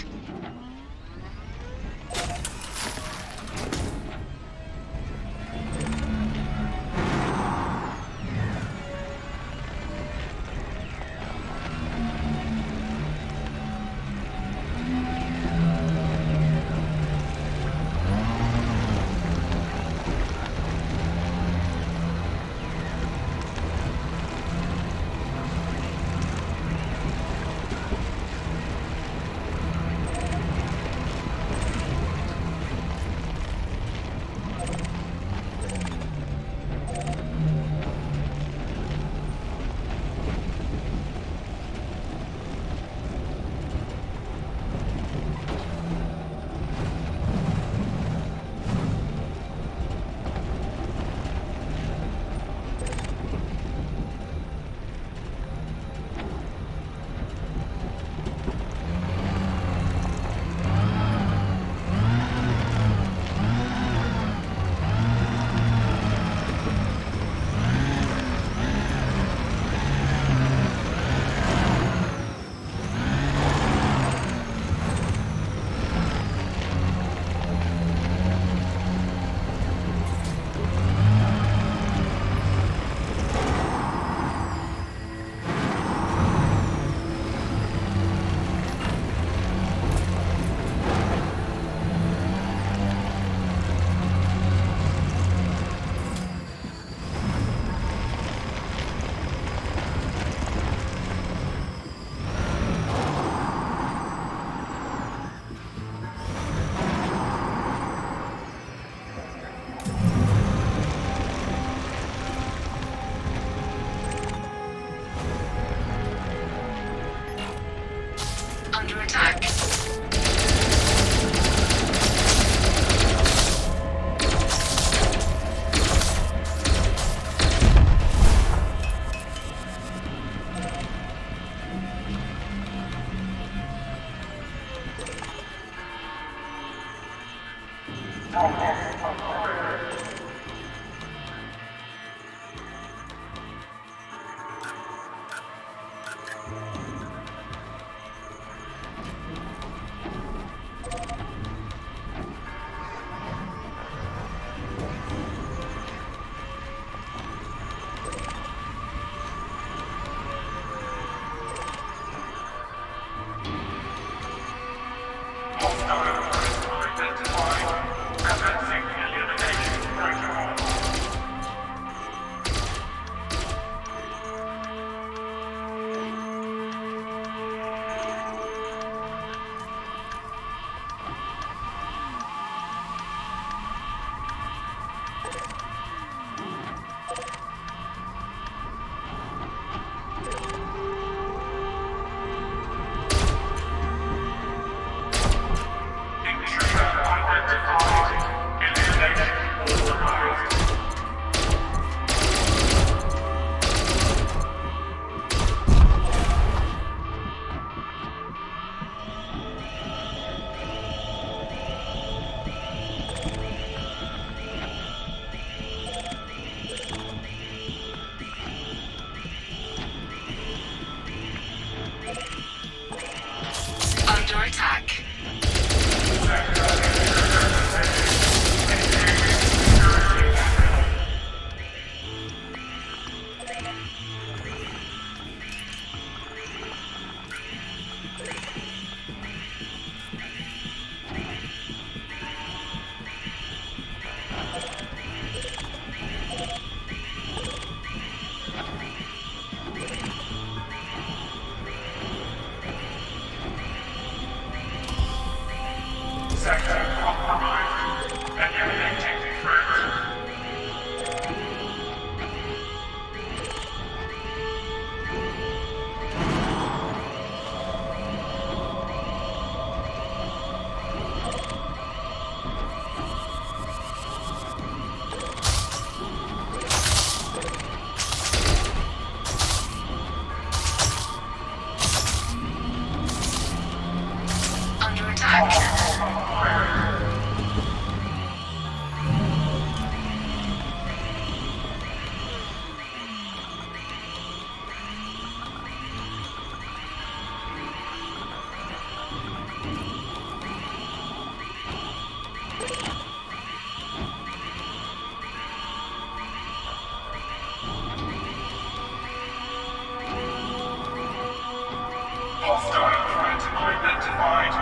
Hostile threat identified.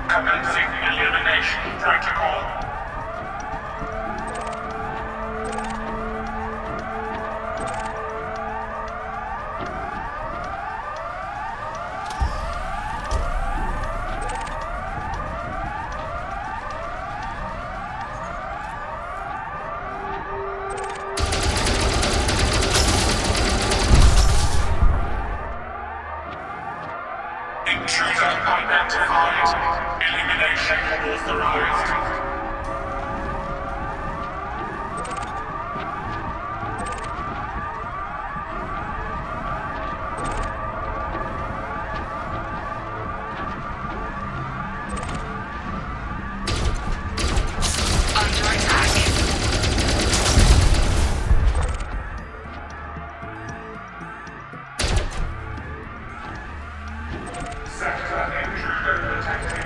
Commencing elimination protocol. Intruder identified. Elimination authorized. Under attack. Sector intruder detected.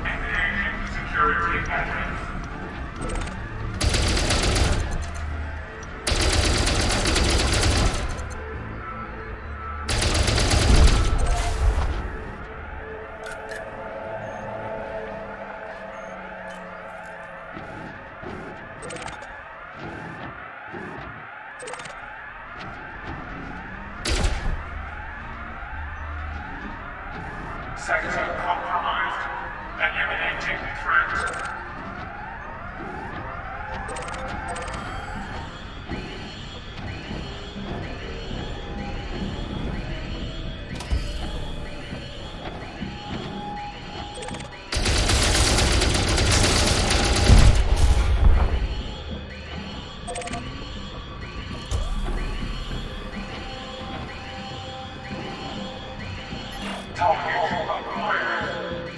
Engaging security measures. Sector compromised. Eliminating threat. Target acquired.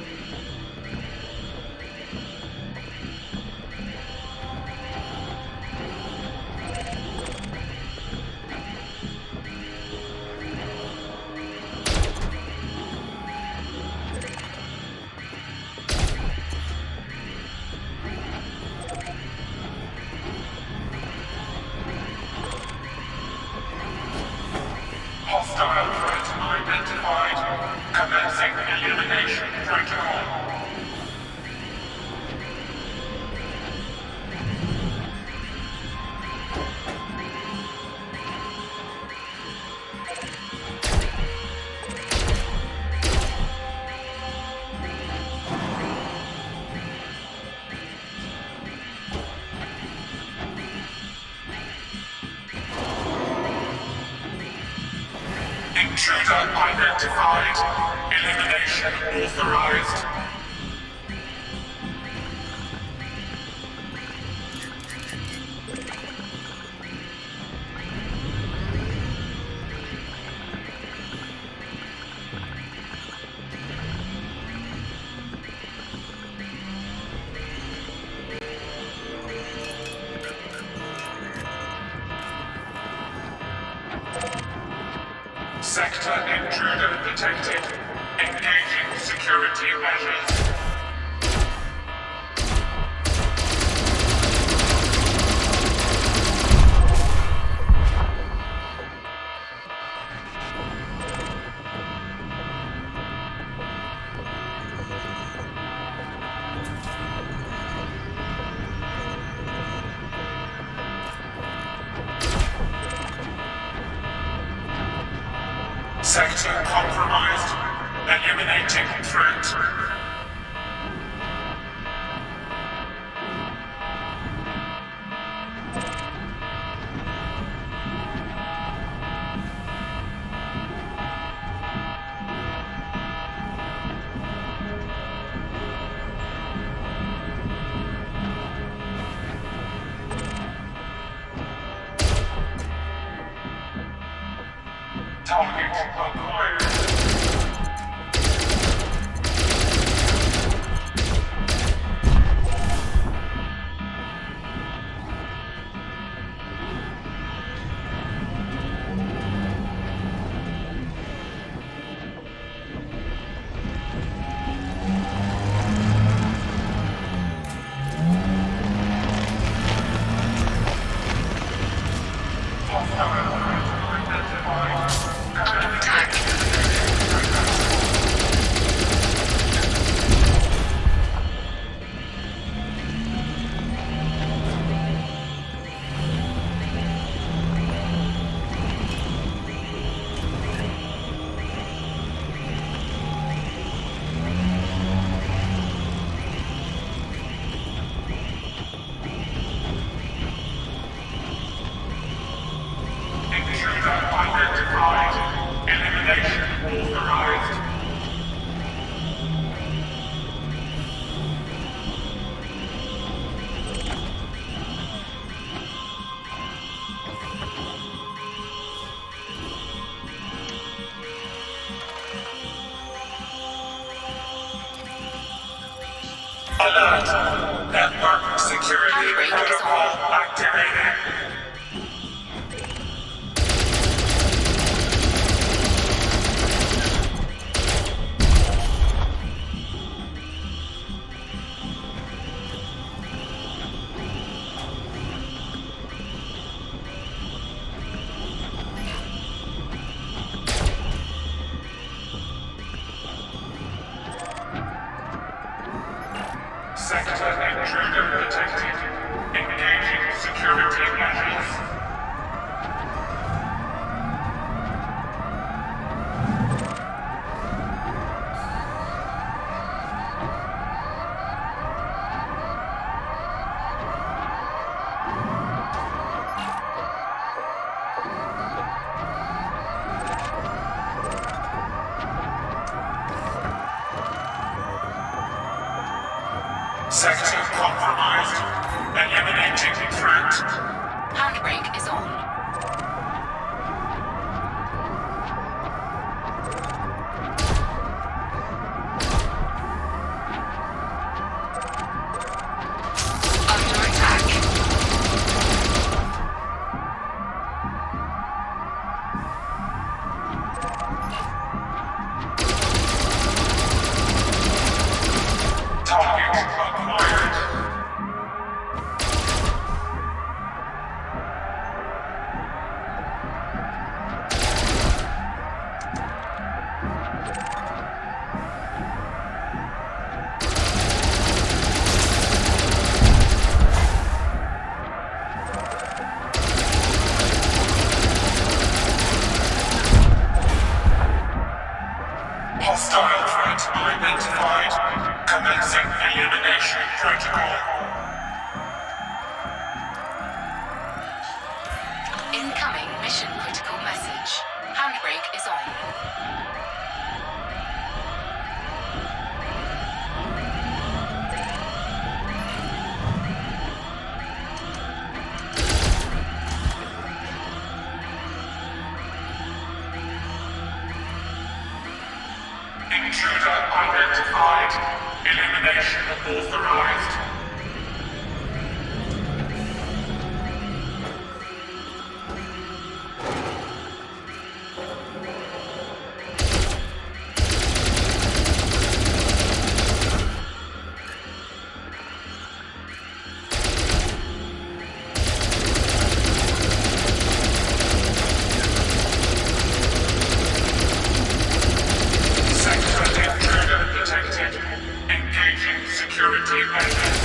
Hostile threat identified. Commencing elimination protocol. Intruder identified. Elimination authorized. Sector intruder detected. Engaging security measures. Sector compromised. Eliminating threat. Target acquired. Hostile threat identified. Attack. Alert. Network security Handbrake is protocol activated. Sector intruder detected. Engaging security measures. Sector compromised. Eliminating threat. Handbrake is on. Under attack. Target acquired. Hostile threat identified. Commencing elimination protocol. Incoming mission critical message. Handbrake is on. Intruder identified. Elimination authorized. Sector intruder detected. Engaging security measures.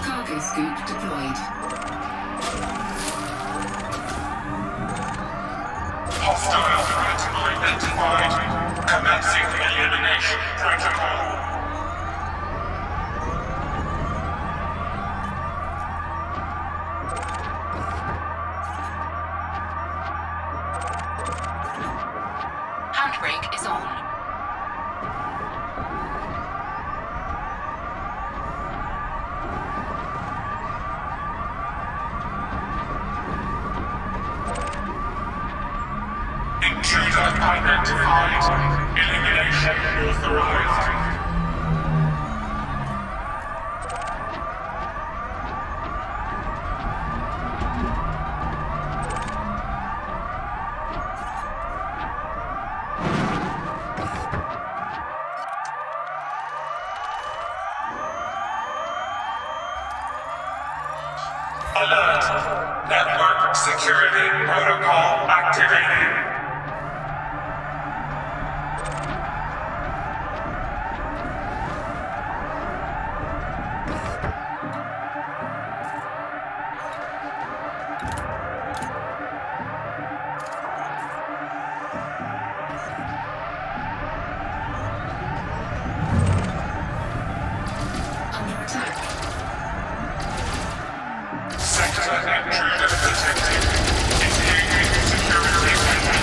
Cargo scoop deployed. Hostile threat identified. Commencing elimination protocol. Handbrake is on. Intruder identified. Elimination authorized. Alert! Network security protocol activated. Under attack. Sector intruder detected. Engaging security measures.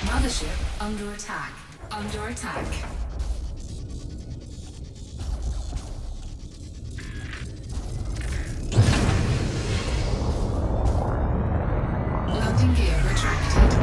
Mothership under attack. Under attack. Landing gear retracted.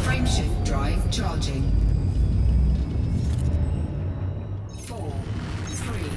Frameshift drive charging. 4, 3,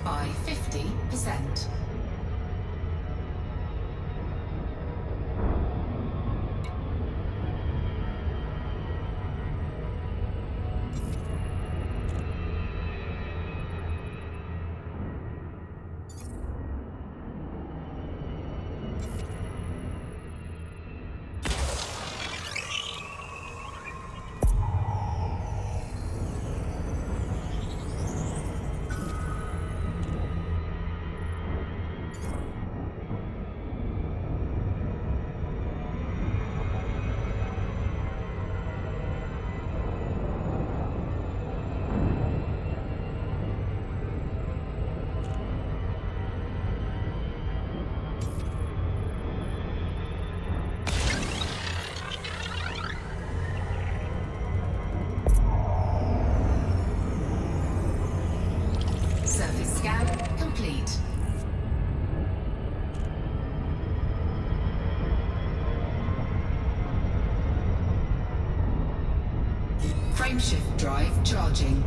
by 50%. Surface scan complete. Frameshift drive charging.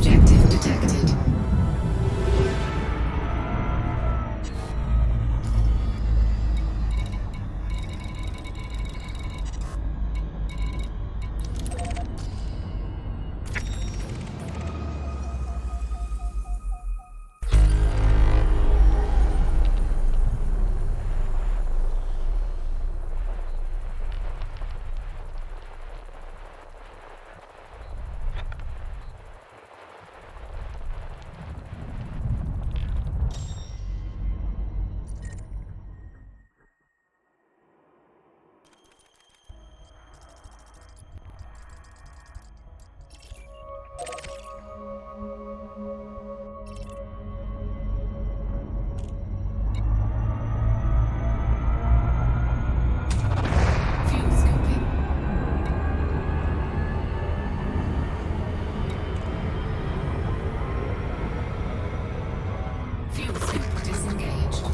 Objective detected. Fuel scooping. Fuel scoop disengaged.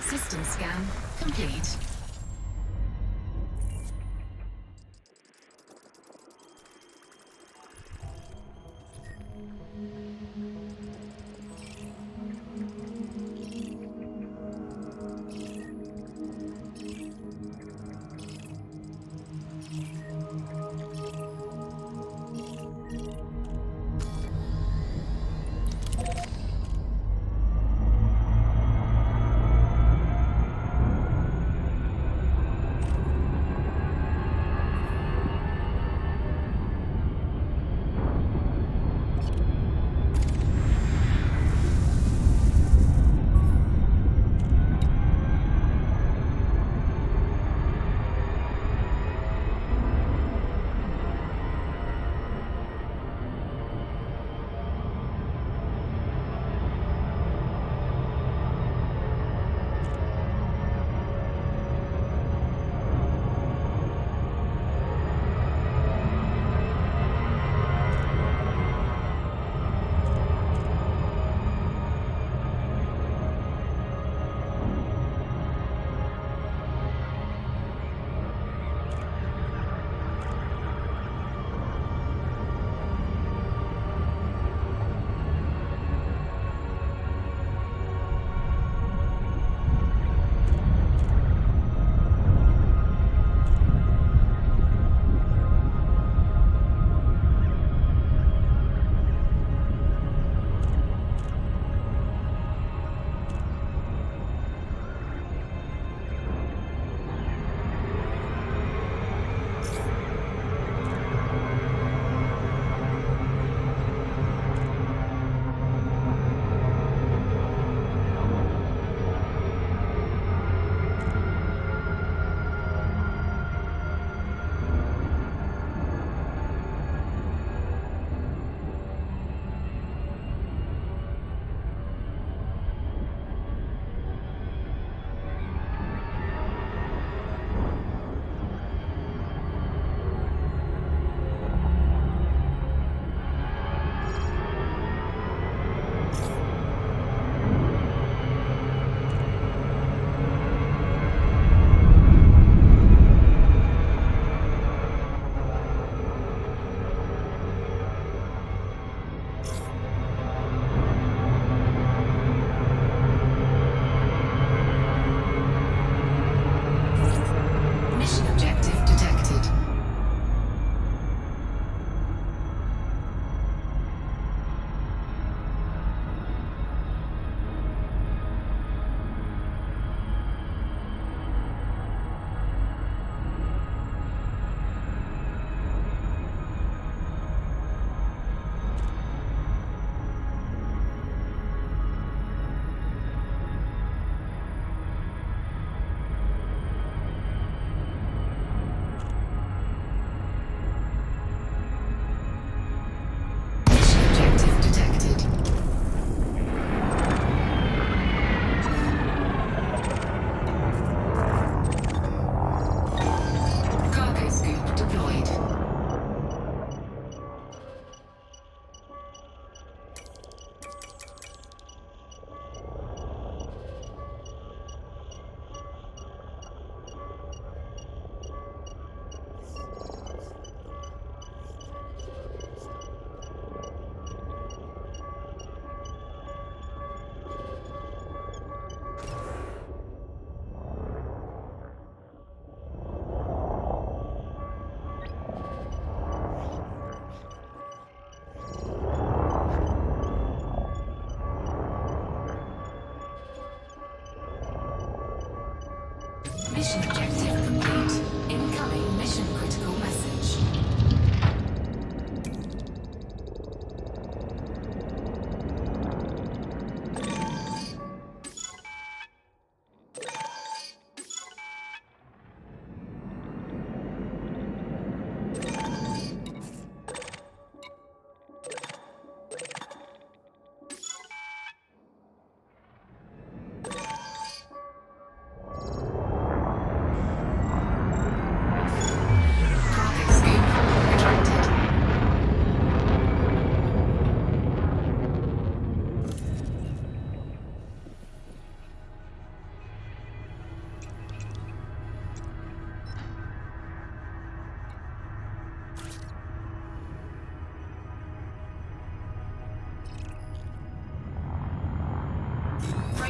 System scan complete.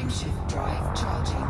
Frameshift drive charging.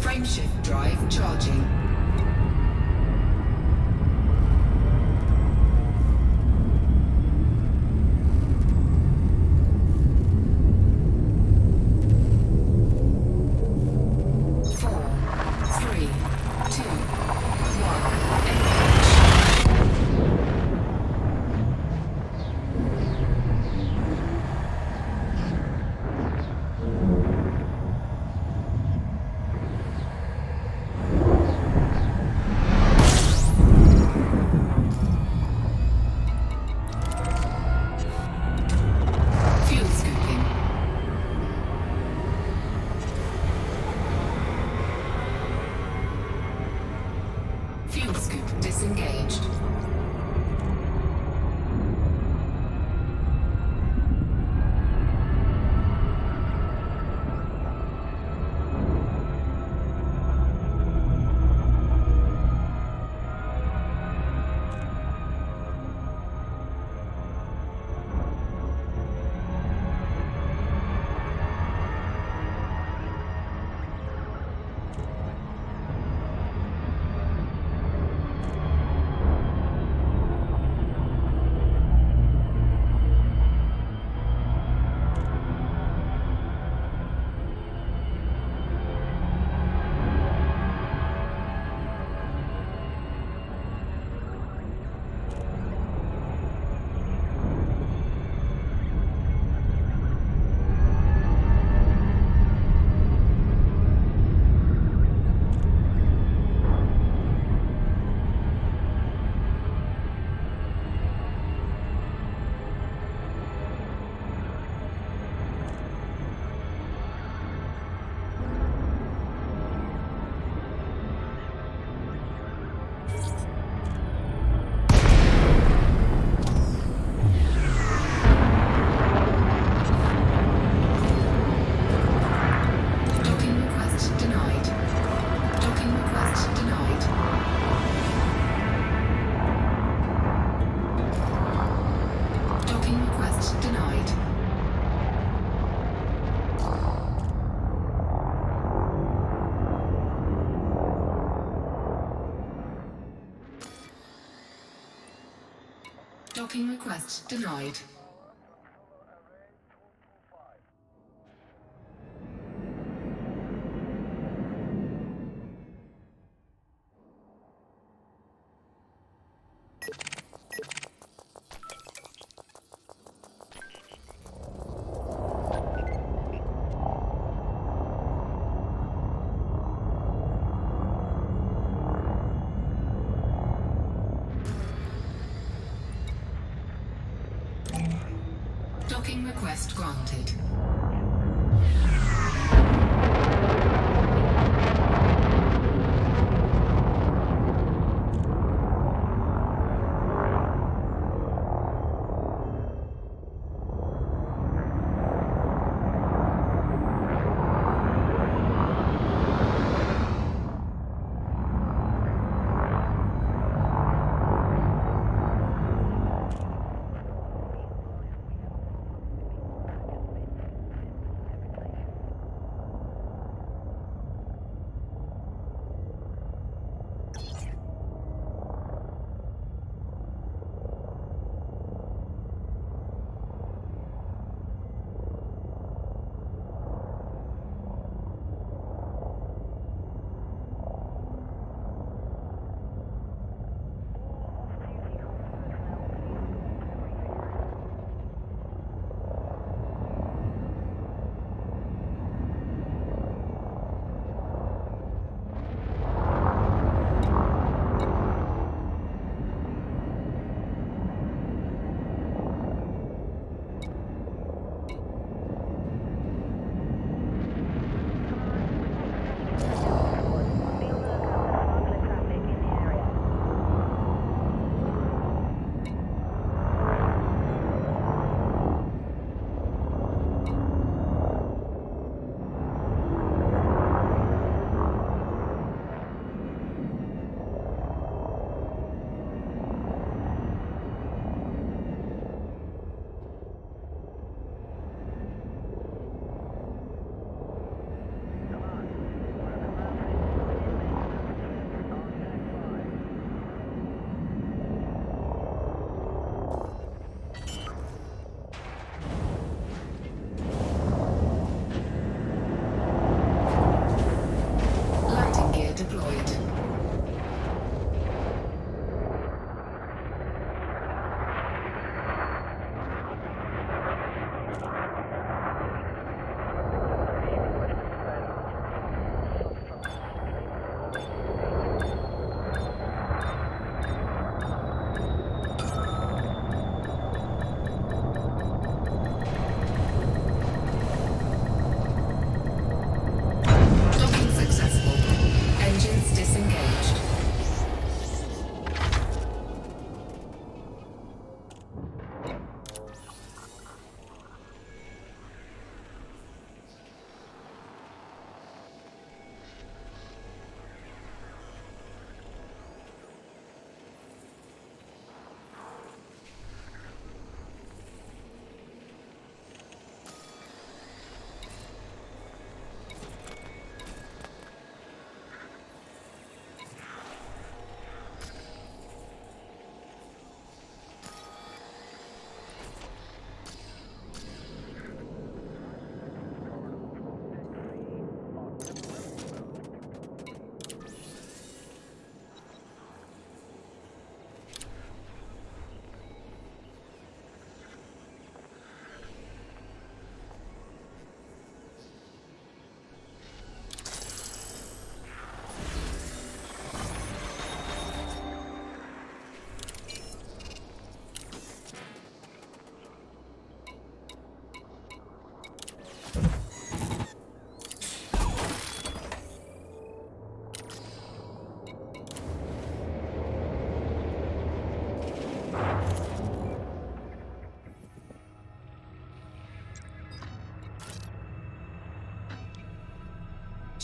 Frameshift drive charging. Fuel scoop disengaged. Docking request denied. Docking request granted.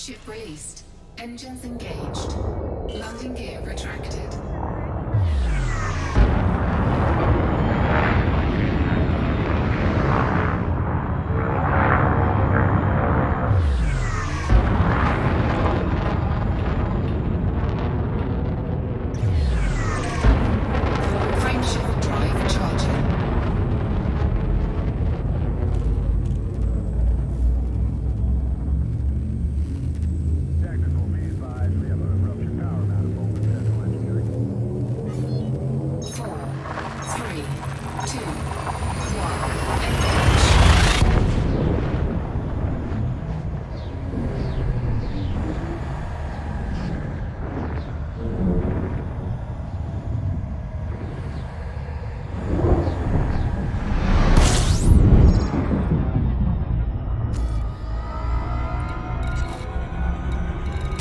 Frameshift released. Engines engaged. Landing gear retracted. Frameshift drive charging. Technical, be advised, we have a ruptured power manifold with vehicle engineering. 4, 3, 2, 1.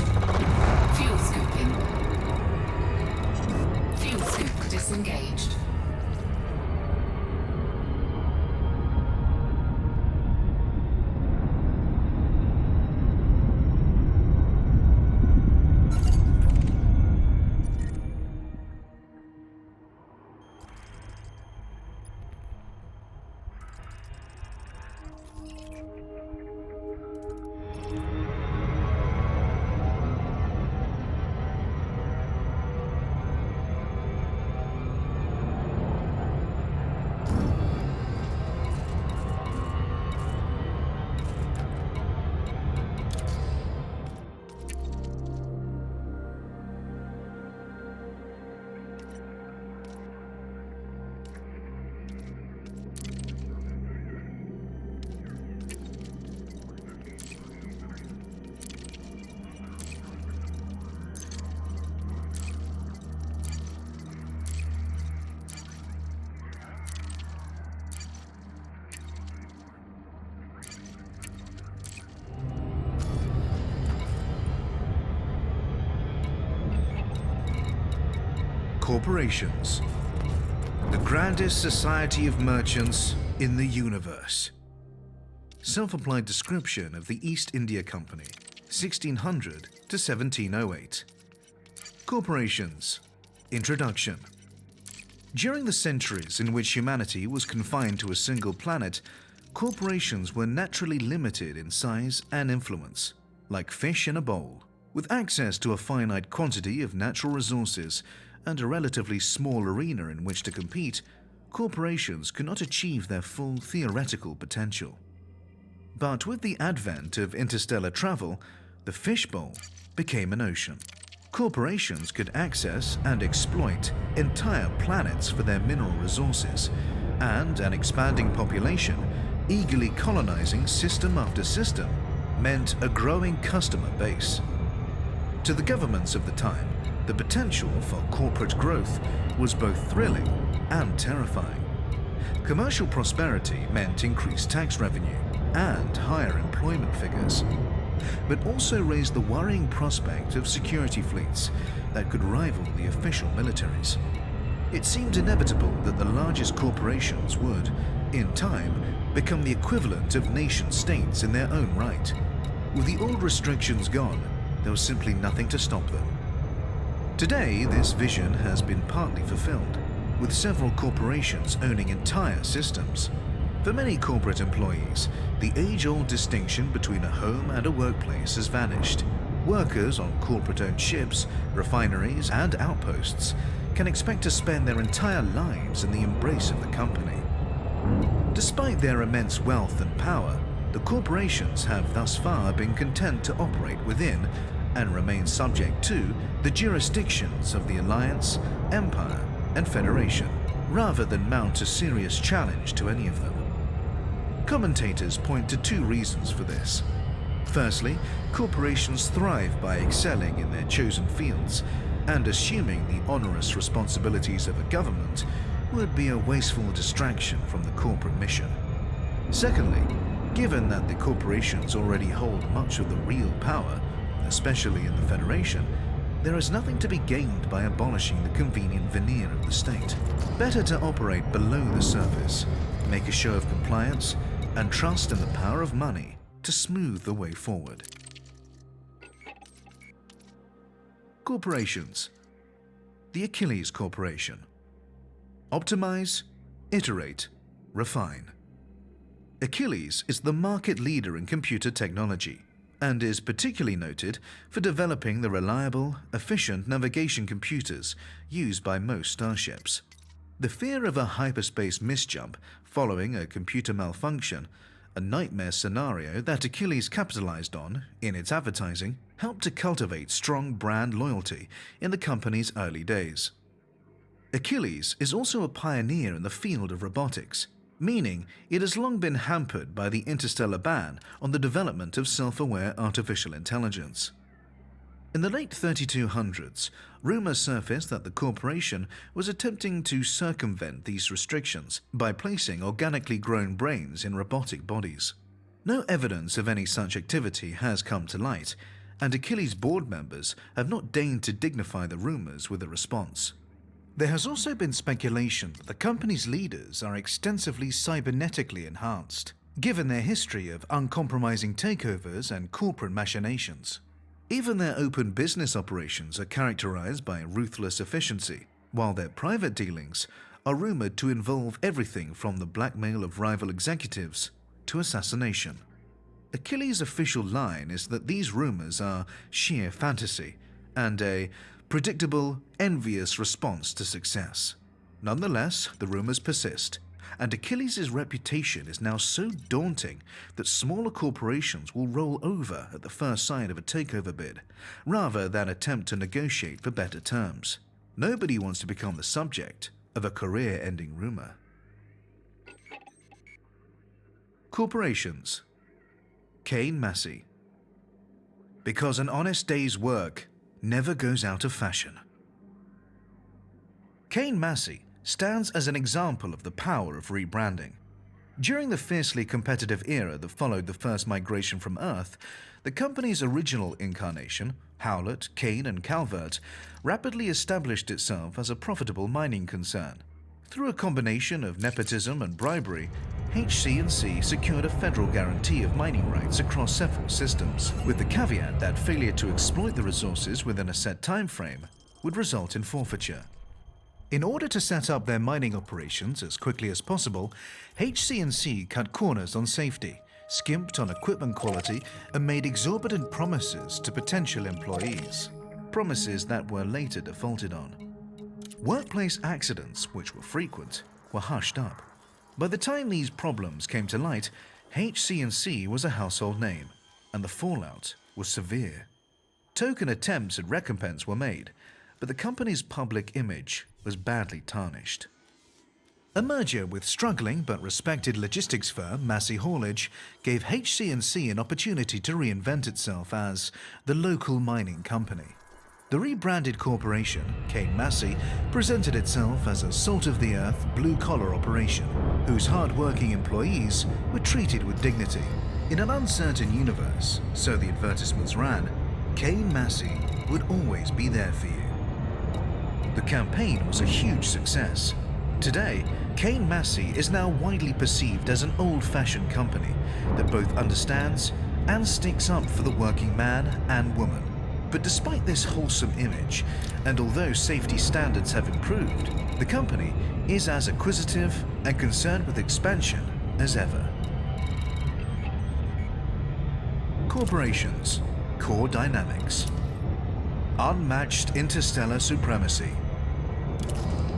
Engage. Fuel scooping. Fuel scoop disengaged. Corporations. The grandest society of merchants in the universe. Self-applied description of the East India Company, 1600 to 1708. Corporations. Introduction. During the centuries in which humanity was confined to a single planet, corporations were naturally limited in size and influence, like fish in a bowl. With access to a finite quantity of natural resources and a relatively small arena in which to compete, corporations could not achieve their full theoretical potential. But with the advent of interstellar travel, the fishbowl became an ocean. Corporations could access and exploit entire planets for their mineral resources, and an expanding population, eagerly colonizing system after system, meant a growing customer base. To the governments of the time, the potential for corporate growth was both thrilling and terrifying. Commercial prosperity meant increased tax revenue and higher employment figures, but also raised the worrying prospect of security fleets that could rival the official militaries. It seemed inevitable that the largest corporations would, in time, become the equivalent of nation-states in their own right. With the old restrictions gone, there was simply nothing to stop them. Today, this vision has been partly fulfilled, with several corporations owning entire systems. For many corporate employees, the age-old distinction between a home and a workplace has vanished. Workers on corporate-owned ships, refineries, and outposts can expect to spend their entire lives in the embrace of the company. Despite their immense wealth and power, the corporations have thus far been content to operate within and remain subject to the jurisdictions of the Alliance, Empire, and Federation, rather than mount a serious challenge to any of them. Commentators point to two reasons for this. Firstly, corporations thrive by excelling in their chosen fields, and assuming the onerous responsibilities of a government would be a wasteful distraction from the corporate mission. Secondly, given that the corporations already hold much of the real power, especially in the Federation, there is nothing to be gained by abolishing the convenient veneer of the state. Better to operate below the surface, make a show of compliance, and trust in the power of money to smooth the way forward. Corporations. The Achilles Corporation. Optimize, iterate, refine. Achilles is the market leader in computer technology and is particularly noted for developing the reliable, efficient navigation computers used by most starships. The fear of a hyperspace misjump following a computer malfunction, a nightmare scenario that Achilles capitalized on in its advertising, helped to cultivate strong brand loyalty in the company's early days. Achilles is also a pioneer in the field of robotics, meaning it has long been hampered by the interstellar ban on the development of self-aware artificial intelligence. In the late 3200s, rumors surfaced that the corporation was attempting to circumvent these restrictions by placing organically grown brains in robotic bodies. No evidence of any such activity has come to light, and Achilles board members have not deigned to dignify the rumors with a response. There has also been speculation that the company's leaders are extensively cybernetically enhanced, given their history of uncompromising takeovers and corporate machinations. Even their open business operations are characterized by ruthless efficiency, while their private dealings are rumored to involve everything from the blackmail of rival executives to assassination. Achilles' official line is that these rumors are sheer fantasy and a predictable, envious response to success. Nonetheless, the rumors persist, and Achilles' reputation is now so daunting that smaller corporations will roll over at the first sign of a takeover bid, rather than attempt to negotiate for better terms. Nobody wants to become the subject of a career-ending rumor. Corporations. Kane Massey. Because an honest day's work never goes out of fashion. Kane Massey stands as an example of the power of rebranding. During the fiercely competitive era that followed the first migration from Earth, the company's original incarnation, Howlett, Kane and Calvert, rapidly established itself as a profitable mining concern. Through a combination of nepotism and bribery, HC&C secured a federal guarantee of mining rights across several systems, with the caveat that failure to exploit the resources within a set time frame would result in forfeiture. In order to set up their mining operations as quickly as possible, HC&C cut corners on safety, skimped on equipment quality, and made exorbitant promises to potential employees, promises that were later defaulted on. Workplace accidents, which were frequent, were hushed up. By the time these problems came to light, HC&C was a household name, and the fallout was severe. Token attempts at recompense were made, but the company's public image was badly tarnished. A merger with struggling but respected logistics firm Massey Haulage gave HC&C an opportunity to reinvent itself as the local mining company. The rebranded corporation, Kane Massey, presented itself as a salt-of-the-earth, blue-collar operation whose hard-working employees were treated with dignity. In an uncertain universe, so the advertisements ran, Kane Massey would always be there for you. The campaign was a huge success. Today, Kane Massey is now widely perceived as an old-fashioned company that both understands and sticks up for the working man and woman. But despite this wholesome image, and although safety standards have improved, the company is as acquisitive and concerned with expansion as ever. Corporations. Core Dynamics. Unmatched interstellar supremacy.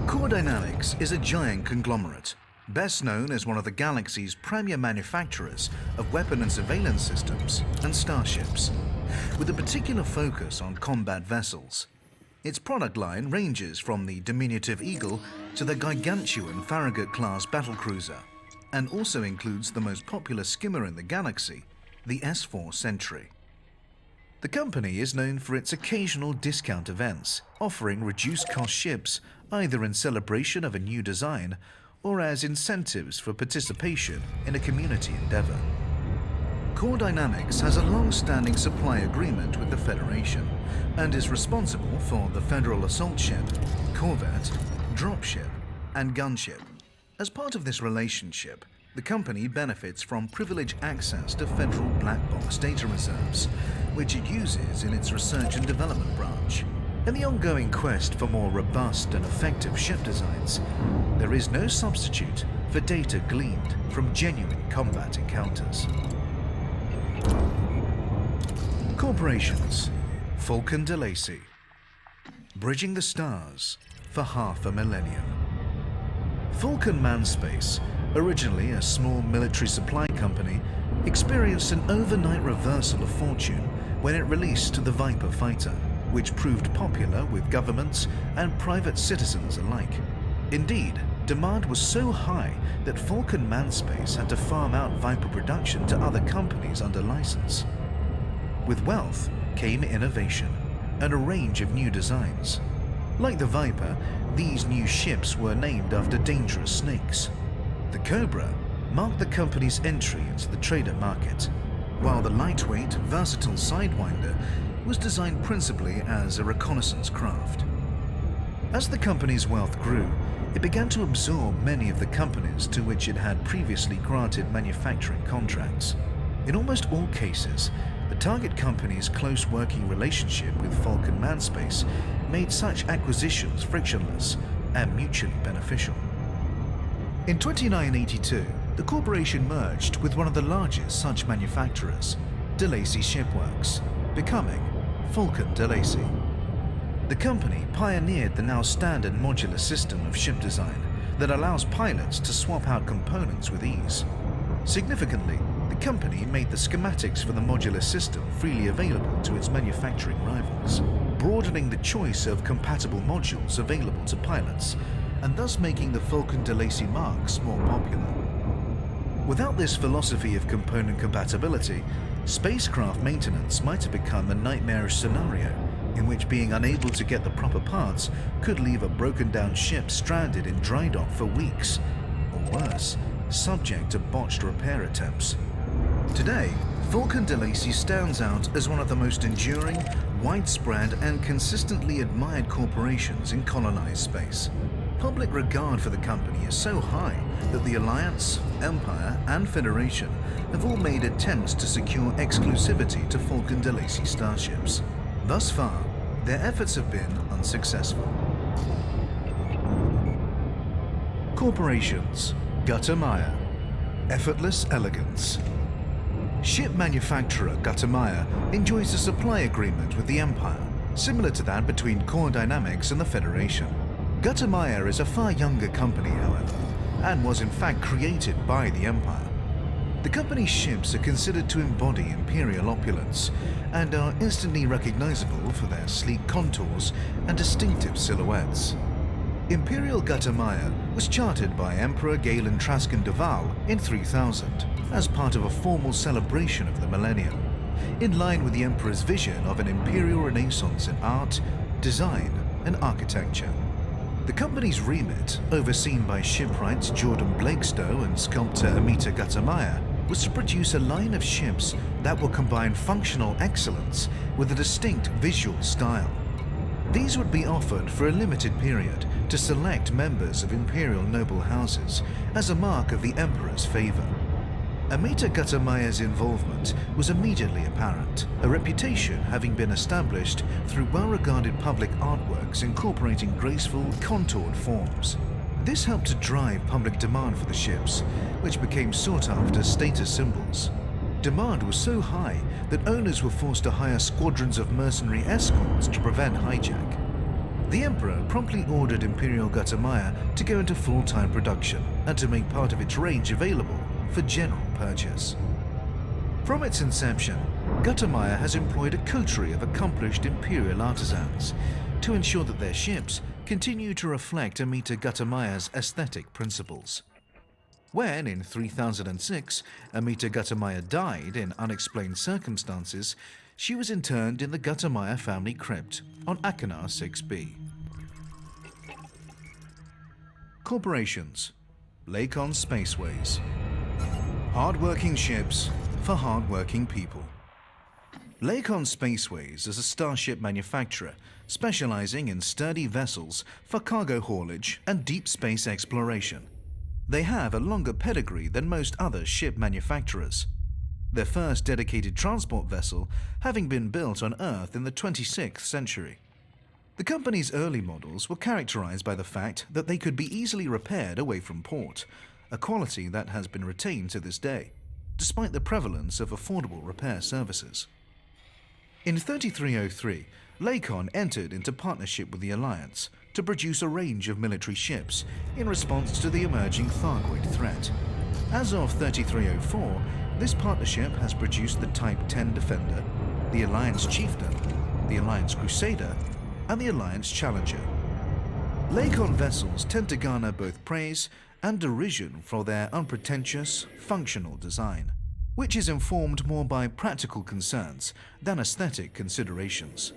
Core Dynamics is a giant conglomerate, best known as one of the galaxy's premier manufacturers of weapon and surveillance systems and starships, with a particular focus on combat vessels. Its product line ranges from the diminutive Eagle to the gargantuan Farragut-class battlecruiser, and also includes the most popular skimmer in the galaxy, the S4 Sentry. The company is known for its occasional discount events, offering reduced-cost ships either in celebration of a new design or as incentives for participation in a community endeavor. Core Dynamics has a long-standing supply agreement with the Federation and is responsible for the Federal Assault Ship, Corvette, Dropship, and Gunship. As part of this relationship, the company benefits from privileged access to federal black box data reserves, which it uses in its research and development branch. In the ongoing quest for more robust and effective ship designs, there is no substitute for data gleaned from genuine combat encounters. Corporations. Falcon DeLacy. Bridging the stars for half a millennium. Falcon Manspace, originally a small military supply company, experienced an overnight reversal of fortune when it released the Viper fighter, which proved popular with governments and private citizens alike. Indeed, demand was so high that Falcon Manspace had to farm out Viper production to other companies under license. With wealth came innovation and a range of new designs. Like the Viper, these new ships were named after dangerous snakes. The Cobra marked the company's entry into the trader market, while the lightweight, versatile Sidewinder was designed principally as a reconnaissance craft. As the company's wealth grew, it began to absorb many of the companies to which it had previously granted manufacturing contracts. In almost all cases, the target company's close working relationship with Falcon Manspace made such acquisitions frictionless and mutually beneficial. In 2982, the corporation merged with one of the largest such manufacturers, DeLacy Shipworks, becoming Falcon DeLacy. The company pioneered the now standard modular system of ship design that allows pilots to swap out components with ease. Significantly, the company made the schematics for the modular system freely available to its manufacturing rivals, broadening the choice of compatible modules available to pilots, and thus making the Falcon DeLacy marks more popular. Without this philosophy of component compatibility, spacecraft maintenance might have become a nightmarish scenario in which being unable to get the proper parts could leave a broken-down ship stranded in dry dock for weeks, or worse, subject to botched repair attempts. Today, Falcon DeLacy stands out as one of the most enduring, widespread, and consistently admired corporations in colonized space. Public regard for the company is so high that the Alliance, Empire, and Federation have all made attempts to secure exclusivity to Falcon DeLacy starships. Thus far, their efforts have been unsuccessful. Corporations. Gutermeyer. Effortless elegance. Ship manufacturer Gutermeyer enjoys a supply agreement with the Empire, similar to that between Core Dynamics and the Federation. Gutermeyer is a far younger company, however, and was in fact created by the Empire. The company's ships are considered to embody imperial opulence and are instantly recognizable for their sleek contours and distinctive silhouettes. Imperial Gutermeyer was chartered by Emperor Galen Trascan de Val in 3000 as part of a formal celebration of the millennium, in line with the Emperor's vision of an imperial renaissance in art, design, and architecture. The company's remit, overseen by shipwrights Jordan Blakestow and sculptor Amita Gutermeyer, was to produce a line of ships that will combine functional excellence with a distinct visual style. These would be offered for a limited period to select members of imperial noble houses as a mark of the Emperor's favor. Amita Gutermeyer's involvement was immediately apparent, a reputation having been established through well-regarded public artworks incorporating graceful, contoured forms. This helped to drive public demand for the ships, which became sought-after status symbols. Demand was so high that owners were forced to hire squadrons of mercenary escorts to prevent hijack. The Emperor promptly ordered Imperial Gutermeyer to go into full-time production and to make part of its range available for general purchase. From its inception, Gutermeyer has employed a coterie of accomplished imperial artisans to ensure that their ships continue to reflect Amita Gutermeyer's aesthetic principles. When, in 3006, Amita Gutermeyer died in unexplained circumstances, she was interred in the Gutermeyer family crypt on Achenar 6B. Corporations. Lakon Spaceways. Hard-working ships for hard-working people. Lakon Spaceways is a starship manufacturer specializing in sturdy vessels for cargo haulage and deep space exploration. They have a longer pedigree than most other ship manufacturers, their first dedicated transport vessel having been built on Earth in the 26th century. The company's early models were characterized by the fact that they could be easily repaired away from port, a quality that has been retained to this day, despite the prevalence of affordable repair services. In 3303, Lakon entered into partnership with the Alliance to produce a range of military ships in response to the emerging Thargoid threat. As of 3304, this partnership has produced the Type 10 Defender, the Alliance Chieftain, the Alliance Crusader, and the Alliance Challenger. Lakon vessels tend to garner both praise and derision for their unpretentious, functional design, which is informed more by practical concerns than aesthetic considerations.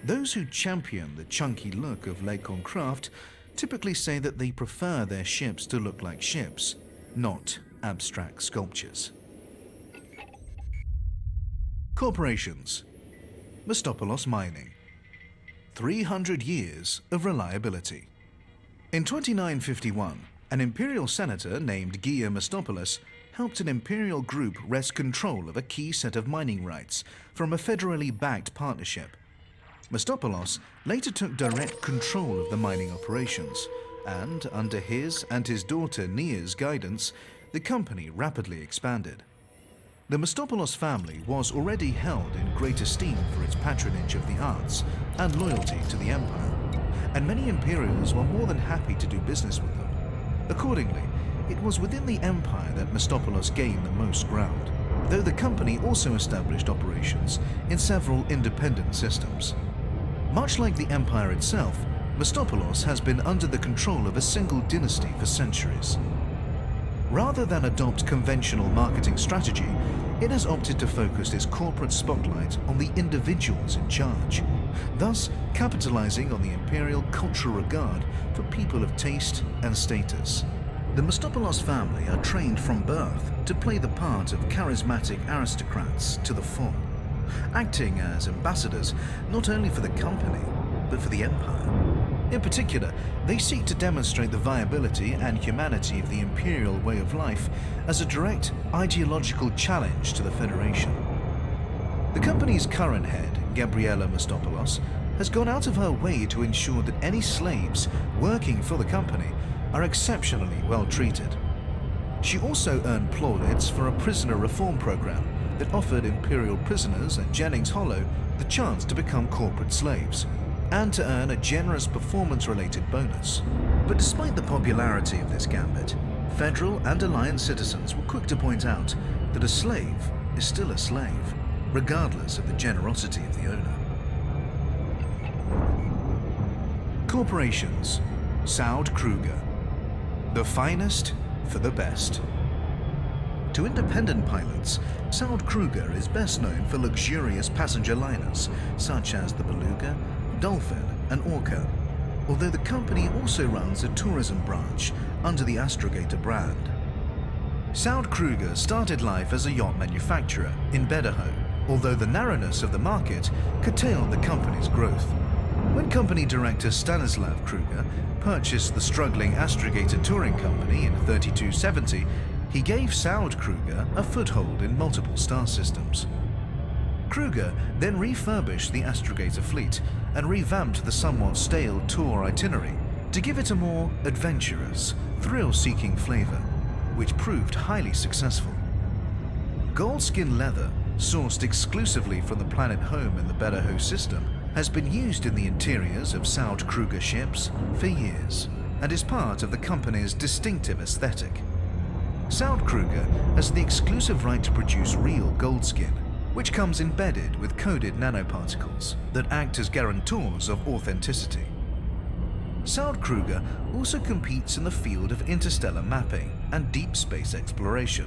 Those who champion the chunky look of Lakon craft typically say that they prefer their ships to look like ships, not abstract sculptures. Corporations. Mistopolos Mining. 300 years of reliability. In 2951, an imperial senator named Gia Mistopoulos helped an imperial group wrest control of a key set of mining rights from a federally backed partnership. Mistopoulos later took direct control of the mining operations, and under his and his daughter Nia's guidance, the company rapidly expanded. The Mistopoulos family was already held in great esteem for its patronage of the arts and loyalty to the empire, and many Imperials were more than happy to do business with them. Accordingly, it was within the empire that Mistopoulos gained the most ground, though the company also established operations in several independent systems. Much like the empire itself, Mistopoulos has been under the control of a single dynasty for centuries. Rather than adopt conventional marketing strategy, it has opted to focus its corporate spotlight on the individuals in charge, thus capitalizing on the imperial cultural regard for people of taste and status. The Mistopoulos family are trained from birth to play the part of charismatic aristocrats to the full, acting as ambassadors not only for the company, but for the empire. In particular, they seek to demonstrate the viability and humanity of the imperial way of life as a direct ideological challenge to the Federation. The company's current head, Gabriela Mistopoulos, has gone out of her way to ensure that any slaves working for the company are exceptionally well treated. She also earned plaudits for a prisoner reform program that offered imperial prisoners at Jennings Hollow the chance to become corporate slaves, and to earn a generous performance-related bonus. But despite the popularity of this gambit, Federal and Alliance citizens were quick to point out that a slave is still a slave, regardless of the generosity of the owner. Corporations. Saud Kruger. The finest for the best. To independent pilots, Saud Kruger is best known for luxurious passenger liners such as the Beluga, Dolphin, and Orca, although the company also runs a tourism branch under the Astrogator brand. Saud Kruger started life as a yacht manufacturer in Bedaho, although the narrowness of the market curtailed the company's growth. When company director Stanislav Kruger purchased the struggling Astrogator touring company in 3270, he gave Saud Kruger a foothold in multiple star systems. Kruger then refurbished the Astrogator fleet and revamped the somewhat stale tour itinerary to give it a more adventurous, thrill-seeking flavor, which proved highly successful. Goldskin leather, sourced exclusively from the planet home in the Bedaho system, has been used in the interiors of Saud Kruger ships for years and is part of the company's distinctive aesthetic. Saud Kruger has the exclusive right to produce real goldskin, which comes embedded with coded nanoparticles that act as guarantors of authenticity. Saud Kruger also competes in the field of interstellar mapping and deep space exploration,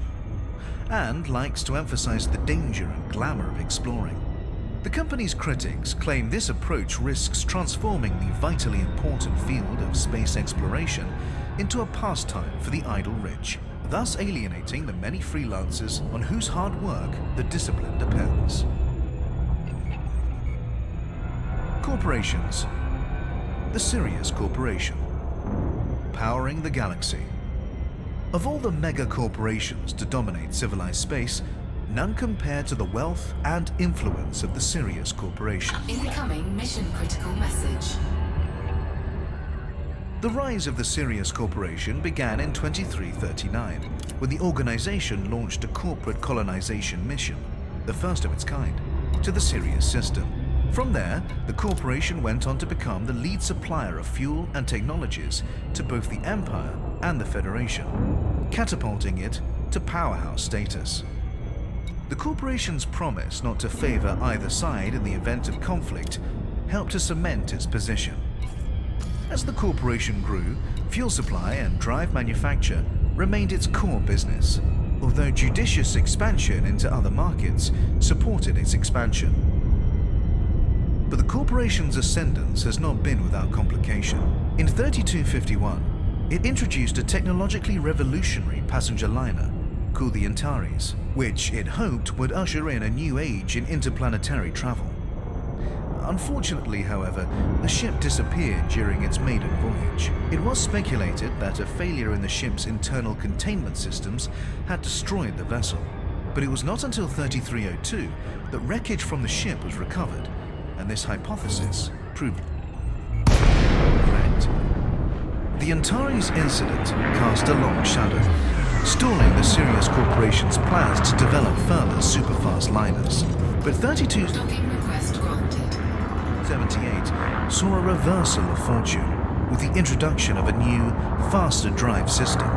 and likes to emphasize the danger and glamour of exploring. The company's critics claim this approach risks transforming the vitally important field of space exploration into a pastime for the idle rich, thus alienating the many freelancers on whose hard work the discipline depends. Corporations. The Sirius Corporation. Powering the galaxy. Of all the mega corporations to dominate civilized space, none compared to the wealth and influence of the Sirius Corporation. Incoming mission critical message. The rise of the Sirius Corporation began in 2339, when the organization launched a corporate colonization mission, the first of its kind, to the Sirius system. From there, the corporation went on to become the lead supplier of fuel and technologies to both the Empire and the Federation, catapulting it to powerhouse status. The corporation's promise not to favor either side in the event of conflict helped to cement its position. As the corporation grew, fuel supply and drive manufacture remained its core business, although judicious expansion into other markets supported its expansion. But the corporation's ascendance has not been without complication. In 3251, it introduced a technologically revolutionary passenger liner called the Antares, which it hoped would usher in a new age in interplanetary travel. Unfortunately, however, the ship disappeared during its maiden voyage. It was speculated that a failure in the ship's internal containment systems had destroyed the vessel, but it was not until 3302 that wreckage from the ship was recovered, and this hypothesis proved correct. The Antares incident cast a long shadow, stalling the Sirius Corporation's plans to develop further superfast liners. But 3278 saw a reversal of fortune with the introduction of a new, faster drive system.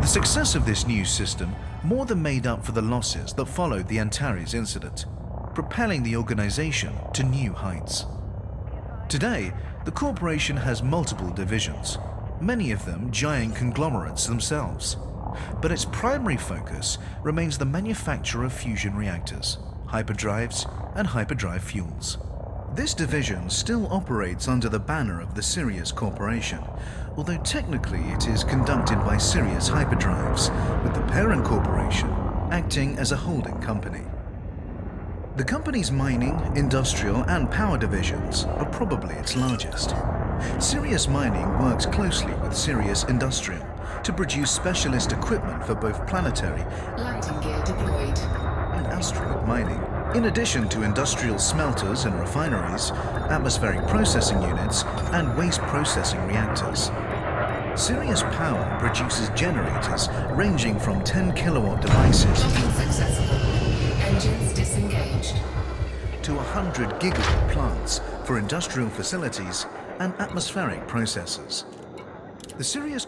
The success of this new system more than made up for the losses that followed the Antares incident, propelling the organization to new heights. Today, the corporation has multiple divisions, many of them giant conglomerates themselves. But its primary focus remains the manufacture of fusion reactors, hyperdrives, and hyperdrive fuels. This division still operates under the banner of the Sirius Corporation, although technically it is conducted by Sirius Hyperdrives, with the parent corporation acting as a holding company. The company's mining, industrial, and power divisions are probably its largest. Sirius Mining works closely with Sirius Industrial to produce specialist equipment for both planetary Landing gear deployed. and asteroid mining. In addition to industrial smelters and refineries, atmospheric processing units, and waste processing reactors. Sirius Power produces generators ranging from 10 kilowatt devices Docking successful. Engines disengaged. to 100 gigawatt plants for industrial facilities and atmospheric processors. The Sirius